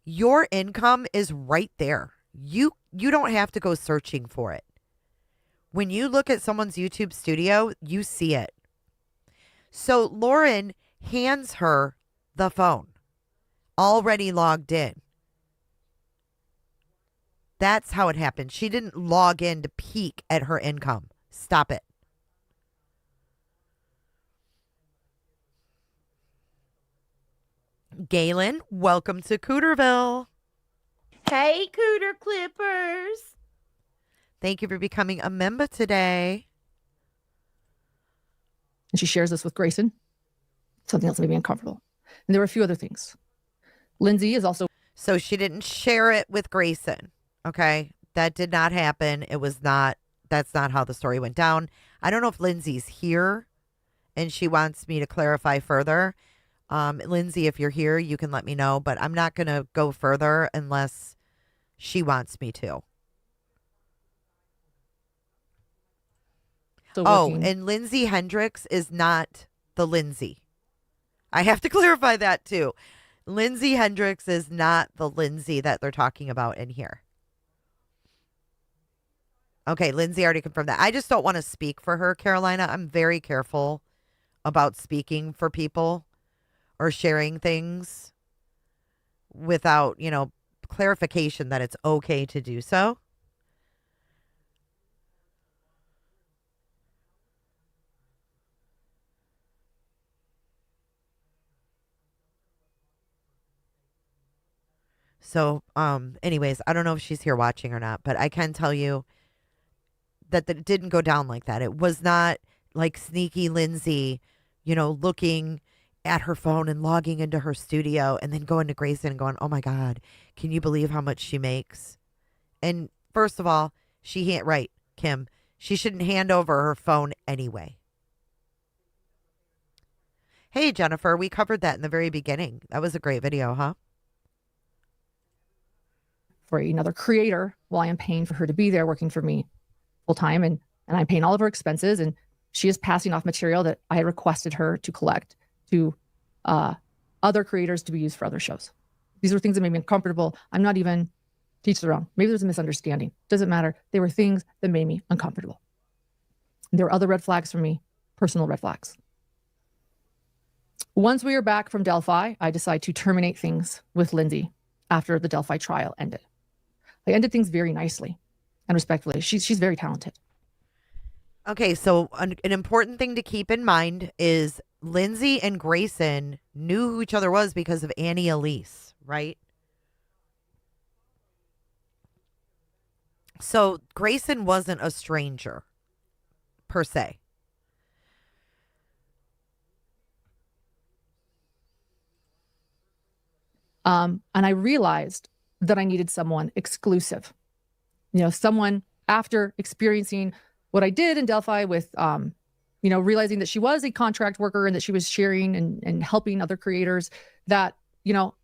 your income is right there. You don't have to go searching for it. When you look at someone's YouTube Studio, you see it. So Lauren hands her the phone, already logged in. That's how it happened. She didn't log in to peek at her income. Stop it. Galen, welcome to Cooterville. Hey, Cooter Clippers. Thank you for becoming a member today. And she shares this with Grayson. Something else made me uncomfortable. And there were a few other things. Lindsay is also... So she didn't share it with Grayson. Okay? That did not happen. It was not... That's not how the story went down. I don't know if Lindsay's here and she wants me to clarify further. Lindsay, if you're here, you can let me know. But I'm not going to go further unless she wants me to. And Lindsay Hendricks is not the Lindsay. I have to clarify that too. Lindsay Hendricks is not the Lindsay that they're talking about in here. Okay, Lindsay already confirmed that. I just don't want to speak for her, Carolina. I'm very careful about speaking for people or sharing things without, clarification that it's okay to do so. So, anyways, I don't know if she's here watching or not, but I can tell you that it didn't go down like that. It was not like sneaky Lindsay, looking at her phone and logging into her studio and then going to Grayson and going, oh my God, can you believe how much she makes? And first of all, right, Kim, she shouldn't hand over her phone anyway. Hey, Jennifer, we covered that in the very beginning. That was a great video, huh? For another creator while I am paying for her to be there working for me full time, and I'm paying all of her expenses, and she is passing off material that I had requested her to collect to other creators to be used for other shows. These were things that made me uncomfortable. I'm not even teach their own. Maybe there's a misunderstanding. Doesn't matter. They were things that made me uncomfortable. There were other red flags for me, personal red flags. Once we are back from Delphi, I decide to terminate things with Lindsay after the Delphi trial ended. I ended things very nicely and respectfully. She's very talented. Okay, so an important thing to keep in mind is Lindsay and Grayson knew who each other was because of Annie Elise, right? So Grayson wasn't a stranger, per se. And I realized that I needed someone exclusive. Someone after experiencing what I did in Delphi with, realizing that she was a contract worker and that she was sharing and helping other creators, that,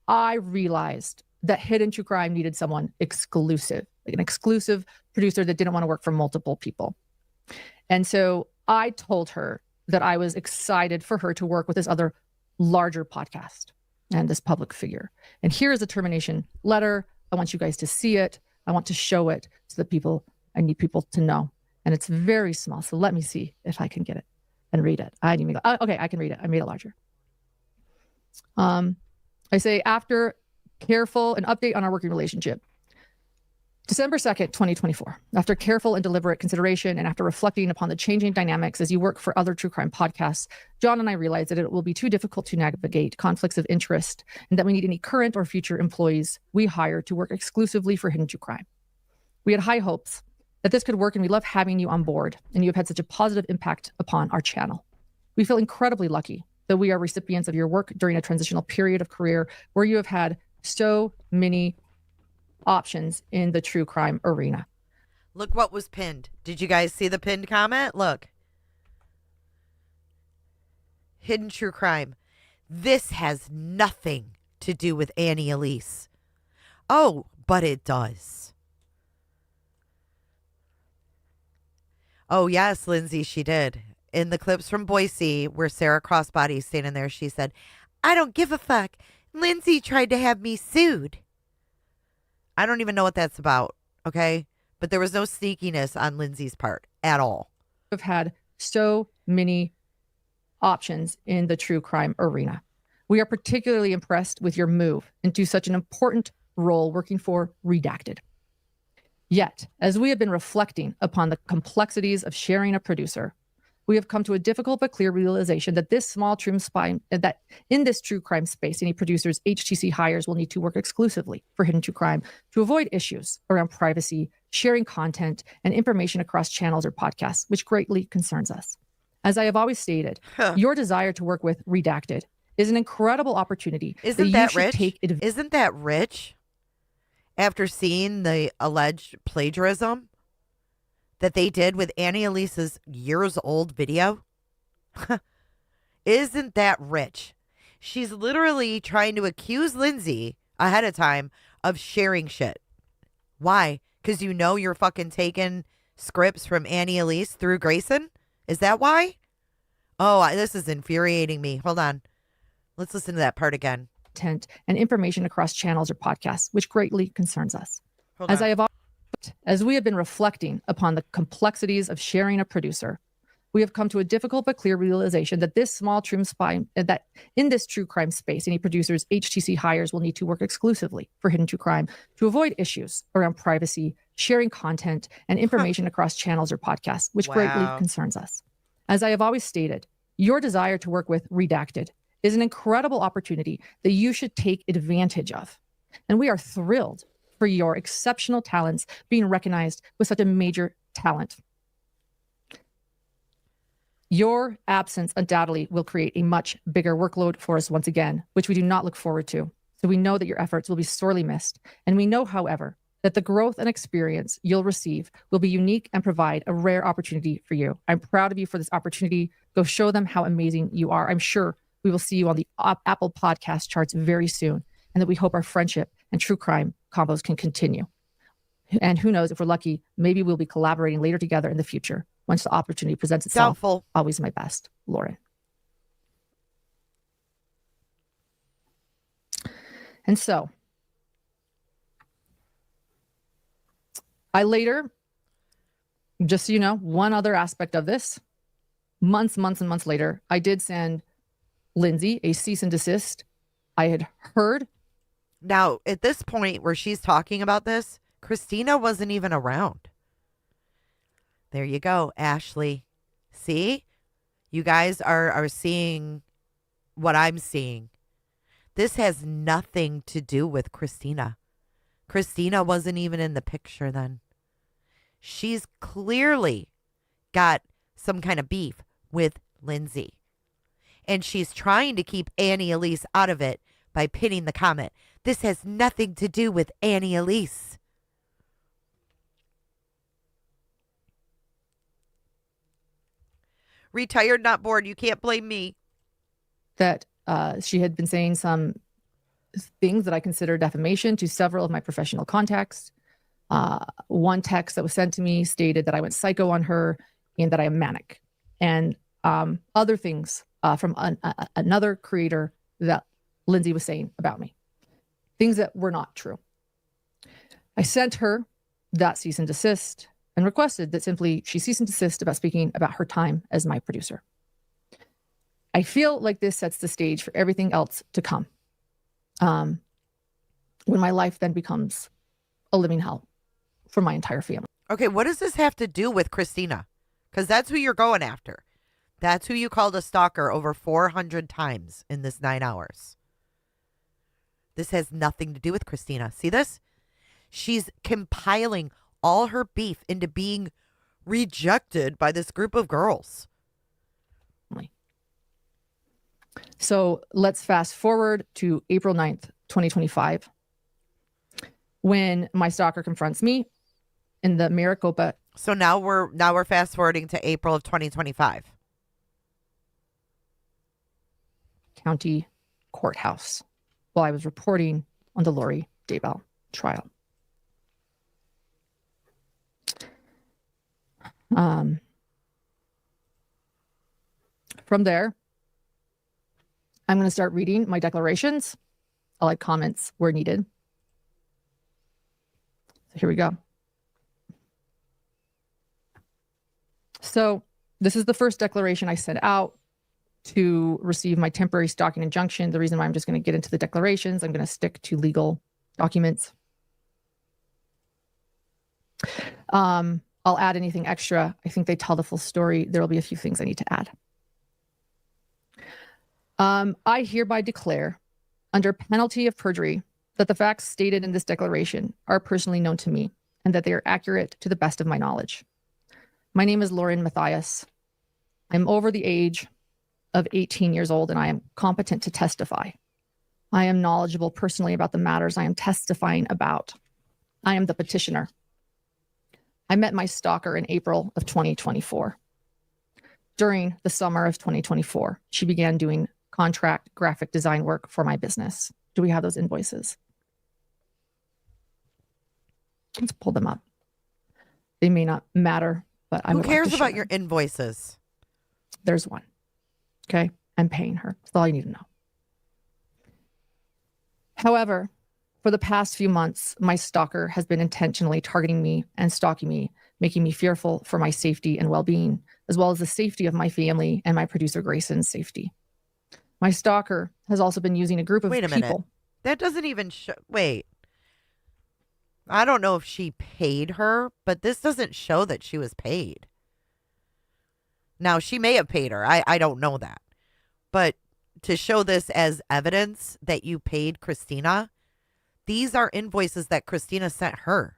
I realized that Hidden True Crime needed someone exclusive, like an exclusive producer that didn't want to work for multiple people. And so I told her that I was excited for her to work with this other larger podcast and this public figure. And here is a termination letter. I want you guys to see it. I want to show it so that I need people to know. And it's very small. So let me see if I can get it and read it. Okay, I can read it. I made it larger. I say, after careful an update on our working relationship. December 2nd, 2024. After careful and deliberate consideration and after reflecting upon the changing dynamics as you work for other true crime podcasts, John and I realized that it will be too difficult to navigate conflicts of interest and that we need any current or future employees we hire to work exclusively for Hidden True Crime. We had high hopes that this could work, and we love having you on board, and you have had such a positive impact upon our channel. We feel incredibly lucky that we are recipients of your work during a transitional period of career where you have had so many options in the true crime arena. Look what was pinned. Did you guys see the pinned comment? Look. Hidden True Crime. This has nothing to do with Annie Elise. Oh, but it does. Oh, yes, Lindsay, she did. In the clips from Boise where Sarah Crossbody's standing there, she said, I don't give a fuck. Lindsay tried to have me sued. I don't even know what that's about, okay? But there was no sneakiness on Lindsay's part at all. We've had so many options in the true crime arena. We are particularly impressed with your move into such an important role working for Redacted. Yet, as we have been reflecting upon the complexities of sharing a producer, we have come to a difficult but clear realization that that in this true crime space, any producers HTC hires will need to work exclusively for Hidden True Crime to avoid issues around privacy, sharing content, and information across channels or podcasts, which greatly concerns us. As I have always stated, your desire to work with Redacted is an incredible opportunity. Isn't that rich? Isn't that rich? After seeing the alleged plagiarism that they did with Annie Elise's years-old video? Isn't that rich? She's literally trying to accuse Lindsay ahead of time of sharing shit. Why? Because you're fucking taking scripts from Annie Elise through Grayson? Is that why? Oh, this is infuriating me. Hold on. Let's listen to that part again. content and information across channels or podcasts, which greatly concerns us. As we have been reflecting upon the complexities of sharing a producer, we have come to a difficult but clear realization that in this true crime space, any producers HTC hires will need to work exclusively for hidden true crime to avoid issues around privacy, sharing content, and information across channels or podcasts, which greatly concerns us. As I have always stated, your desire to work with Redacted is an incredible opportunity that you should take advantage of. And we are thrilled for your exceptional talents being recognized with such a major talent. Your absence undoubtedly will create a much bigger workload for us once again, which we do not look forward to. So we know that your efforts will be sorely missed. And we know, however, that the growth and experience you'll receive will be unique and provide a rare opportunity for you. I'm proud of you for this opportunity. Go show them how amazing you are. I'm sure we will see you on the Apple podcast charts very soon, and that we hope our friendship and true crime combos can continue. And who knows, if we're lucky, maybe we'll be collaborating later together in the future once the opportunity presents itself. Doubtful. Always my best, Lauren. And so I later, just so you know, one other aspect of this, months and months later, I did send Lindsay a cease and desist. I had heard. Now, at this point where she's talking about this, Christina wasn't even around. There you go, Ashley. See? You guys are seeing what I'm seeing. This has nothing to do with Christina. Christina wasn't even in the picture then. She's clearly got some kind of beef with Lindsay. And she's trying to keep Annie Elise out of it by pinning the comment. This has nothing to do with Annie Elise. Retired, not bored. You can't blame me. That she had been saying some things that I consider defamation to several of my professional contacts. One text that was sent to me stated that I went psycho on her and that I am manic. And other things from another creator that Lindsay was saying about me. Things that were not true. I sent her that cease and desist and requested that simply she cease and desist about speaking about her time as my producer. I feel like this sets the stage for everything else to come. When my life then becomes a living hell for my entire family. Okay, what does this have to do with Christina? Because that's who you're going after. That's who you called a stalker over 400 times in this 9 hours. This has nothing to do with Christina. See this? She's compiling all her beef into being rejected by this group of girls. So let's fast forward to April 9th, 2025, when my stalker confronts me in the Maricopa. So now we're fast forwarding to April of 2025. County courthouse while I was reporting on the Lori Daybell trial. From there, I'm going to start reading my declarations. I'll add comments where needed. So here we go. So this is the first declaration I sent out to receive my temporary stalking injunction. The reason why I'm just going to get into the declarations, I'm going to stick to legal documents. I'll add anything extra. I think they tell the full story. There will be a few things I need to add. I hereby declare, under penalty of perjury, that the facts stated in this declaration are personally known to me and that they are accurate to the best of my knowledge. My name is Lauren Matthias. I'm over the age of 18 years old and I am competent to testify. I am knowledgeable personally about the matters I am testifying about. I am the petitioner. I met my stalker in April of 2024. During the summer of 2024, she began doing contract graphic design work for my business. Do we have those invoices? Let's pull them up. They may not matter, but I Who would cares like to about share your them. invoices? There's one. Okay. I'm paying her. That's all you need to know. However, for the past few months, my stalker has been intentionally targeting me and stalking me, making me fearful for my safety and well-being, as well as the safety of my family and my producer Grayson's safety. My stalker has also been using a group of Wait a minute. people. That doesn't even show. Wait. I don't know if she paid her, but this doesn't show that she was paid. Now, she may have paid her. I don't know that. But to show this as evidence that you paid Christina, these are invoices that Christina sent her.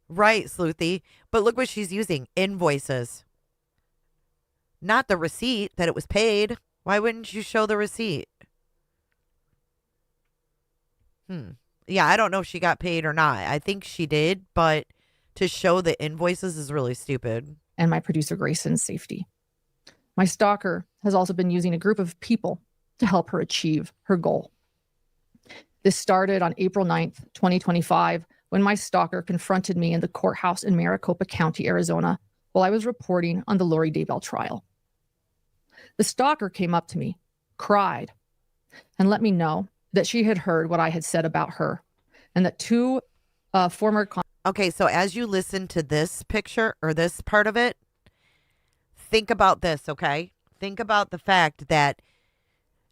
Right, Sleuthy. But look what she's using. Invoices. Not the receipt that it was paid. Why wouldn't you show the receipt? Yeah, I don't know if she got paid or not. I think she did, but to show the invoices is really stupid. And my producer Grayson's safety. My stalker has also been using a group of people to help her achieve her goal. This started on April 9th, 2025, when my stalker confronted me in the courthouse in Maricopa County, Arizona, while I was reporting on the Lori Daybell trial. The stalker came up to me, cried, and let me know that she had heard what I had said about her, and that two former... Okay, so as you listen to this picture, or this part of it, think about this, okay? Think about the fact that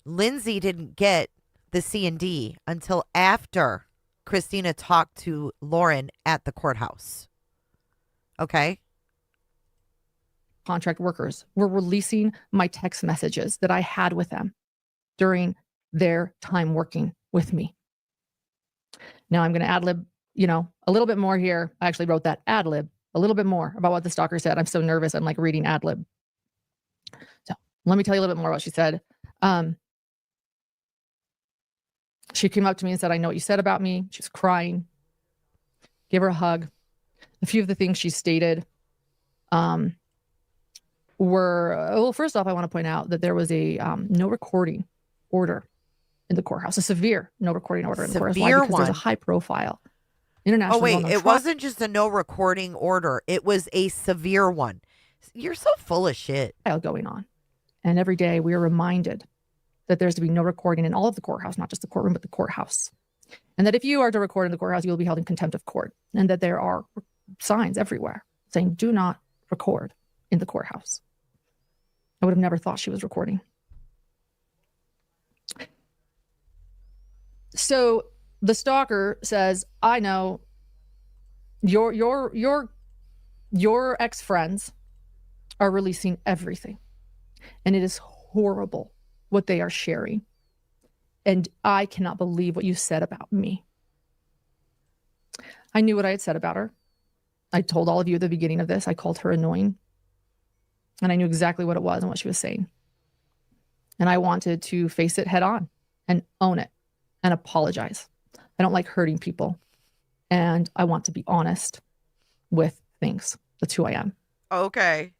Lindsay didn't get the C&D until after Christina talked to Lauren at the courthouse. Okay? Contract workers were releasing my text messages that I had with them during their time working with me. Now I'm going to ad-lib, a little bit more here. I actually wrote that ad-lib, a little bit more about what the stalker said. I'm so nervous. I'm like reading ad-lib. So let me tell you a little bit more what she said. She came up to me and said, I know what you said about me. She was crying. Give her a hug. A few of the things she stated were, well, first off, I want to point out that there was a no recording order in the courthouse, a severe no recording order in the courthouse. Why? Because there's a high profile international. Oh, wait, it wasn't just a no recording order. It was a severe one. You're so full of shit. Going on. And every day we are reminded that there's to be no recording in all of the courthouse, not just the courtroom, but the courthouse. And that if you are to record in the courthouse, you will be held in contempt of court. And that there are signs everywhere saying, do not record in the courthouse. I would have never thought she was recording. So the stalker says, I know your ex-friends are releasing everything. And it is horrible what they are sharing. And I cannot believe what you said about me. I knew what I had said about her. I told all of you at the beginning of this, I called her annoying. And I knew exactly what it was and what she was saying. And I wanted to face it head on and own it and apologize. I don't like hurting people. And I want to be honest with things. That's who I am. Okay.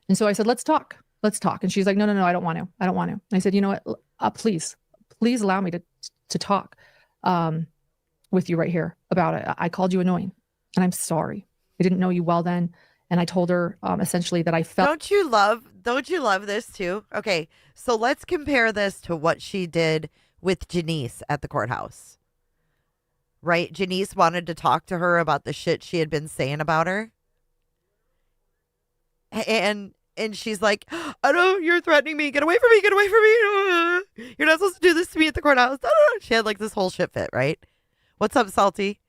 And so I said, let's talk. Let's talk. And she's like, no, I don't want to. I don't want to. And I said, you know what? Please allow me to talk with you right here about it. I called you annoying and I'm sorry. I didn't know you well then. And I told her essentially that I felt. Don't you love this too? Okay. So let's compare this to what she did with Janice at the courthouse. Right? Janice wanted to talk to her about the shit she had been saying about her. And she's like, I know you're threatening me. Get away from me. Get away from me. You're not supposed to do this to me at the courthouse. She had like this whole shit fit, right? What's up, Salty?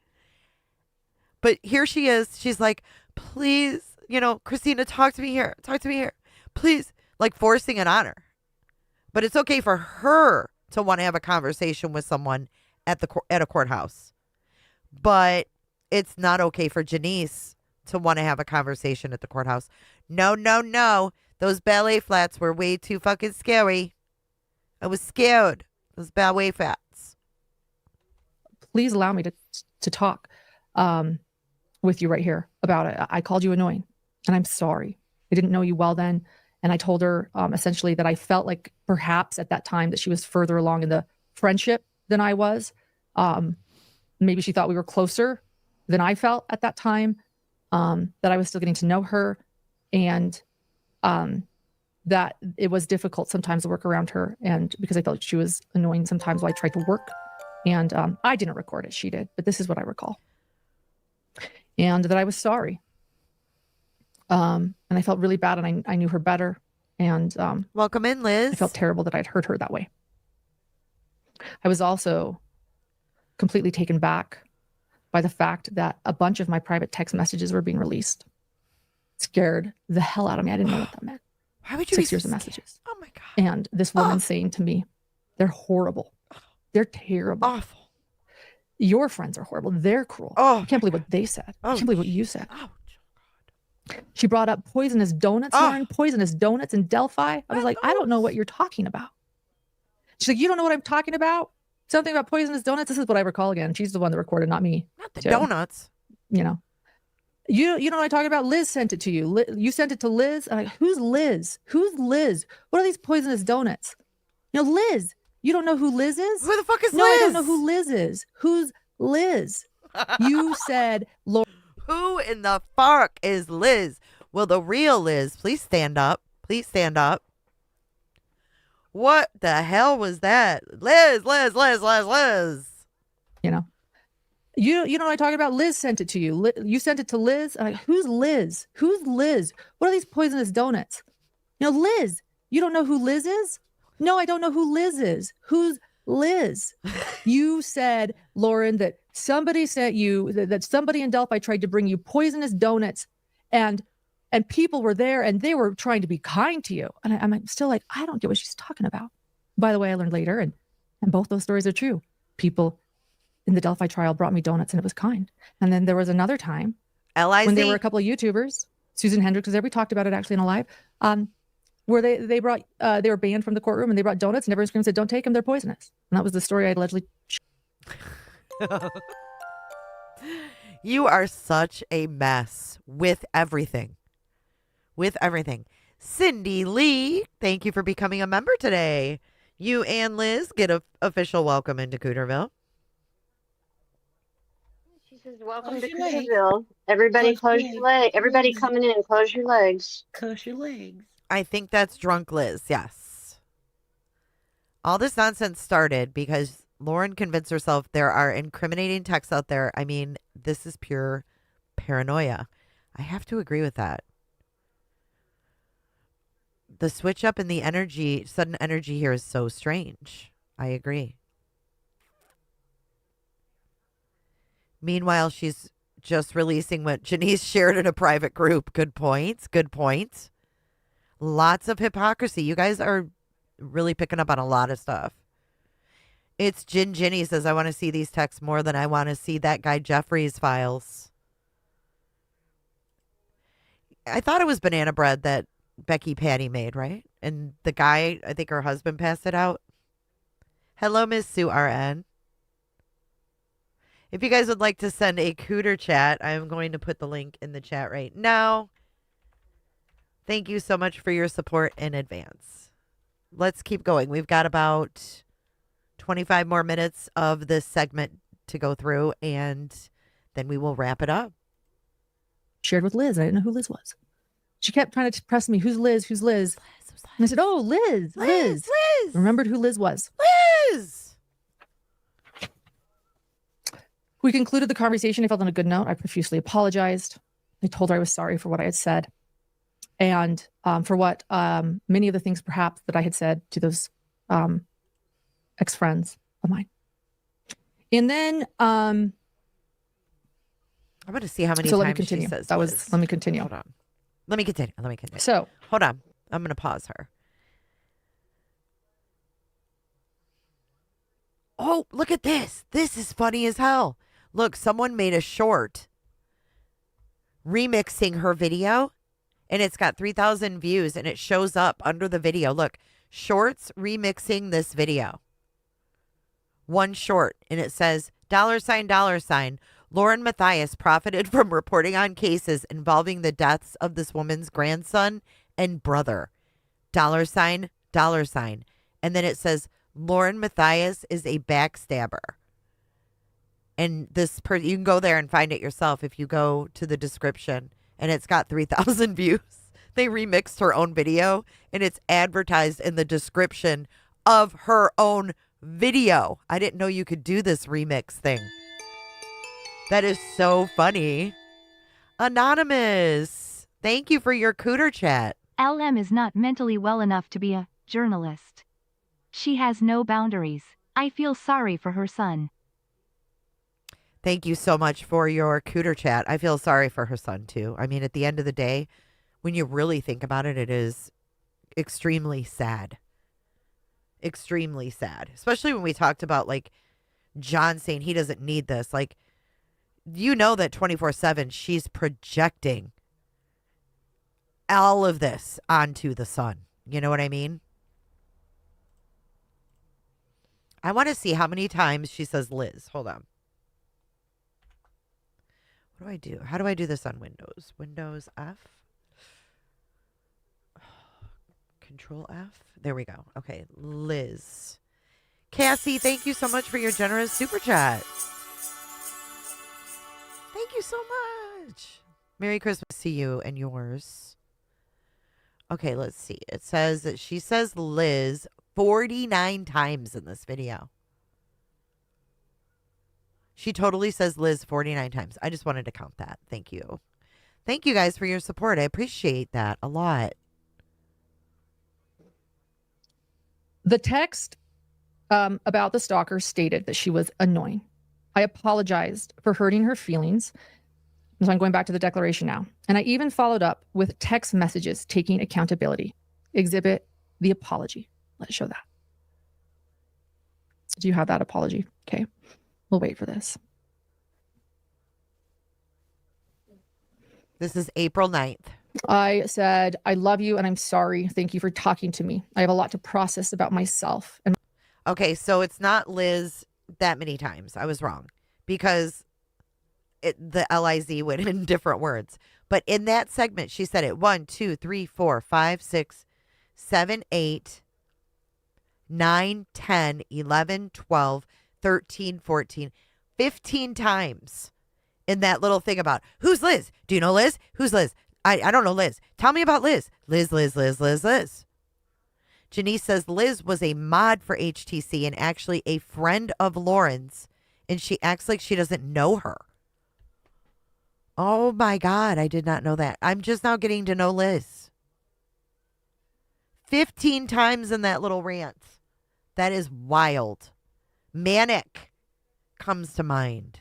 But here she is. She's like, please, Christina, talk to me here. Talk to me here. Please. Like forcing it on her. But it's okay for her to want to have a conversation with someone at a courthouse. But it's not okay for Janice to want to have a conversation at the courthouse. No. Those ballet flats were way too fucking scary. I was scared. Those ballet flats. Please allow me to talk with you right here about it. I called you annoying and I'm sorry. I didn't know you well then. And I told her essentially that I felt like perhaps at that time that she was further along in the friendship than I was. Maybe she thought we were closer than I felt at that time, that I was still getting to know her. And that it was difficult sometimes to work around her, and because I felt she was annoying sometimes while I tried to work. And I didn't record it, she did, but this is what I recall. And that I was sorry. And I felt really bad, and I knew her better. And welcome in, Liz. I felt terrible that I'd hurt her that way. I was also completely taken back by the fact that a bunch of my private text messages were being released. Scared the hell out of me. I didn't know what that meant. Why would you 6 be years of scared? messages. Oh my God. And this woman saying to me, they're horrible. They're terrible. Awful. Your friends are horrible. They're cruel. Oh, I can't believe what they said. I can't believe what you said. She brought up poisonous donuts, Lauren, poisonous donuts in Delphi. I was like, I don't know what you're talking about. She's like, you don't know what I'm talking about? Something about poisonous donuts? This is what I recall again. She's the one that recorded, not me. Not the donuts. You know. You know what I'm talking about? Liz sent it to you. You sent it to Liz? I'm like, who's Liz? Who's Liz? What are these poisonous donuts? You know, Liz. You don't know who Liz is? Who the fuck is Liz? No, I don't know who Liz is. Who's Liz? You said, Lord. Who in the fuck is Liz? Will the real Liz please stand up? Please stand up. What the hell was that? Liz. You know. You know what I'm talking about? Liz sent it to you. You sent it to Liz? I'm like, who's Liz? Who's Liz? What are these poisonous donuts? You know, Liz. You don't know who Liz is? No, I don't know who Liz is. Who's Liz? You said, Lauren, that somebody sent you, that somebody in Delphi tried to bring you poisonous donuts, and people were there and they were trying to be kind to you. And I'm still like, I don't get what she's talking about. By the way, I learned later, and both those stories are true. People in the Delphi trial brought me donuts and it was kind. And then there was another time when there were a couple of YouTubers, Susan Hendricks was there, we talked about it actually in a live, where they brought, they were banned from the courtroom and they brought donuts and everyone screamed and said, don't take them, they're poisonous. And that was the story I allegedly. You are such a mess with everything. With everything. Cindy Lee, thank you for becoming a member today. You and Liz get an official welcome into Cooterville. She says, welcome to Cooterville. Everybody close your legs. Everybody coming in, close your legs. Close your legs. I think that's drunk Liz, yes. All this nonsense started because Lauren convinced herself there are incriminating texts out there. I mean, this is pure paranoia. I have to agree with that. The switch up in the energy, sudden energy here is so strange. I agree. Meanwhile, she's just releasing what Janice shared in a private group. Good points. Good points. Lots of hypocrisy. You guys are really picking up on a lot of stuff. It's Ginny says, I want to see these texts more than I want to see that guy Jeffrey's files. I thought it was banana bread that Becky Patty made, right? And the guy, I think her husband passed it out. Hello, Miss Sue RN. If you guys would like to send a Cooter chat, I'm going to put the link in the chat right now. Thank you so much for your support in advance. Let's keep going. We've got about 25 more minutes of this segment to go through, and then we will wrap it up. Shared with Liz. I didn't know who Liz was. She kept trying to press me. Who's Liz? Who's Liz? And I said, oh, Liz. Remembered who Liz was. Liz! We concluded the conversation. I felt on a good note. I profusely apologized. I told her I was sorry for what I had said. And for what many of the things perhaps that I had said to those ex-friends of mine. And then I'm going to see how many so times let me continue. she says That Liz. was let me continue. Hold on. Let me continue. So hold on. I'm going to pause her. Oh, look at this. This is funny as hell. Look, someone made a short remixing her video, and it's got 3,000 views, and it shows up under the video. Look, shorts remixing this video. One short, and it says, $, Lauren Matthias profited from reporting on cases involving the deaths of this woman's grandson and brother. $. And then it says, Lauren Matthias is a backstabber. And this you can go there and find it yourself if you go to the description. And it's got 3,000 views. They remixed her own video, and it's advertised in the description of her own video. I didn't know you could do this remix thing. That is so funny. Anonymous, thank you for your cooter chat. LM is not mentally well enough to be a journalist. She has no boundaries. I feel sorry for her son. Thank you so much for your cooter chat. I feel sorry for her son, too. I mean, at the end of the day, when you really think about it, it is extremely sad. Extremely sad. Especially when we talked about, like, John saying he doesn't need this. Like, you know that 24/7 she's projecting all of this onto the son. You know what I mean? I want to see how many times she says Liz. Hold on. What do I do? How do I do this on Windows? Windows F? Control F? There we go. Okay, Liz. Cassie, thank you so much for your generous super chat. Thank you so much. Merry Christmas to you and yours. Okay, let's see. It says that she says Liz 49 times in this video. She totally says Liz 49 times. I just wanted to count that. Thank you. Thank you guys for your support. I appreciate that a lot. The text about the stalker stated that she was annoying. I apologized for hurting her feelings. So I'm going back to the declaration now. And I even followed up with text messages taking accountability. Exhibit the apology. Let's show that. Do you have that apology? Okay. We'll wait for this. This is April 9th. I said, I love you and I'm sorry. Thank you for talking to me. I have a lot to process about myself. And okay, so it's not Liz that many times. I was wrong because the Liz went in different words. But in that segment, she said it 1, 2, 3, 4, 5, 6, 7, 8, 9, 10, 11, 12, 13, 14, 15 times in that little thing about who's Liz? Do you know Liz? Who's Liz? I don't know Liz. Tell me about Liz. Liz. Janeese says Liz was a mod for HTC and actually a friend of Lauren's, and she acts like she doesn't know her. Oh my God, I did not know that. I'm just now getting to know Liz. 15 times in that little rant. That is wild. Manic comes to mind.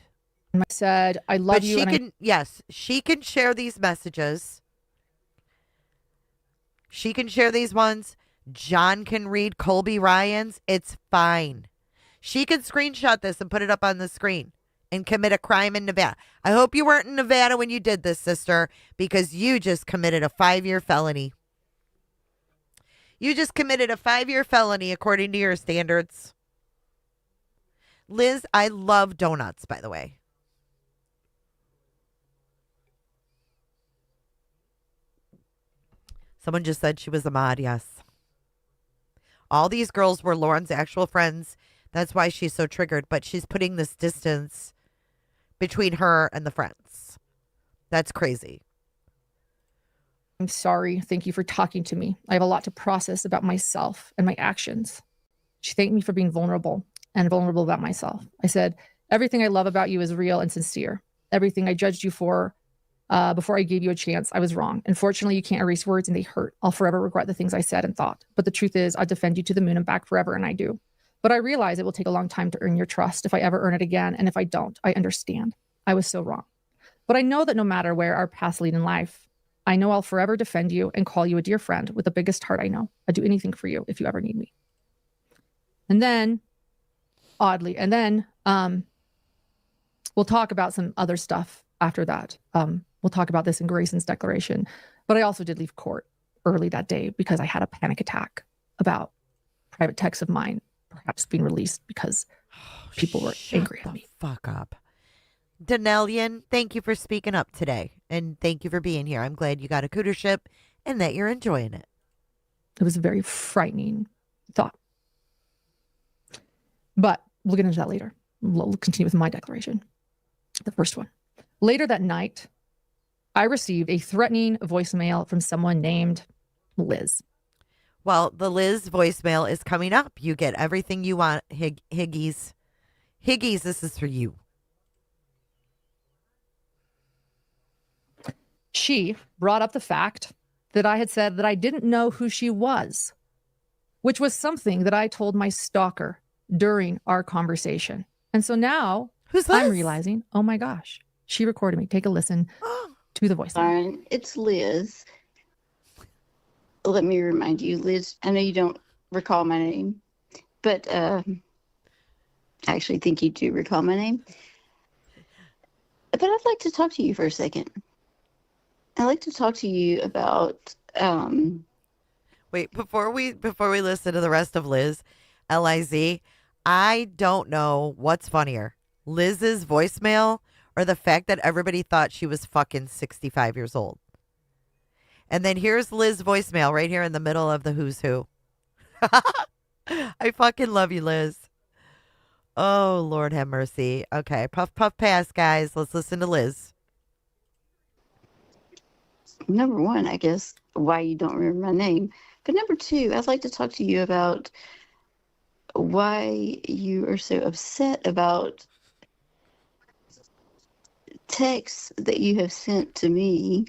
I said, I love you. Yes, she can share these messages. She can share these ones. John can read Colby Ryan's. It's fine. She can screenshot this and put it up on the screen and commit a crime in Nevada. I hope you weren't in Nevada when you did this, sister, because you just committed a 5-year felony. You just committed a 5-year felony according to your standards. Liz, I love donuts, by the way. Someone just said she was a mod, yes. All these girls were Lauren's actual friends. That's why she's so triggered. But she's putting this distance between her and the friends. That's crazy. I'm sorry. Thank you for talking to me. I have a lot to process about myself and my actions. She thanked me for being vulnerable and vulnerable about myself. I said, everything I love about you is real and sincere. Everything I judged you for before I gave you a chance, I was wrong. Unfortunately, you can't erase words and they hurt. I'll forever regret the things I said and thought. But the truth is, I defend you to the moon and back forever, and I do. But I realize it will take a long time to earn your trust if I ever earn it again. And if I don't, I understand. I was so wrong. But I know that no matter where our paths lead in life, I know I'll forever defend you and call you a dear friend with the biggest heart I know. I'd do anything for you if you ever need me. And then, oddly, we'll talk about some other stuff after that. We'll talk about this in Grayson's declaration. But I also did leave court early that day because I had a panic attack about private texts of mine perhaps being released because people were angry at me. Fuck up. Denelian, thank you for speaking up today. And thank you for being here. I'm glad you got a cootership and that you're enjoying it. It was a very frightening thought. But we'll get into that later. We'll continue with my declaration. The first one. Later that night, I received a threatening voicemail from someone named Liz. Well, the Liz voicemail is coming up. You get everything you want, Higgies. Higgies, this is for you. She brought up the fact that I had said that I didn't know who she was, which was something that I told my stalker during our conversation. And so now I'm realizing, oh my gosh, she recorded me. Take a listen to the voice. Lauren, it's Liz. Let me remind you, Liz, I know you don't recall my name, but I actually think you do recall my name. But I'd like to talk to you for a second. I'd like to talk to you about Wait, before we listen to the rest of Liz, Liz, I don't know what's funnier, Liz's voicemail or the fact that everybody thought she was fucking 65 years old. And then here's Liz's voicemail right here in the middle of the who's who. I fucking love you, Liz. Oh, Lord have mercy. Okay, puff, puff, pass, guys. Let's listen to Liz. Number one, I guess, why you don't remember my name. But number two, I'd like to talk to you about why you are so upset about texts that you have sent to me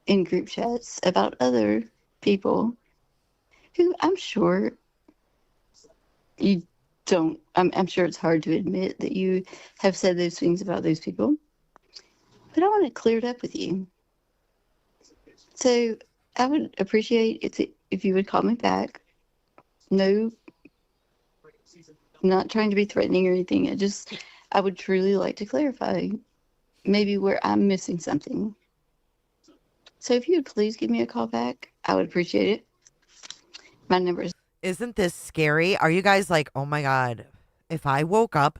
in group chats about other people who I'm sure you don't, I'm sure it's hard to admit that you have said those things about those people. But I want to clear it up with you. So I would appreciate it if you would call me back. No, I'm not trying to be threatening or anything. I would truly like to clarify maybe where I'm missing something. So if you would please give me a call back, I would appreciate it. My number is... Isn't this scary? Are you guys like, oh my God, if I woke up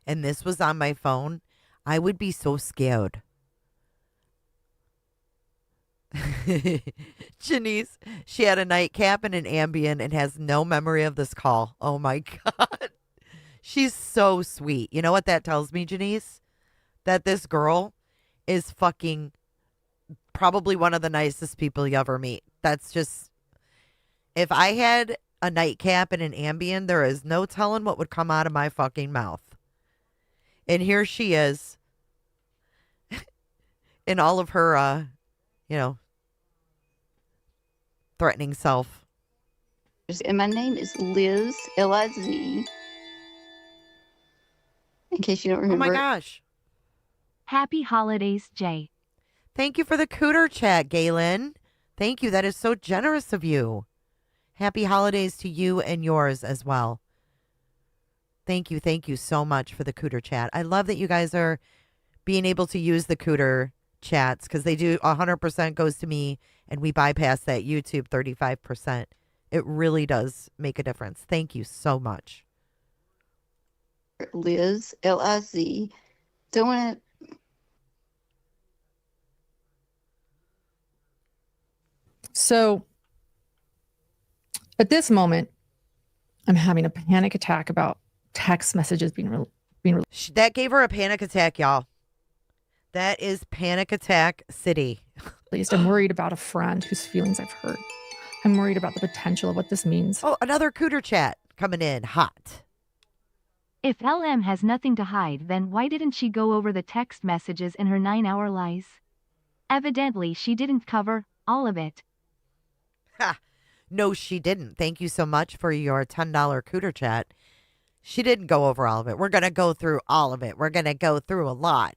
and this was on my phone, I would be so scared. Janeese, she had a nightcap and an Ambien and has no memory of this call. Oh my God. She's so sweet. You know what that tells me, Janeese? That this girl is fucking probably one of the nicest people you ever meet. That's just, if I had a nightcap and an Ambien, there is no telling what would come out of my fucking mouth. And here she is in all of her, threatening self. And my name is Liz, Liz. In case you don't remember. Oh my gosh. Happy holidays, Jay. Thank you for the cooter chat, Galen. Thank you. That is so generous of you. Happy holidays to you and yours as well. Thank you. Thank you so much for the cooter chat. I love that you guys are being able to use the cooter chats because they do 100% goes to me and we bypass that YouTube 35%. It really does make a difference. Thank you so much. Liz, Liz. Don't want to... So at this moment, I'm having a panic attack about text messages being released. That gave her a panic attack, y'all. That is panic attack city. At least I'm worried about a friend whose feelings I've hurt. I'm worried about the potential of what this means. Oh, another cooter chat coming in hot. If LM has nothing to hide, then why didn't she go over the text messages in her 9-hour lies? Evidently, she didn't cover all of it. Ha! No, she didn't. Thank you so much for your $10 cooter chat. She didn't go over all of it. We're going to go through all of it. We're going to go through a lot.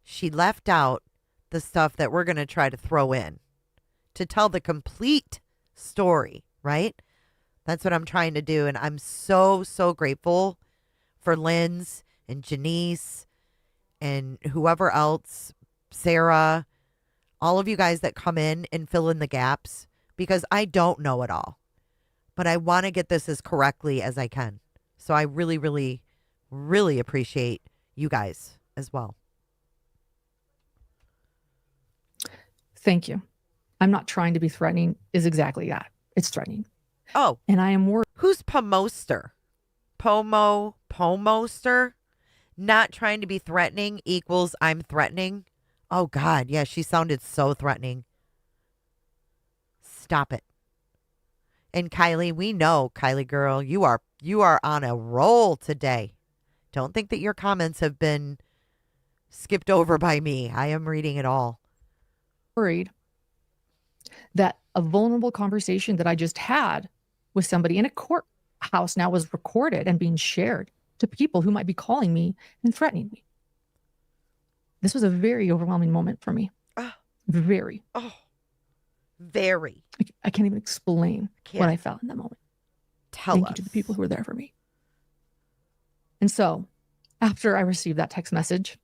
She left out the stuff that we're going to try to throw in to tell the complete story, right? That's what I'm trying to do. And I'm so, so grateful for Lynn's and Janice and whoever else, Sarah, all of you guys that come in and fill in the gaps because I don't know it all. But I want to get this as correctly as I can. So I really, really, really appreciate you guys as well. Thank you. I'm not trying to be threatening is exactly that. It's threatening. Oh. And I am worried. Who's Pomoster? Pomoster? Not trying to be threatening equals I'm threatening? Oh, God. Yeah, she sounded so threatening. Stop it. And Kylie, we know, Kylie girl, you are on a roll today. Don't think that your comments have been skipped over by me. I am reading it all. Worried that a vulnerable conversation that I just had with somebody in a courthouse now was recorded and being shared to people who might be calling me and threatening me. This was a very overwhelming moment for me. Very. Oh, very. I can't even explain what I felt in that moment. Thank you to the people who were there for me. And so, after I received that text message,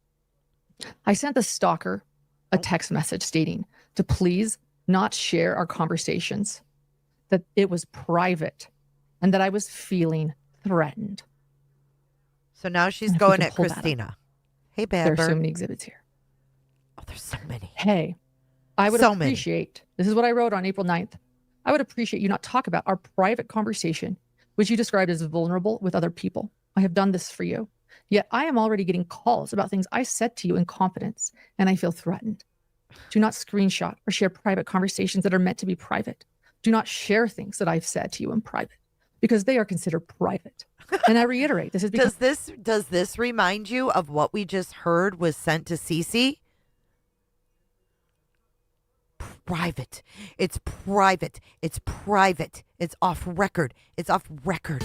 I sent the stalker a text message stating to please not share our conversations, that it was private, and that I was feeling threatened. So now she's going at Christina. Hey, Bad There are so many exhibits here. Oh, there's so many. Hey, I would So many. appreciate, this is what I wrote on April 9th. I would appreciate you not talk about our private conversation, which you described as vulnerable with other people. I have done this for you. Yet I am already getting calls about things I said to you in confidence, and I feel threatened. Do not screenshot or share private conversations that are meant to be private. Do not share things that I've said to you in private, because they are considered private. And I reiterate, this is because does this remind you of what we just heard was sent to Cece? Private. It's private. It's private. It's off record. It's off record.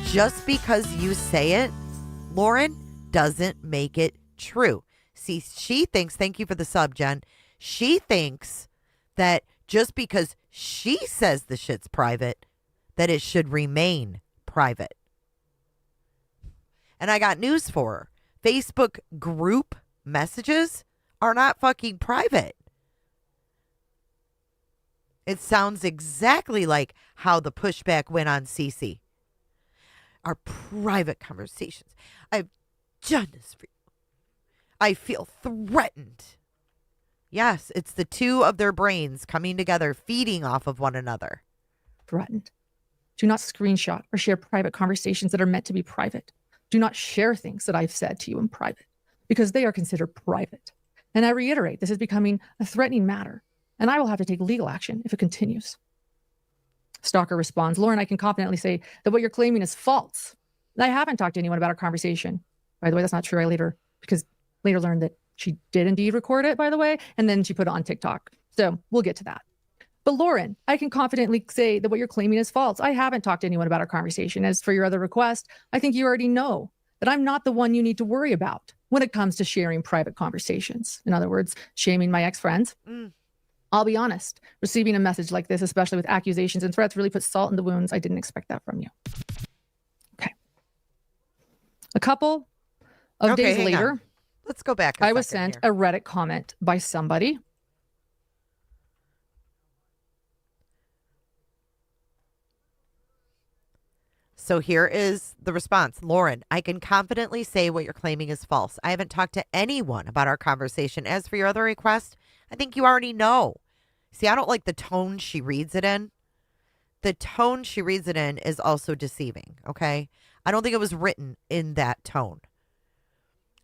Just because you say it, Lauren, doesn't make it true. See, she thinks, thank you for the sub, Jen. She thinks that just because she says the shit's private, that it should remain private. And I got news for her. Facebook group messages are not fucking private. It sounds exactly like how the pushback went on Cece. Our private conversations. I've done this for you. I feel threatened. Yes, it's the two of their brains coming together, feeding off of one another. threatened. Do not screenshot or share private conversations that are meant to be private. Do not share things that I've said to you in private, because they are considered private. And I reiterate, this is becoming a threatening matter, and I will have to take legal action if it continues. Stalker responds, Lauren, I can confidently say that what you're claiming is false. I haven't talked to anyone about our conversation. By the way, that's not true. I later learned that she did indeed record it, by the way, and then she put it on TikTok. So we'll get to that. But Lauren, I can confidently say that what you're claiming is false. I haven't talked to anyone about our conversation. As for your other request, I think you already know that I'm not the one you need to worry about when it comes to sharing private conversations. In other words, shaming my ex-friends. I'll be honest, receiving a message like this, especially with accusations and threats, really puts salt in the wounds. I didn't expect that from you. Okay. A couple of days later, let's go back. I was sent a Reddit comment by somebody. So here is the response. Lauren, I can confidently say what you're claiming is false. I haven't talked to anyone about our conversation. As for your other request, I think you already know. See, I don't like the tone she reads it in. The tone she reads it in is also deceiving, okay? I don't think it was written in that tone.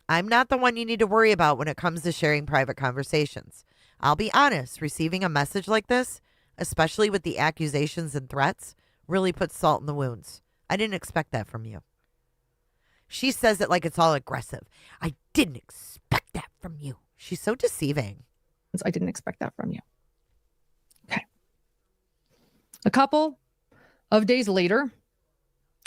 I'm not the one you need to worry about when it comes to sharing private conversations. I'll be honest, receiving a message like this, especially with the accusations and threats, really puts salt in the wounds. I didn't expect that from you. She says it like it's all aggressive. I didn't expect that from you. She's so deceiving. I didn't expect that from you. Okay. A couple of days later,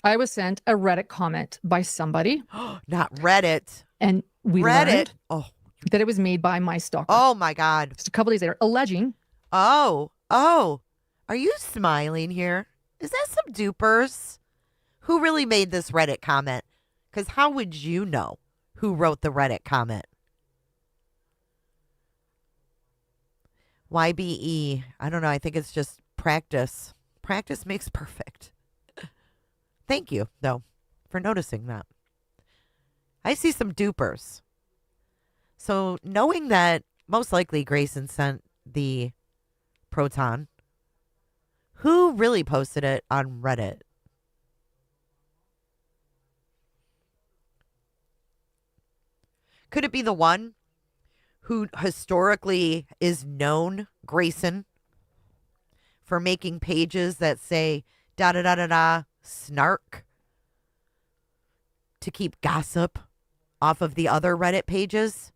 I was sent a Reddit comment by somebody. Not Reddit. And we learned that it was made by my stalker. Oh, my God. Just a couple days later, alleging. Oh. Are you smiling here? Is that some dupers? Who really made this Reddit comment? Because how would you know who wrote the Reddit comment? YBE. I don't know. I think it's just practice. Practice makes perfect. Thank you, though, for noticing that. I see some dupers. So knowing that most likely Grayson sent the Proton, who really posted it on Reddit? Could it be the one who historically is known, Grayson, for making pages that say da da da da da snark to keep gossip off of the other Reddit pages.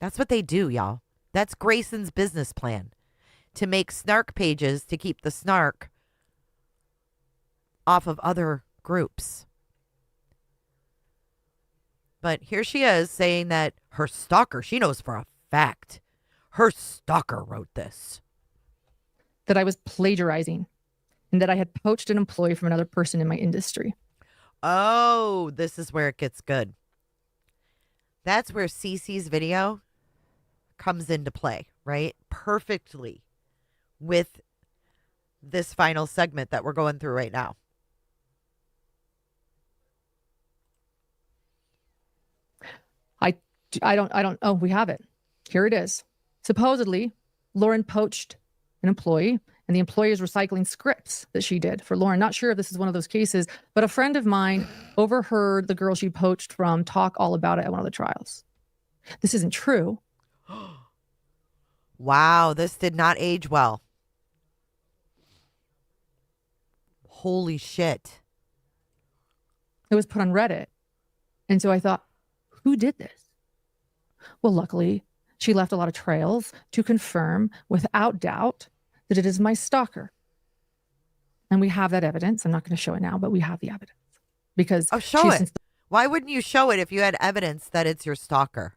That's what they do, y'all. That's Grayson's business plan, to make snark pages to keep the snark off of other groups. But here she is saying that her stalker, she knows for a fact, her stalker wrote this. That I was plagiarizing and that I had poached an employee from another person in my industry. Oh, this is where it gets good. That's where Cece's video comes into play, right? Perfectly with this final segment that we're going through right now. Oh, we have it. Here it is. Supposedly, Lauren poached an employee, and the employee is recycling scripts that she did for Lauren. Not sure if this is one of those cases, but a friend of mine overheard the girl she poached from talk all about it at one of the trials. This isn't true. Wow, this did not age well. Holy shit. It was put on Reddit. And so I thought, who did this? Well, luckily, she left a lot of trails to confirm without doubt that it is my stalker. And we have that evidence. I'm not going to show it now, but we have the evidence. Because show it. Why wouldn't you show it if you had evidence that it's your stalker?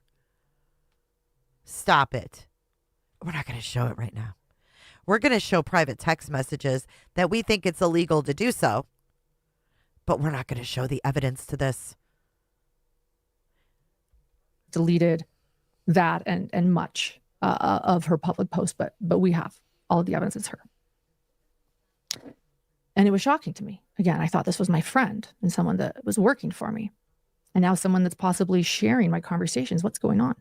Stop it. We're not going to show it right now. We're going to show private text messages that we think it's illegal to do so. But we're not going to show the evidence to this. Deleted that and much of her public post, but we have all of the evidence. It's her. And it was shocking to me. Again, I thought this was my friend and someone that was working for me. And now someone that's possibly sharing my conversations. What's going on?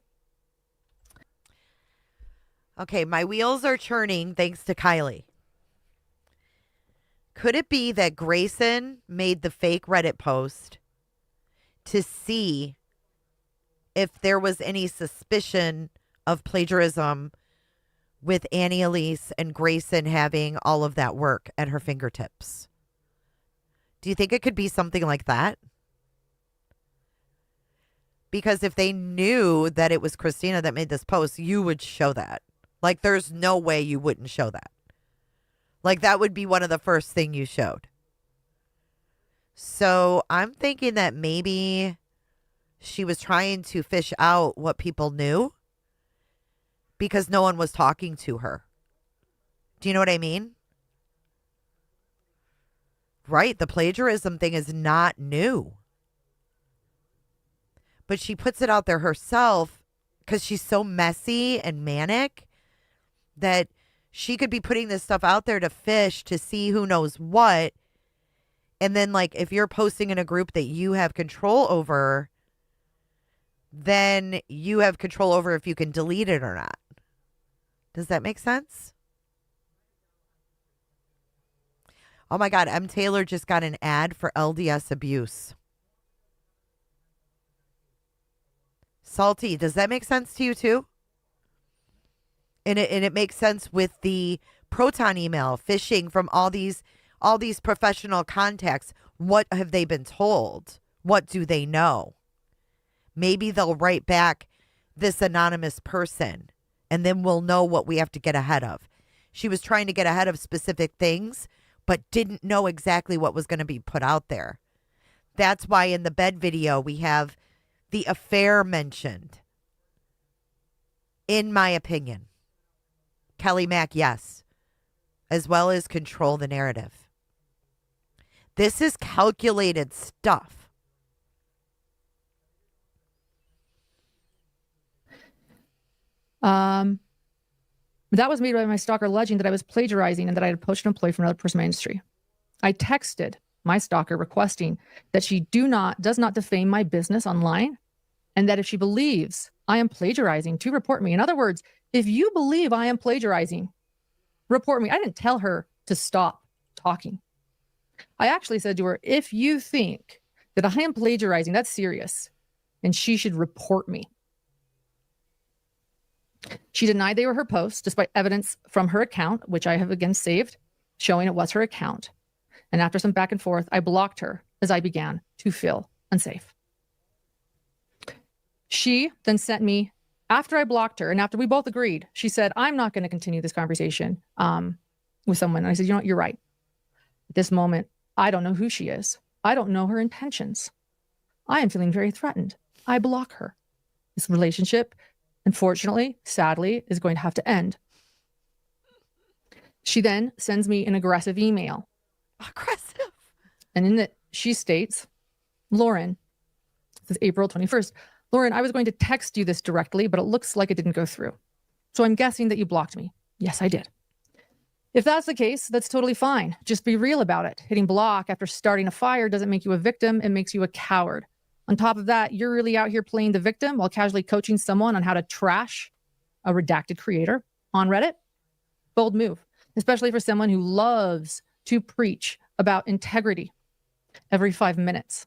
Okay, my wheels are churning thanks to Kylie. Could it be that Grayson made the fake Reddit post to see if there was any suspicion of plagiarism with Annie Elise and Grayson having all of that work at her fingertips? Do you think it could be something like that? Because if they knew that it was Christina that made this post, you would show that. Like, there's no way you wouldn't show that. Like, that would be one of the first thing you showed. So I'm thinking that maybe she was trying to fish out what people knew because no one was talking to her. Do you know what I mean? Right. The plagiarism thing is not new. But she puts it out there herself because she's so messy and manic that she could be putting this stuff out there to fish to see who knows what. And then, like, if you're posting in a group that you have control over, then you have control over if you can delete it or not. Does that make sense? Oh my God, M. Taylor just got an ad for LDS abuse. Salty, does that make sense to you too? And it makes sense with the Proton email, phishing from all these professional contacts. What have they been told? What do they know? Maybe they'll write back this anonymous person, and then we'll know what we have to get ahead of. She was trying to get ahead of specific things, but didn't know exactly what was going to be put out there. That's why in the bed video, we have the affair mentioned. In my opinion. Kelly Mack, yes. As well as control the narrative. This is calculated stuff. That was made by my stalker alleging that I was plagiarizing and that I had poached an employee from another person in my industry. I texted my stalker requesting that she does not defame my business online, and that if she believes I am plagiarizing, to report me. In other words, if you believe I am plagiarizing, report me. I didn't tell her to stop talking. I actually said to her, if you think that I am plagiarizing, that's serious, and she should report me. She denied they were her posts, despite evidence from her account, which I have again saved, showing it was her account. And after some back and forth, I blocked her as I began to feel unsafe. She then sent me, after I blocked her and after we both agreed, she said, I'm not going to continue this conversation with someone. And I said, you know what, you're right. At this moment, I don't know who she is. I don't know her intentions. I am feeling very threatened. I block her. This relationship, unfortunately, sadly, is going to have to end. She then sends me an aggressive email. Aggressive. And in it, she states, Lauren, this is April 21st. Lauren, I was going to text you this directly, but it looks like it didn't go through. So I'm guessing that you blocked me. Yes, I did. If that's the case, that's totally fine. Just be real about it. Hitting block after starting a fire doesn't make you a victim. It makes you a coward. On top of that, you're really out here playing the victim while casually coaching someone on how to trash a redacted creator on Reddit. Bold move, especially for someone who loves to preach about integrity every 5 minutes.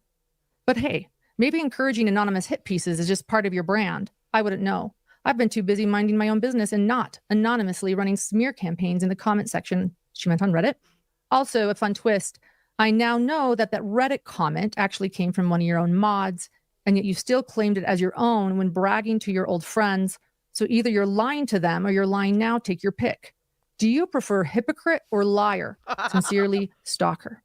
But hey, maybe encouraging anonymous hit pieces is just part of your brand. I wouldn't know. I've been too busy minding my own business and not anonymously running smear campaigns in the comment section, she meant on Reddit. Also, a fun twist, I now know that Reddit comment actually came from one of your own mods, and yet you still claimed it as your own when bragging to your old friends. So either you're lying to them or you're lying now, take your pick. Do you prefer hypocrite or liar? Sincerely, Stalker.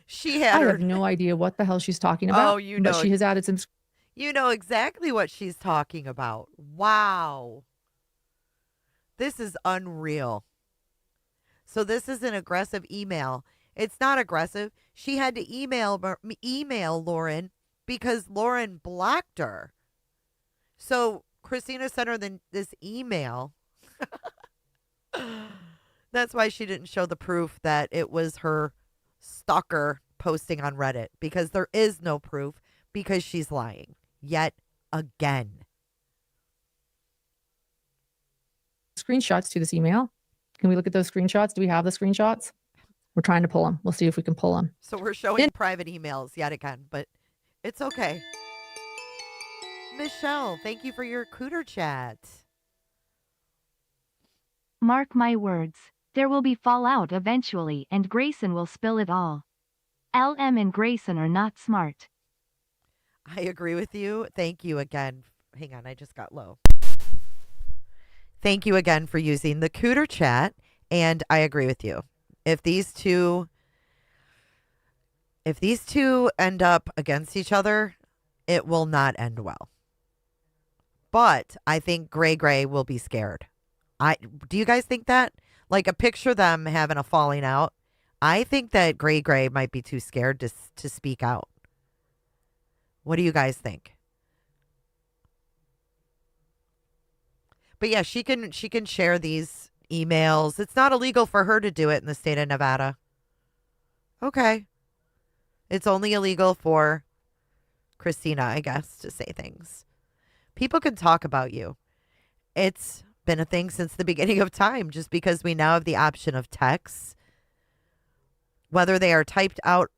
She had I her. have no idea what the hell she's talking about. Oh, you know. But she has added some. You know exactly what she's talking about. Wow. This is unreal. So this is an aggressive email. It's not aggressive. She had to email Lauren because Lauren blocked her. So Christina sent her this email. That's why she didn't show the proof that it was her stalker posting on Reddit, because there is no proof, because she's lying yet again. Screenshots to this email. Can we look at those screenshots? Do we have the screenshots? We're trying to pull them. We'll see if we can pull them. So we're showing private emails yet again, but it's okay. Michelle, thank you for your cooter chat. Mark my words. There will be fallout eventually and Grayson will spill it all. LM and Grayson are not smart. I agree with you. Thank you again. Hang on, I just got low. Thank you again for using the cooter chat, and I agree with you. If these two end up against each other, it will not end well. But I think Gray will be scared. Do you guys think that? Like, a picture of them having a falling out. I think that Gray might be too scared to speak out. What do you guys think? But yeah, she can share these emails. It's not illegal for her to do it in the state of Nevada. Okay. It's only illegal for Christina, I guess, to say things. People can talk about you. It's been a thing since the beginning of time, just because we now have the option of texts. Whether they are typed out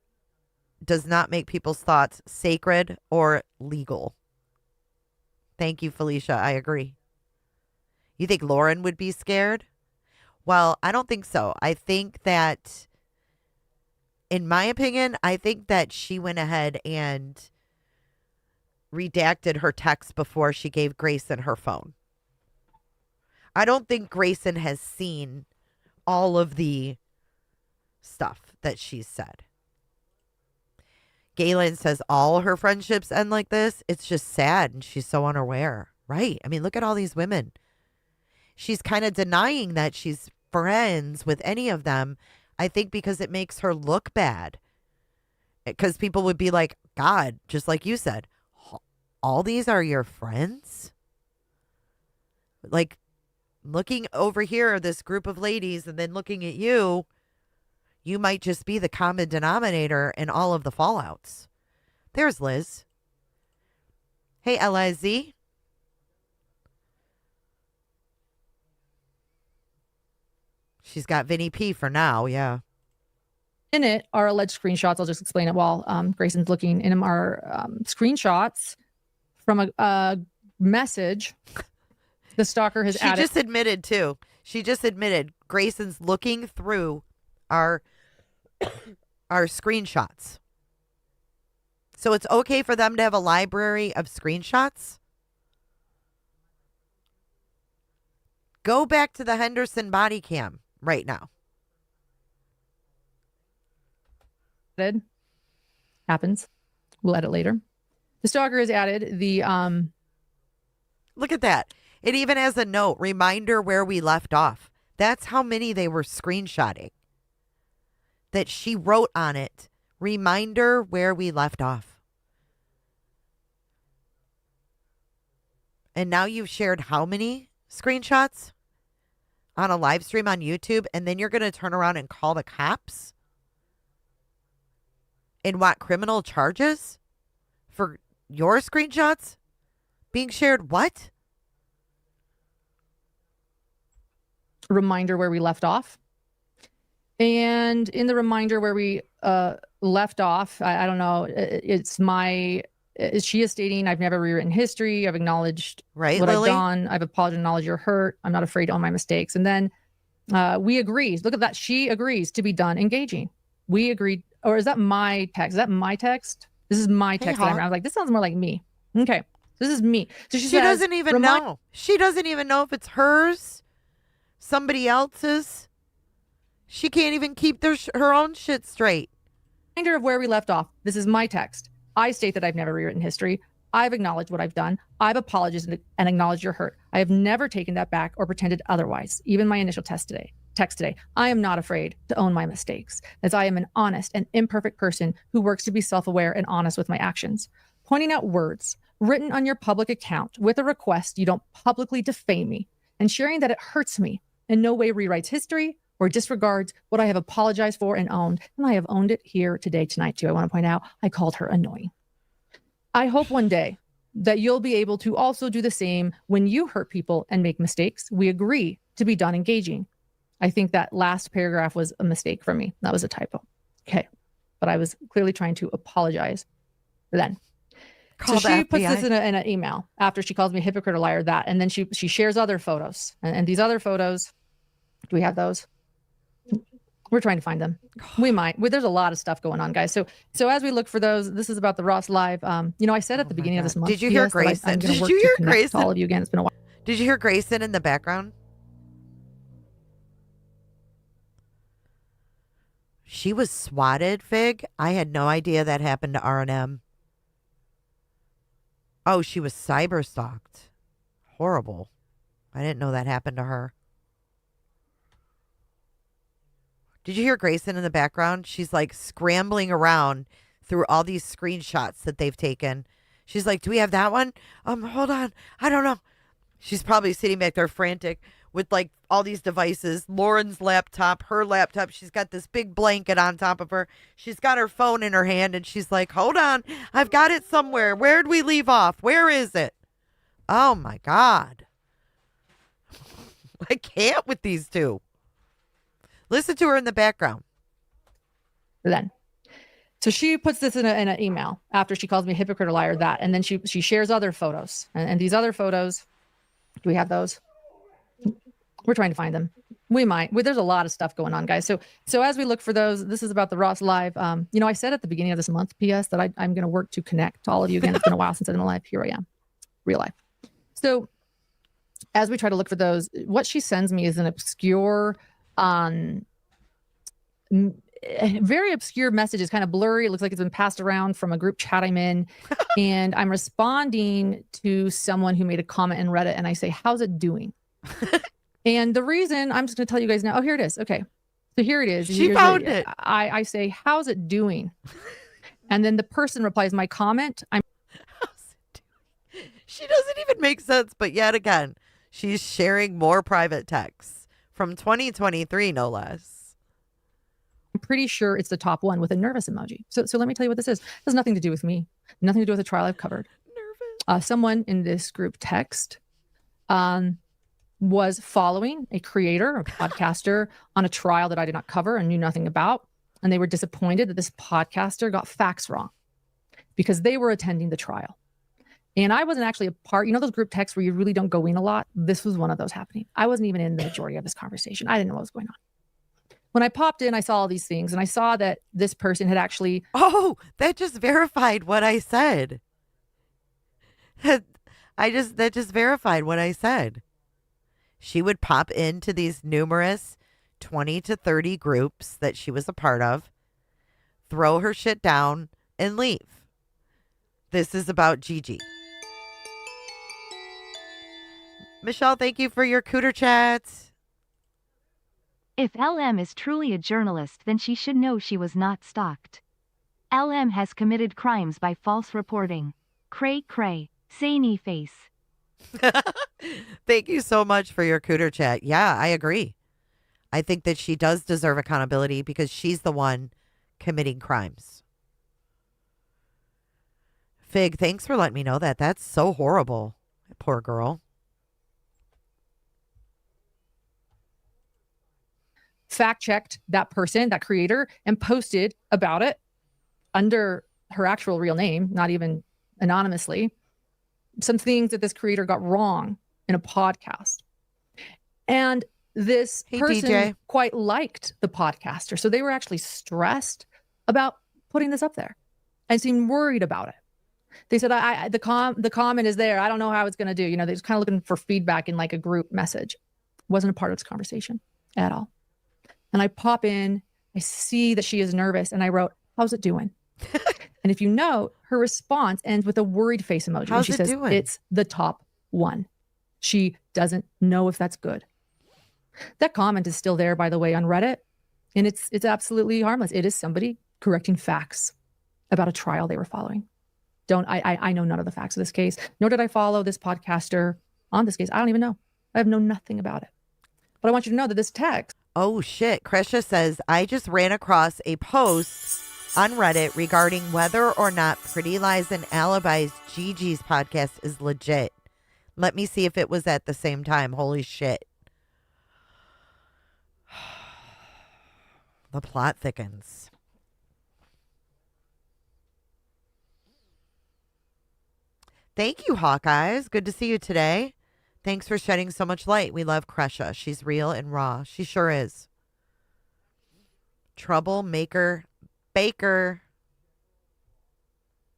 does not make people's thoughts sacred or legal. Thank you, Felicia. I agree. You think Lauren would be scared? Well, I don't think so. I think that, in my opinion, I think that she went ahead and redacted her text before she gave Grayson her phone. I don't think Grayson has seen all of the stuff that she's said. Galen says all her friendships end like this. It's just sad, and she's so unaware. Right. I mean, look at all these women. She's kind of denying that she's friends with any of them, I think, because it makes her look bad. Because people would be like, God, just like you said, all these are your friends? Like, looking over here, this group of ladies, and then looking at you, you might just be the common denominator in all of the fallouts. There's Liz. Hey, Liz. She's got Vinny P for now, yeah. In it are alleged screenshots. I'll just explain it while Grayson's looking. In them are screenshots from a message The stalker has She just admitted too. She just admitted Grayson's looking through our screenshots. So it's okay for them to have a library of screenshots? Go back to the Henderson body cam right now. Happens. We'll edit later. The stalker has added the Look at that. It even has a note, reminder where we left off. That's how many they were screenshotting. That she wrote on it, reminder where we left off. And now you've shared how many screenshots on a live stream on YouTube, and then you're going to turn around and call the cops and want criminal charges for your screenshots being shared? What? Reminder where we left off. And in the reminder where we left off, I don't know, she is stating, I've never rewritten history. I've acknowledged what Lily? I've done. I've apologized, acknowledged your hurt. I'm not afraid to own my mistakes. And then we agree. Look at that. She agrees to be done engaging. We agreed. Or is that my text? Is that my text? This is my text. I was like, this sounds more like me. Okay. This is me. So she says, doesn't even know. She doesn't even know if it's hers, somebody else's. She can't even keep her own shit straight. Reminder of where we left off. This is my text. I state that I've never rewritten history. I've acknowledged what I've done. I've apologized and acknowledged your hurt. I have never taken that back or pretended otherwise. Even my initial text today. I am not afraid to own my mistakes, as I am an honest and imperfect person who works to be self-aware and honest with my actions. Pointing out words written on your public account with a request you don't publicly defame me, and sharing that it hurts me in no way rewrites history or disregards what I have apologized for and owned. And I have owned it here today, tonight, too. I want to point out I called her annoying. I hope one day that you'll be able to also do the same when you hurt people and make mistakes. We agree to be done engaging. I think that last paragraph was a mistake for me. That was a typo. Okay. But I was clearly trying to apologize then. So she puts this in an email after she calls me a hypocrite or liar, that. And then she shares other photos. And these other photos, do we have those? We're trying to find them. We might. There's a lot of stuff going on, guys. So as we look for those, this is about the Ross Live. I said at the beginning of this month. Did you hear Grayson? I'm going to work to connect to all of you again. It's been a while. Did you hear Grayson in the background? She was swatted, Fig. I had no idea that happened to R&M. Oh, she was cyber stalked. Horrible. I didn't know that happened to her. Did you hear Grayson in the background? She's like scrambling around through all these screenshots that they've taken. She's like, do we have that one? Hold on. I don't know. She's probably sitting back there frantic with like all these devices. Lauren's laptop, her laptop. She's got this big blanket on top of her. She's got her phone in her hand and she's like, hold on. I've got it somewhere. Where'd we leave off? Where is it? Oh my God. I can't with these two. Listen to her in the background. Then. So she puts this in an email after she calls me a hypocrite or liar, that. And then she shares other photos. And these other photos, do we have those? We're trying to find them. We might. There's a lot of stuff going on, guys. So as we look for those, this is about the Ross Live. I said at the beginning of this month, P.S., that I'm going to work to connect to all of you again. It's been a while since I've been live. Here I am. Real life. So as we try to look for those, what she sends me is an obscure, very obscure message. It's kind of blurry. It looks like it's been passed around from a group chat I'm in. And I'm responding to someone who made a comment in Reddit, and I say, how's it doing? And the reason, I'm just going to tell you guys now. Oh, here it is. Okay. So here it is. She found it. I say, how's it doing? And then the person replies, my comment. How's it doing? She doesn't even make sense. But yet again, she's sharing more private texts from 2023, no less. I'm pretty sure it's the top one with a nervous emoji. So let me tell you what this is. It has nothing to do with me. Nothing to do with the trial I've covered. Nervous. Someone in this group text was following a creator, a podcaster, on a trial that I did not cover and knew nothing about. And they were disappointed that this podcaster got facts wrong because they were attending the trial. And I wasn't actually a part, those group texts where you really don't go in a lot? This was one of those happening. I wasn't even in the majority of this conversation. I didn't know what was going on. When I popped in, I saw all these things and I saw that this person had actually. Oh, that just verified what I said. That just verified what I said. She would pop into these numerous 20 to 30 groups that she was a part of, throw her shit down, and leave. This is about Gigi. Michelle, thank you for your cooter chats. If LM is truly a journalist, then she should know she was not stalked. LM has committed crimes by false reporting. Cray cray, zany face. Thank you so much for your cooter chat. Yeah, I agree. I think that she does deserve accountability because she's the one committing crimes. Fig, thanks for letting me know that. That's so horrible. Poor girl. Fact checked that person, that creator, and posted about it under her actual real name, not even anonymously, some things that this creator got wrong in a podcast. And this person DJ. quite liked the podcaster. So they were actually stressed about putting this up there and seemed worried about it. They said, the comment is there. I don't know how it's going to do. They're just kind of looking for feedback in like a group message. Wasn't a part of this conversation at all. And I pop in, I see that she is nervous, and I wrote, "How's it doing?" And if you note, her response ends with a worried face emoji. How's and she it says, doing? "It's the top one." She doesn't know if that's good. That comment is still there, by the way, on Reddit, and it's absolutely harmless. It is somebody correcting facts about a trial they were following. I know none of the facts of this case, nor did I follow this podcaster on this case. I don't even know. I have known nothing about it. But I want you to know that this text. Oh, shit. Kresha says, I just ran across a post on Reddit regarding whether or not Pretty Lies and Alibis Gigi's podcast is legit. Let me see if it was at the same time. Holy shit. The plot thickens. Thank you, Hawkeyes. Good to see you today. Thanks for shedding so much light. We love Kresha. She's real and raw. She sure is. Troublemaker Baker.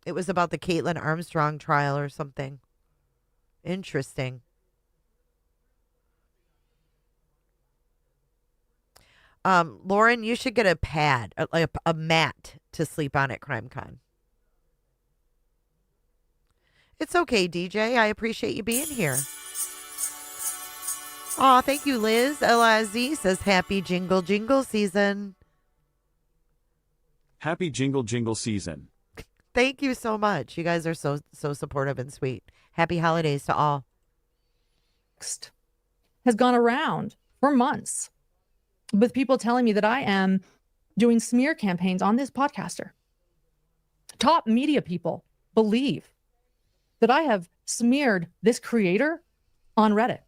It was about the Caitlin Armstrong trial or something. Interesting. Lauren, you should get a pad, a mat to sleep on at CrimeCon. It's okay, DJ. I appreciate you being here. Aw, thank you, Liz. Liz says happy jingle jingle season. Happy jingle jingle season. Thank you so much. You guys are so supportive and sweet. Happy holidays to all. Has gone around for months with people telling me that I am doing smear campaigns on this podcaster. Top media people believe that I have smeared this creator on Reddit,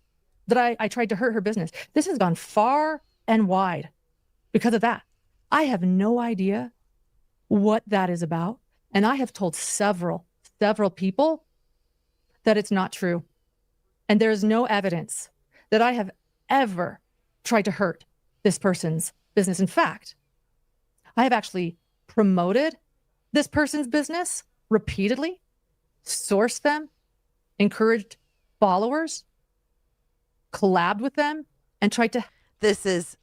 that I tried to hurt her business. This has gone far and wide because of that. I have no idea what that is about. And I have told several people that it's not true. And there is no evidence that I have ever tried to hurt this person's business. In fact, I have actually promoted this person's business repeatedly, sourced them, encouraged followers, collabed with them, and tried to. This is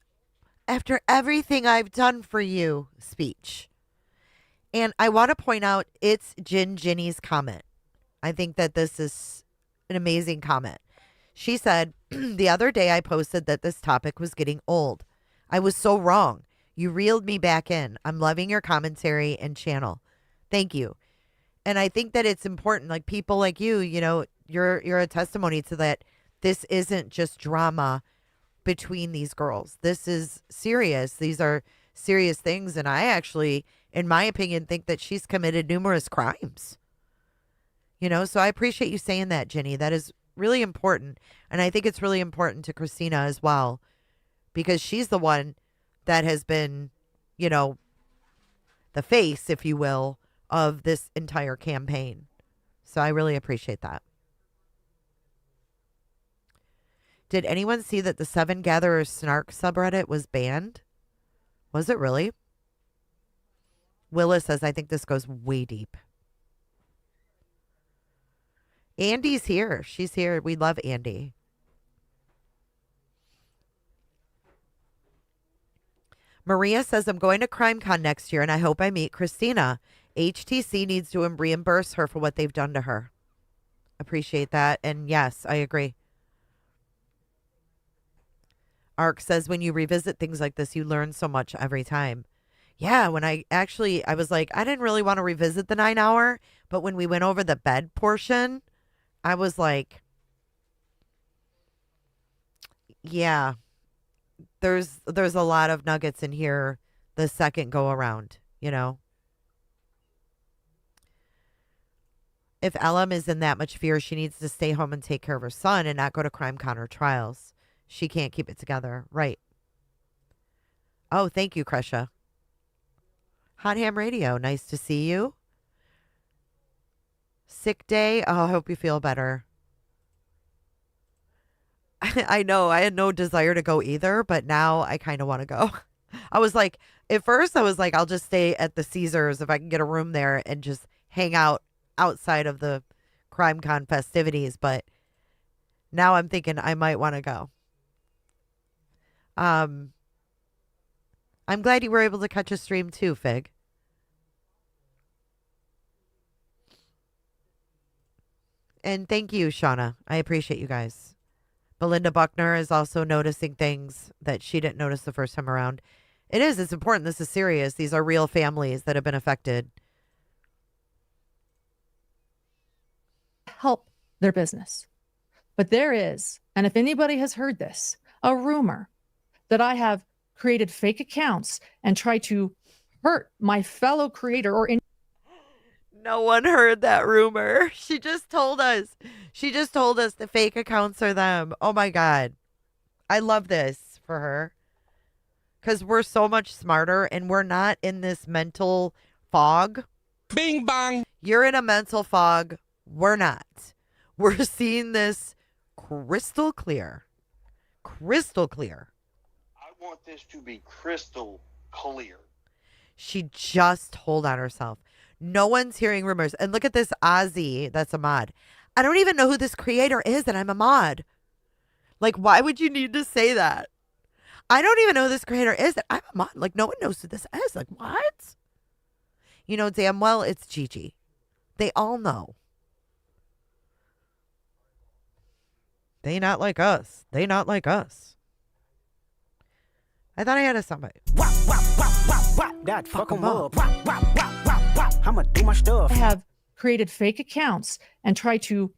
after everything I've done for you speech. And I want to point out it's Ginny's comment. I think that this is an amazing comment. She said, the other day I posted that this topic was getting old. I was so wrong. You reeled me back in. I'm loving your commentary and channel. Thank you. And I think that it's important, like people like you, you're a testimony to that. This isn't just drama between these girls. This is serious. These are serious things. And I actually, in my opinion, think that she's committed numerous crimes. So I appreciate you saying that, Ginny. That is really important. And I think it's really important to Christina as well, because she's the one that has been, the face, if you will, of this entire campaign. So I really appreciate that. Did anyone see that the Seven Gatherers Snark subreddit was banned? Was it really? Willa says, I think this goes way deep. Andy's here. She's here. We love Andy. Maria says, I'm going to CrimeCon next year and I hope I meet Christina. HTC needs to reimburse her for what they've done to her. Appreciate that. And yes, I agree. Ark says, when you revisit things like this, you learn so much every time. Yeah, when I was like, I didn't really want to revisit the 9 hour, but when we went over the bed portion, I was like, yeah, there's a lot of nuggets in here the second go around, you know. If LM is in that much fear, she needs to stay home and take care of her son and not go to CrimeCon or trials. She can't keep it together. Right. Oh, thank you, Kresha. Hot Ham Radio, nice to see you. Sick day. Oh, I hope you feel better. I know. I had no desire to go either, but now I kind of want to go. I was like, at first I was like, I'll just stay at the Caesars if I can get a room there and just hang out outside of the CrimeCon festivities. But now I'm thinking I might want to go. I'm glad you were able to catch a stream too, Fig. And thank you, Shauna. I appreciate you guys. Belinda Buckner is also noticing things that she didn't notice the first time around. It's important. This is serious. These are real families that have been affected. Help their business. But there is, and if anybody has heard this, a rumor that I have created fake accounts and tried to hurt my fellow creator or any. No one heard that rumor. She just told us. She just told us the fake accounts are them. Oh my God. I love this for her. Because we're so much smarter and we're not in this mental fog. Bing bang. You're in a mental fog. We're not. We're seeing this crystal clear. Crystal clear. I want this to be crystal clear. She just told on herself. No one's hearing rumors. And look at this Ozzy. That's a mod. I don't even know who this creator is, and I'm a mod. Like, why would you need to say that? I don't even know who this creator is, and I'm a mod. Like, no one knows who this is. Like, what? You know damn well it's Gigi. They all know. They not like us. They not like us. I thought I had a somebody. That fuck 'em up. I'ma do my stuff. I have created fake accounts and tried to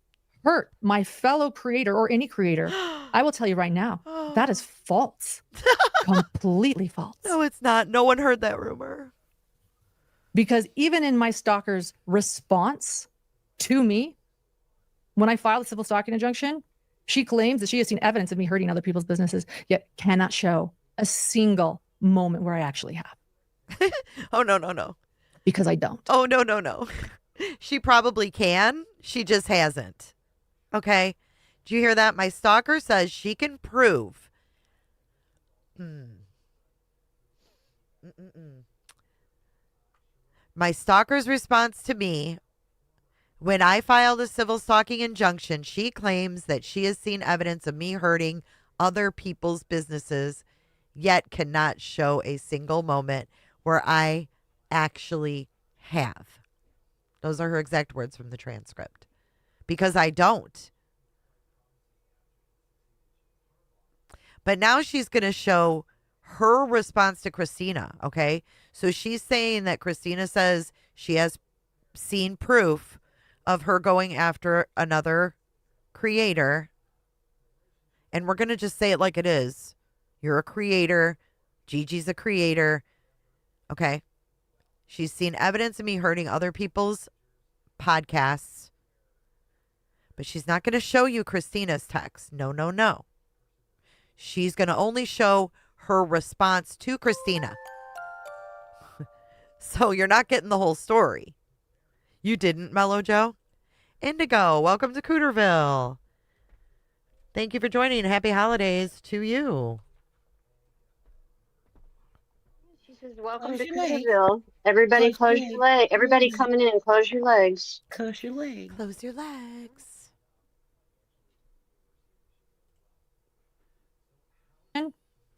hurt my fellow creator or any creator. I will tell you right now, that is false. Completely false. No, it's not. No one heard that rumor. Because even in my stalker's response to me, when I filed a civil stalking injunction, she claims that she has seen evidence of me hurting other people's businesses, yet cannot show a single moment where I actually have. Oh, no. Because I don't. Oh, no. She probably can. She just hasn't. Okay. Do you hear that? My stalker says she can prove. My stalker's response to me, when I filed a civil stalking injunction, she claims that she has seen evidence of me hurting other people's businesses, yet cannot show a single moment where I actually have. Those are her exact words from the transcript. Because I don't. But now she's going to show her response to Christina, okay? So she's saying that Christina says she has seen proof of her going after another creator. And we're going to just say it like it is. You're a creator. Gigi's a creator. Okay. She's seen evidence of me hurting other people's podcasts. But she's not going to show you Christina's text. No. She's going to only show her response to Christina. So you're not getting the whole story. You didn't, Mellow Joe? Indigo, welcome to Cooterville. Thank you for joining. Happy holidays to you. She says, welcome to Cooterville. Everybody close your legs. Everybody coming in, close your legs. Close your legs. Close your legs.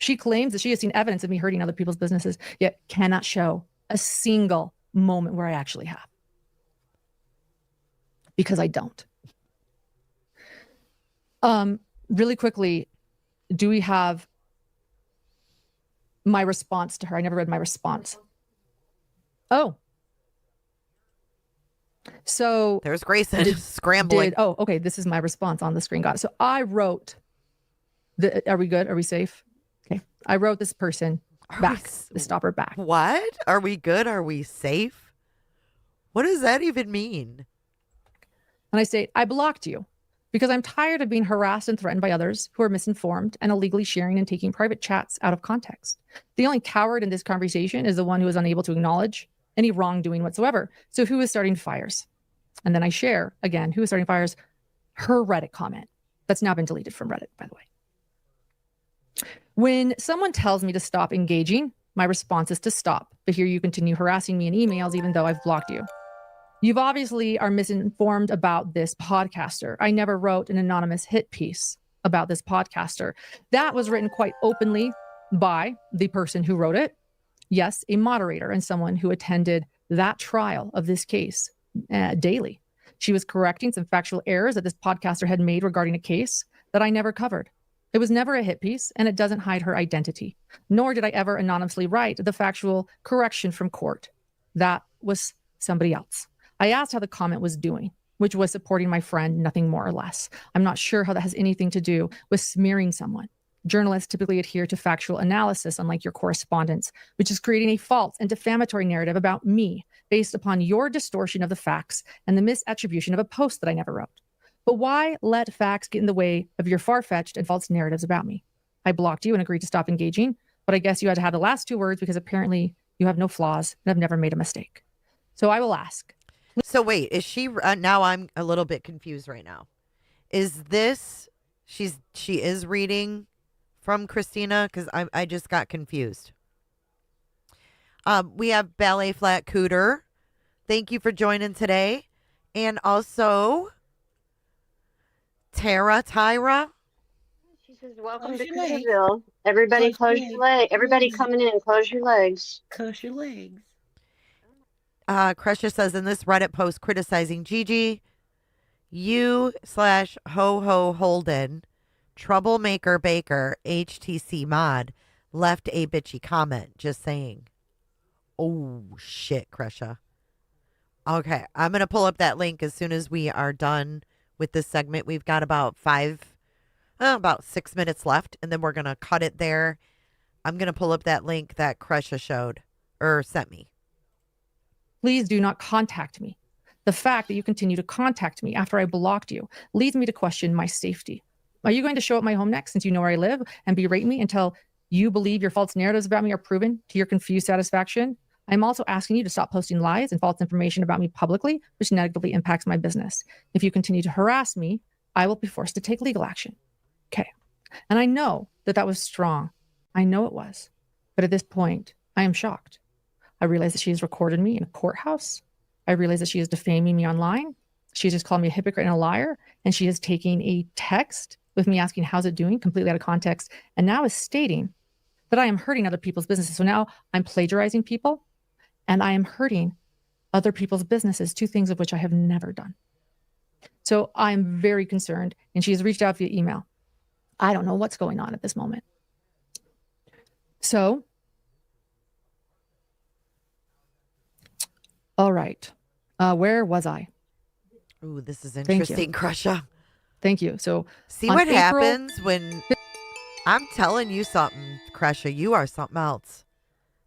She claims that she has seen evidence of me hurting other people's businesses, yet cannot show a single moment where I actually have. Because I don't. Really quickly, do we have my response to her? I never read my response. Oh. So there's Grayson scrambling. Okay. This is my response on the screen. Got it. So I wrote, are we good? Are we safe? Okay. I wrote this person back, the stopper back. What? Are we good? Are we safe? What does that even mean? And I say, I blocked you because I'm tired of being harassed and threatened by others who are misinformed and illegally sharing and taking private chats out of context. The only coward in this conversation is the one who is unable to acknowledge any wrongdoing whatsoever. So who is starting fires? And then I share, again, who is starting fires? Her Reddit comment. That's now been deleted from Reddit, by the way. When someone tells me to stop engaging, my response is to stop. But here you continue harassing me in emails, even though I've blocked you. You've obviously are misinformed about this podcaster. I never wrote an anonymous hit piece about this podcaster. That was written quite openly by the person who wrote it. Yes, a moderator and someone who attended that trial of this case daily. She was correcting some factual errors that this podcaster had made regarding a case that I never covered. It was never a hit piece, and it doesn't hide her identity. Nor did I ever anonymously write the factual correction from court. That was somebody else. I asked how the comment was doing, which was supporting my friend, nothing more or less. I'm not sure how that has anything to do with smearing someone. Journalists typically adhere to factual analysis, unlike your correspondents, which is creating a false and defamatory narrative about me based upon your distortion of the facts and the misattribution of a post that I never wrote. But why let facts get in the way of your far-fetched and false narratives about me? I blocked you and agreed to stop engaging, but I guess you had to have the last two words because apparently you have no flaws and have never made a mistake. So I will ask. So wait, is she, now I'm a little bit confused right now. Is this, she is reading from Christina? Because I just got confused. We have Ballet Flat Cooter. Thank you for joining today. And also Tyra. She says, welcome to Cooterville. Everybody close your legs. Everybody coming in, close your legs. Close your legs. Crusher says in this Reddit post criticizing Gigi, you/Ho Holden, Troublemaker Baker, HTC mod, left a bitchy comment. Just saying. Oh, shit, Crusher. Okay, I'm going to pull up that link as soon as we are done with this segment. We've got about 6 minutes left, and then we're going to cut it there. I'm going to pull up that link that Crusher showed or sent me. Please do not contact me. The fact that you continue to contact me after I blocked you leads me to question my safety. Are you going to show up my home next since you know where I live and berate me until you believe your false narratives about me are proven to your confused satisfaction? I'm also asking you to stop posting lies and false information about me publicly, which negatively impacts my business. If you continue to harass me, I will be forced to take legal action. Okay. And I know that that was strong. I know it was. But at this point, I am shocked. I realize that she has recorded me in a courthouse. I realize that she is defaming me online. She just called me a hypocrite and a liar. And she is taking a text with me asking, how's it doing? Completely out of context. And now is stating that I am hurting other people's businesses. So now I'm plagiarizing people and I am hurting other people's businesses, two things of which I have never done. So I'm very concerned. And she has reached out via email. I don't know what's going on at this moment. So, all right. Where was I? Ooh, this is interesting, Crusher. Thank you. So see what happens when I'm telling you something, Crusher. You are something else.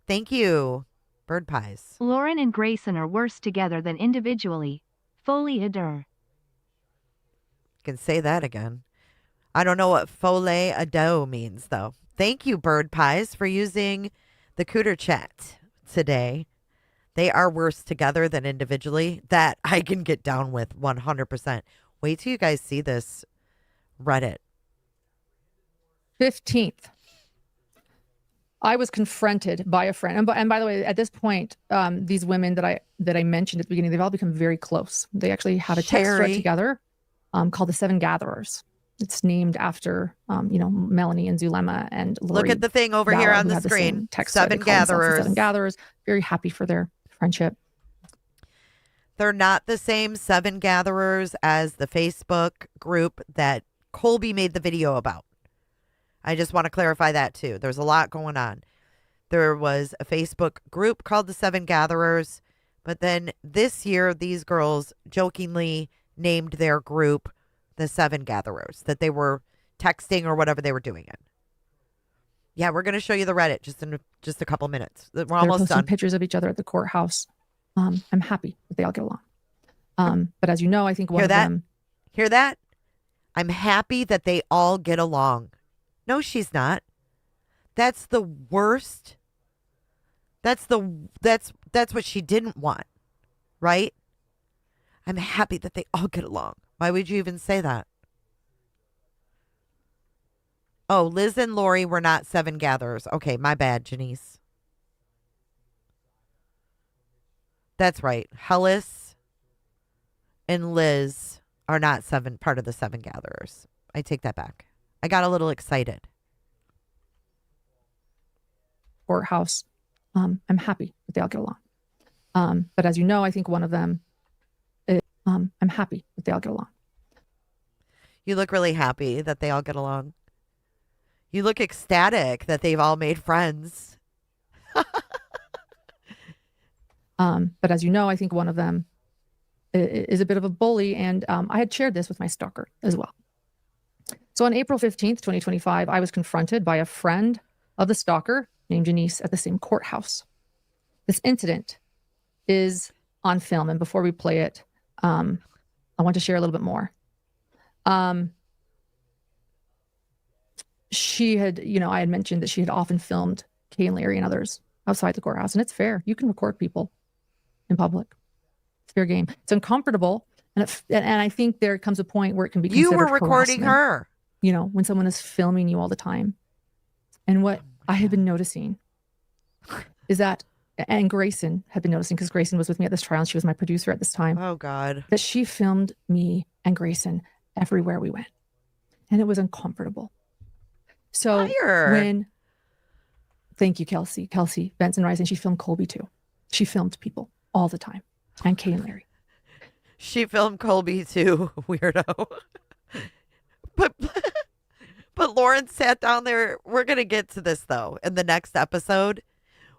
Thank you, Bird Pies. Lauren and Grayson are worse together than individually. Folie à deux. Can say that again. I don't know what folie à deux means, though. Thank you, Bird Pies, for using the Cooter chat today. They are worse together than individually. That I can get down with 100%. Wait till you guys see this Reddit. 15th. I was confronted by a friend. And by the way, at this point, these women that I mentioned at the beginning, they've all become very close. They actually have a text thread together called the Seven Gatherers. It's named after, Melanie and Zulema and Lori. Look at the thing over here on the screen. Seven Gatherers. Seven Gatherers. Very happy for their friendship. They're not the same Seven Gatherers as the Facebook group that Colby made the video about. I just want to clarify that too. There's a lot going on. There was a Facebook group called the Seven Gatherers, but then this year these girls jokingly named their group the Seven Gatherers, that they were texting or whatever they were doing it. Yeah, we're going to show you the Reddit in just a couple minutes. We're almost done. Pictures of each other at the courthouse. I'm happy that they all get along. But as you know, I think one of them. Hear that? I'm happy that they all get along. No, she's not. That's the worst. That's what she didn't want, right? I'm happy that they all get along. Why would you even say that? Oh, Liz and Lori were not Seven Gatherers. Okay, my bad, Janice. That's right. Hellis and Liz are not part of the Seven Gatherers. I take that back. I got a little excited. Courthouse. I'm happy that they all get along. But as you know, I think one of them. I'm happy that they all get along. You look really happy that they all get along. You look ecstatic that they've all made friends. But as you know, I think one of them is a bit of a bully. And I had shared this with my stalker as well. So on April 15th, 2025, I was confronted by a friend of the stalker named Janeese at the same courthouse. This incident is on film. And before we play it, I want to share a little bit more. She had, I had mentioned that she had often filmed Kay and Larry and others outside the courthouse. And it's fair. You can record people in public. It's fair game. It's uncomfortable. And I think there comes a point where it can be considered You were recording harassment. her. When someone is filming you all the time. And what I had been noticing is that, and Grayson had been noticing, because Grayson was with me at this trial and she was my producer at this time. Oh, God. That she filmed me and Grayson everywhere we went. And it was uncomfortable. So thank you, Kelsey. Kelsey Benson Rising, she filmed Colby too. She filmed people all the time. And Kay and Larry. She filmed Colby too, weirdo. But Lauren sat down there. We're going to get to this, though, in the next episode.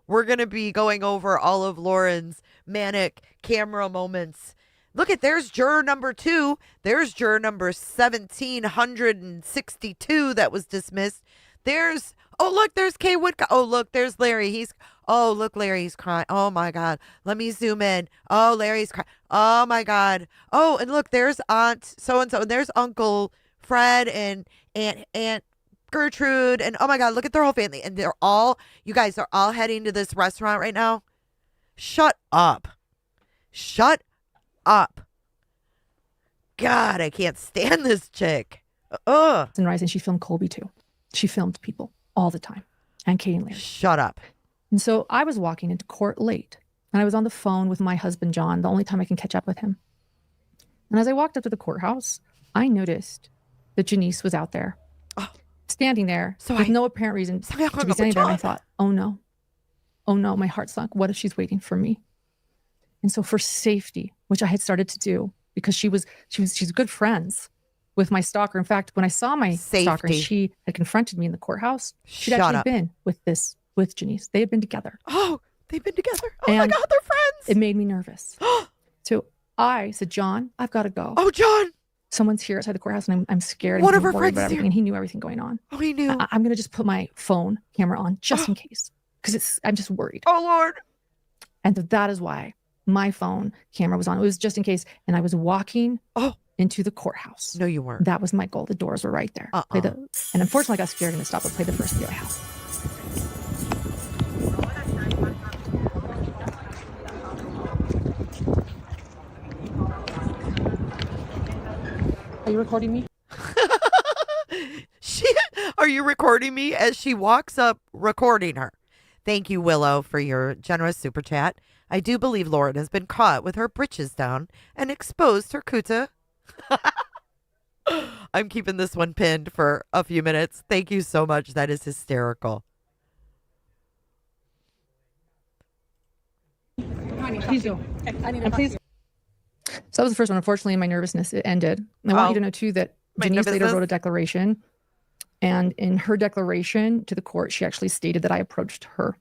We're going to be going over all of Lauren's manic camera moments. Look there's juror number 2. There's juror number 1762 that was dismissed. There's Kay Woodcock. Oh, look, there's Larry. Larry's crying. Oh, my God. Let me zoom in. Oh, Larry's crying. Oh, my God. Oh, and look, there's Aunt so-and-so. And there's Uncle Fred and Aunt Gertrude. And, oh, my God, look at their whole family. And you guys are all heading to this restaurant right now. Shut up. Shut up. God, I can't stand this chick. And Rising, she filmed Colby too. She filmed people all the time. And Kay and Larry. Shut up. And so I was walking into court late. And I was on the phone with my husband, John, the only time I can catch up with him. And as I walked up to the courthouse, I noticed that Janeese was out there. Standing there with no apparent reason to be standing there. And I thought, oh no, my heart sunk. What if she's waiting for me? And so for safety, which I had started to do, because she's good friends with my stalker. In fact, when I saw my stalker, she had confronted me in the courthouse. She'd actually been with Janeese. They had been together. Oh, they've been together. Oh my God, they're friends. It made me nervous. So I said, John, I've got to go. Oh, John. Someone's here outside the courthouse and I'm scared. One of her friends is here. And he knew everything going on. Oh, he knew. I'm going to just put my phone camera on just in case. Because I'm just worried. Oh, Lord. And that is why my phone camera was on. It was just in case. And I was walking into the courthouse. No, you weren't. That was my goal. The doors were right there. And unfortunately, I got scared and I stopped. But play the first video I have. you recording me? Are you recording me as she walks up recording her? Thank you, Willow, for your generous super chat. I do believe Lauren has been caught with her britches down and exposed her kuta. I'm keeping this one pinned for a few minutes. Thank you so much. That is hysterical. Please do. And please. So that was the first one. Unfortunately, in my nervousness, it ended. I want you to know, too, that Janeese later wrote a declaration. And in her declaration to the court, she actually stated that I approached her.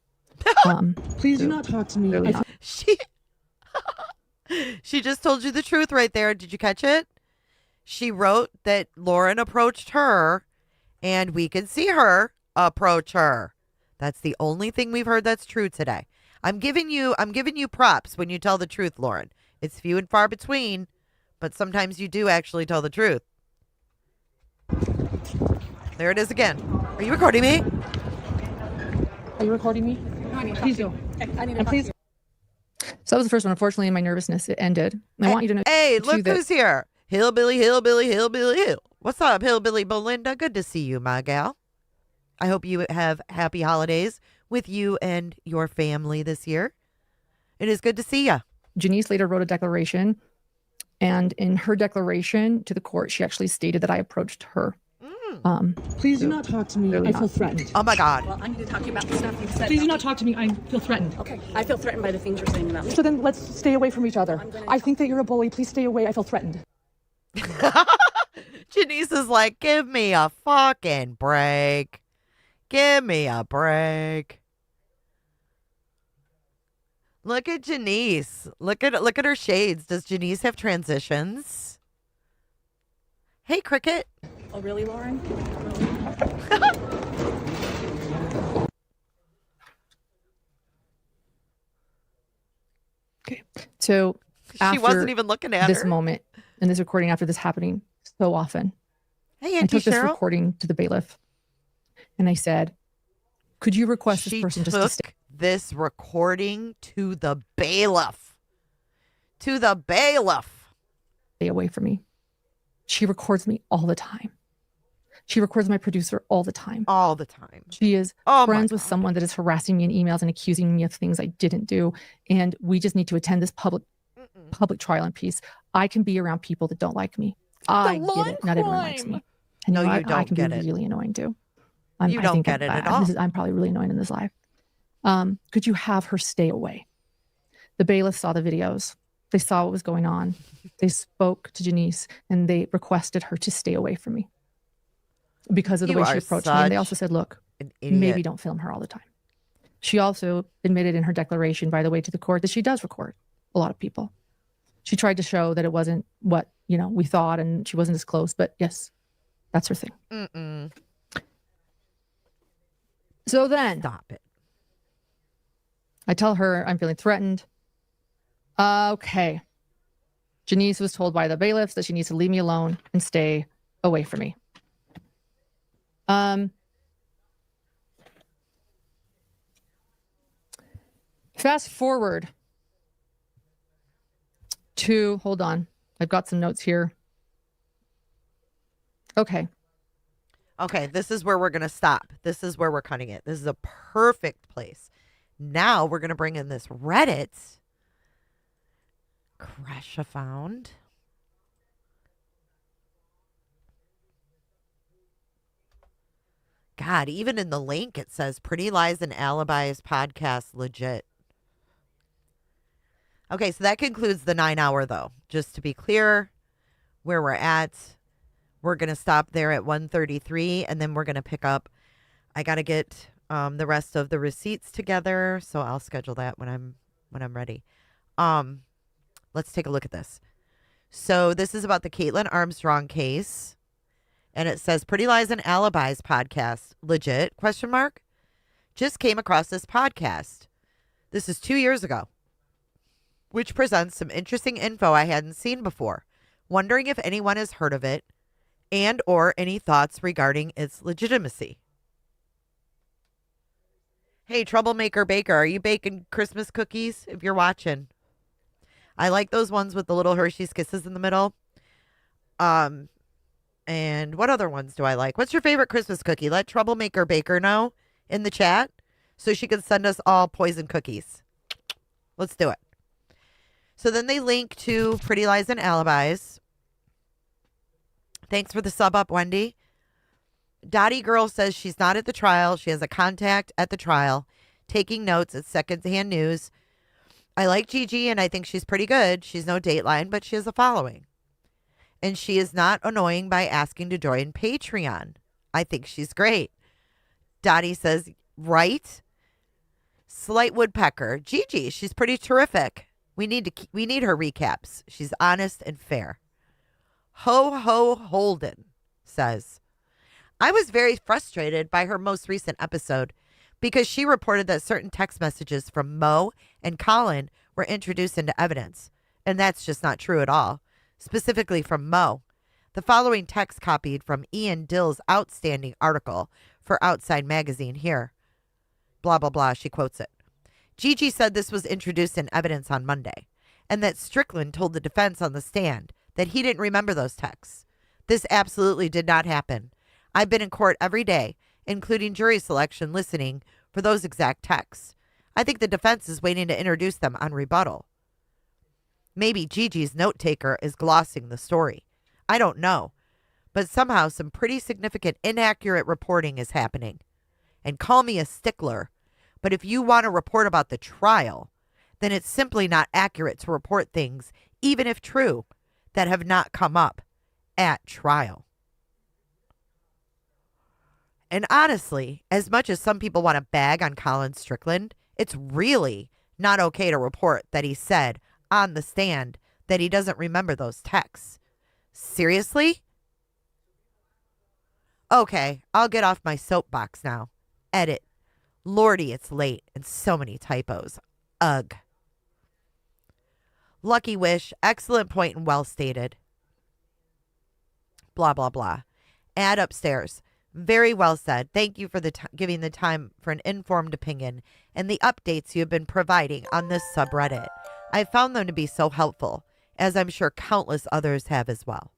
Please do not talk to me. Really She just told you the truth right there. Did you catch it? She wrote that Lauren approached her and we could see her approach her. That's the only thing we've heard that's true today. I'm giving you props when you tell the truth, Lauren. It's few and far between, but sometimes you do actually tell the truth. There it is again. Are you recording me? Are you recording me? Please do. And please. So that was the first one. Unfortunately, in my nervousness, it ended. I want you to know. Hey, look who's here. Hillbilly, hillbilly, hillbilly, hill. What's up, Hillbilly Belinda? Good to see you, my gal. I hope you have happy holidays with you and your family this year. It is good to see you. Janeese later wrote a declaration. And in her declaration to the court, she actually stated that I approached her. Please do not talk to me. I feel threatened. Oh my God. Well, I need to talk to you about the stuff you've said. Please do not talk to me. I feel threatened. Okay, I feel threatened by the things you're saying about me. So then let's stay away from each other. I think that you're a bully. Please stay away. I feel threatened. Janice is like, give me a fucking break. Give me a break. Look at Janice. Look at her shades. Does Janice have transitions? Hey, Cricket. Oh, really, Lauren? Okay. So she wasn't even looking at this her. moment and this recording after this happening so often. Hey, I Auntie took this Cheryl. recording to the bailiff and I said, could you request this person just to stay? This recording to the bailiff. To the bailiff. Stay away from me. She records me all the time. She records my producer all the time. All the time. She is friends with someone that is harassing me in emails and accusing me of things I didn't do. And we just need to attend this public trial in peace. I can be around people that don't like me. I get it. Not everyone likes me. And No, you know you what? don't I can get be it. really annoying too. You don't get it at all. I'm probably really annoying in this live. Could you have her stay away? The bailiff saw the videos. They saw what was going on. They spoke to Janice and they requested her to stay away from me because of the way she approached me. And they also said, look, maybe don't film her all the time. She also admitted in her declaration, by the way, to the court that she does record a lot of people. She tried to show that it wasn't what, we thought and she wasn't as close, but yes, that's her thing. Mm-mm. So then stop it. I tell her I'm feeling threatened. Okay. Janice was told by the bailiffs that she needs to leave me alone and stay away from me. Fast forward to, hold on. I've got some notes here. Okay. Okay, this is where we're going to stop. This is where we're cutting it. This is a perfect place. Now we're going to bring in this Reddit. Crash found. God, even in the link it says Pretty Lies and Alibis podcast legit. Okay, so that concludes the 9 hour though. Just to be clear where we're at. We're going to stop there at 1:33 and then we're going to pick up. I got to get the rest of the receipts together, so I'll schedule that when I'm ready. Let's take a look at this. So this is about the Caitlin Armstrong case. And it says Pretty Lies and Alibis podcast legit ? Just came across this podcast. This is 2 years ago, which presents some interesting info I hadn't seen before. Wondering if anyone has heard of it and or any thoughts regarding its legitimacy. Hey, Troublemaker Baker, are you baking Christmas cookies if you're watching? I like those ones with the little Hershey's Kisses in the middle. And what other ones do I like? What's your favorite Christmas cookie? Let Troublemaker Baker know in the chat so she can send us all poison cookies. Let's do it. So then they link to Pretty Lies and Alibis. Thanks for the sub up, Wendy. Dottie Girl says she's not at the trial. She has a contact at the trial, taking notes. It's secondhand news. I like Gigi, and I think she's pretty good. She's no Dateline, but she has a following. And she is not annoying by asking to join Patreon. I think she's great. Dottie says, right? Slight Woodpecker. Gigi, she's pretty terrific. We need her recaps. She's honest and fair. Ho Ho Holden says, I was very frustrated by her most recent episode because she reported that certain text messages from Mo and Colin were introduced into evidence. And that's just not true at all. Specifically from Mo. The following text copied from Ian Dill's outstanding article for Outside Magazine here. Blah, blah, blah. She quotes it. Gigi said this was introduced in evidence on Monday, and that Strickland told the defense on the stand that he didn't remember those texts. This absolutely did not happen. I've been in court every day, including jury selection, listening for those exact texts. I think the defense is waiting to introduce them on rebuttal. Maybe Gigi's note taker is glossing the story. I don't know. But somehow some pretty significant inaccurate reporting is happening. And call me a stickler, but if you want to report about the trial, then it's simply not accurate to report things, even if true, that have not come up at trial. And honestly, as much as some people want to bag on Colin Strickland, it's really not okay to report that he said on the stand that he doesn't remember those texts. Seriously? Okay, I'll get off my soapbox now. Edit. Lordy, it's late and so many typos. Ugh. Lucky Wish, excellent point and well stated. Blah, blah, blah. Add upstairs. Very well said. Thank you for giving the time for an informed opinion and the updates you have been providing on this subreddit. I found them to be so helpful, as I'm sure countless others have as well.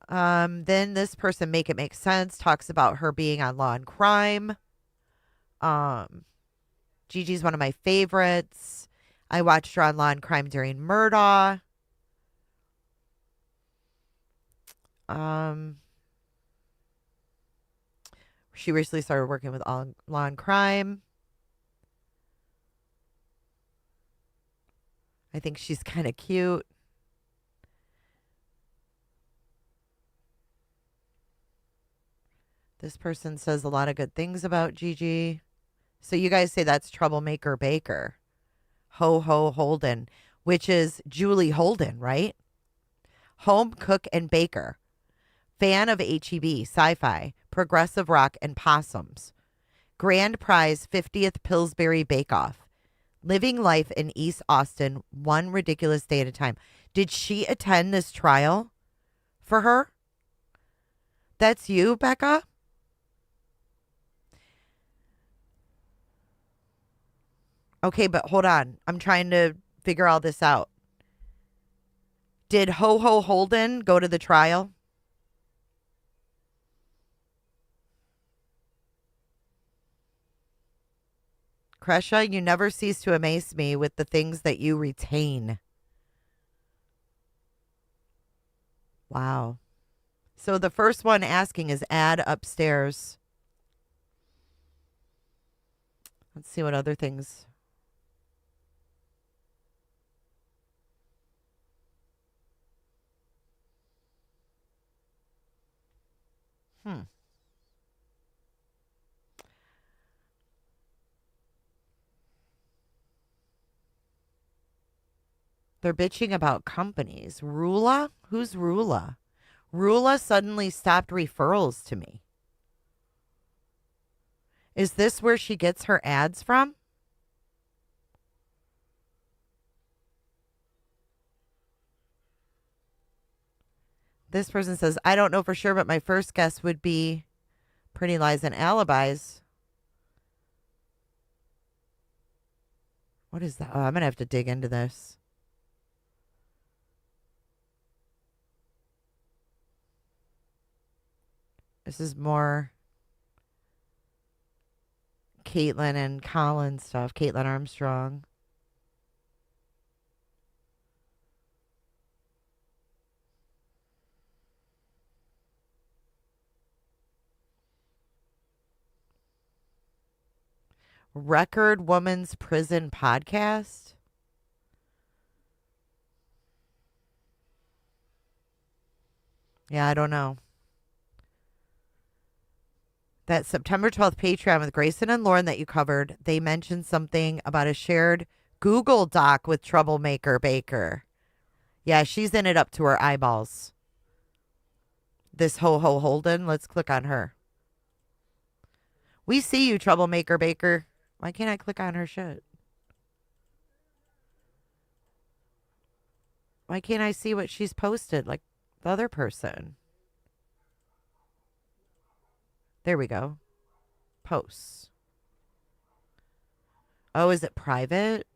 Then this person, Make It Make Sense, talks about her being on Law and Crime. Gigi's one of my favorites. I watched her on Law and Crime during Murdaugh. She recently started working with Law and Crime. I think she's kind of cute. This person says a lot of good things about Gigi. So you guys say that's Troublemaker Baker. Ho Ho Holden, which is Julie Holden, right? Home cook and baker. Fan of HEB, sci-fi, progressive rock, and possums. Grand prize 50th Pillsbury Bake-Off. Living life in East Austin, one ridiculous day at a time. Did she attend this trial for her? That's you, Becca? Okay, but hold on. I'm trying to figure all this out. Did Ho Ho Holden go to the trial? Kresha, you never cease to amaze me with the things that you retain. Wow. So the first one asking is add upstairs. Let's see what other things. They're bitching about companies. Rula? Who's Rula? Rula suddenly stopped referrals to me. Is this where she gets her ads from? This person says, I don't know for sure, but my first guess would be Pretty Lies and Alibis. What is that? Oh, I'm going to have to dig into this. This is more Caitlyn and Colin stuff. Caitlyn Armstrong. Record Woman's Prison Podcast. Yeah, I don't know. That September 12th Patreon with Grayson and Lauren that you covered, they mentioned something about a shared Google Doc with Troublemaker Baker. Yeah, she's in it up to her eyeballs. This Ho-Ho Holden, let's click on her. We see you, Troublemaker Baker. Why can't I click on her shit? Why can't I see what she's posted like the other person? There we go. Posts. Oh, is it private?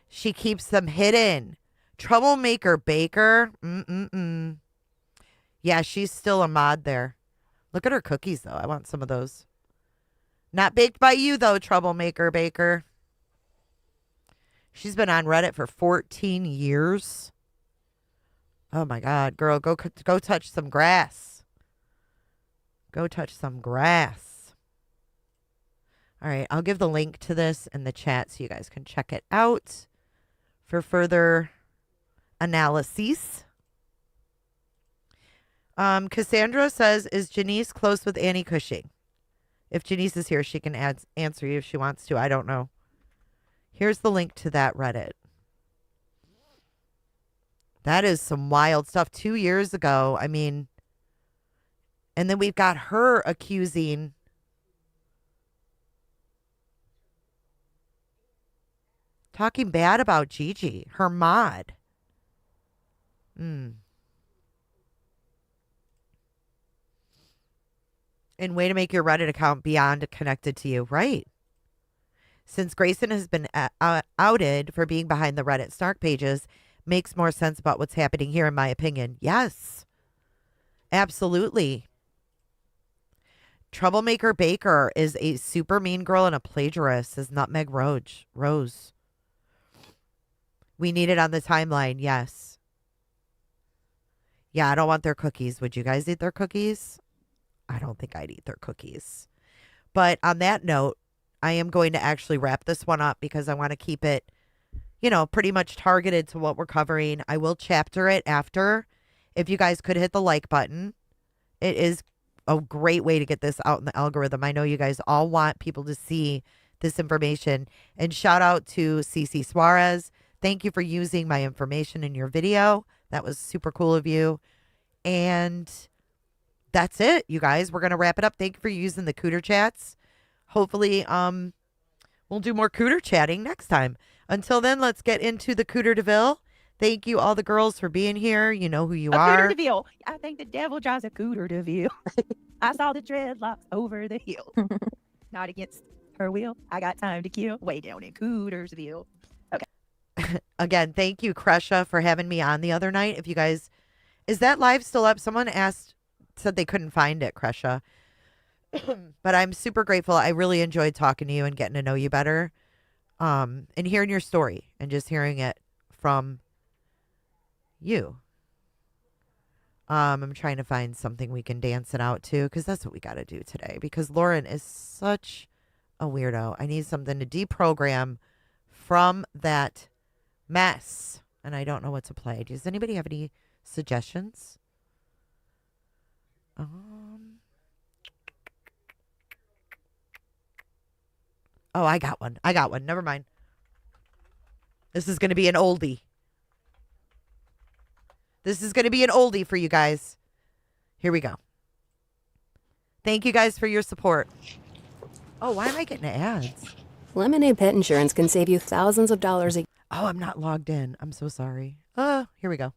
She keeps them hidden. Troublemaker Baker. Yeah, she's still a mod there. Look at her cookies, though. I want some of those. Not baked by you, though, Troublemaker Baker. She's been on Reddit for 14 years. Oh, my God. Girl, go touch some grass. Go touch some grass. All right, I'll give the link to this in the chat so you guys can check it out for further analyses. Cassandra says, is Janice close with Annie Cushing? If Janice is here, she can answer you if she wants to. I don't know. Here's the link to that Reddit. That is some wild stuff. 2 years ago, I mean, and then we've got her accusing talking bad about Gigi, her mod. And way to make your Reddit account beyond connected to you. Right. Since Grayson has been outed for being behind the Reddit Snark pages, makes more sense about what's happening here, in my opinion. Yes. Absolutely. Troublemaker Baker is a super mean girl and a plagiarist, says Nutmeg Rose. We need it on the timeline. Yes. Yeah, I don't want their cookies. Would you guys eat their cookies? I don't think I'd eat their cookies. But on that note, I am going to actually wrap this one up because I want to keep it, you know, pretty much targeted to what we're covering. I will chapter it after. If you guys could hit the like button, it is a great way to get this out in the algorithm. I know you guys all want people to see this information. And shout out to CC Suarez. Thank you for using my information in your video. That was super cool of you. And that's it, you guys. We're going to wrap it up. Thank you for using the Cooter chats. Hopefully, we'll do more Cooter chatting next time. Until then, let's get into the Cooter DeVille. Thank you, all the girls, for being here. You know who you are. Cooter DeVille. I think the devil drives a Cooter DeVille. I saw the dreadlocks over the hill. Not against her will. I got time to kill. Way down in Cootersville. Okay. Again, thank you, Kresha, for having me on the other night. If you guys, is that live still up? Someone said they couldn't find it, Kresha. But I'm super grateful. I really enjoyed talking to you and getting to know you better. And hearing your story and just hearing it from you. I'm trying to find something we can dance it out to, because that's what we got to do today, because Lauren is such a weirdo. I need something to deprogram from that mess, and I don't know what to play. Does anybody have any suggestions? Oh, I got one. Never mind. This is going to be an oldie. For you guys. Here we go. Thank you guys for your support. Oh, why am I getting ads? Lemonade Pet Insurance can save you thousands of dollars a year. Oh, I'm not logged in. I'm so sorry. Here we go.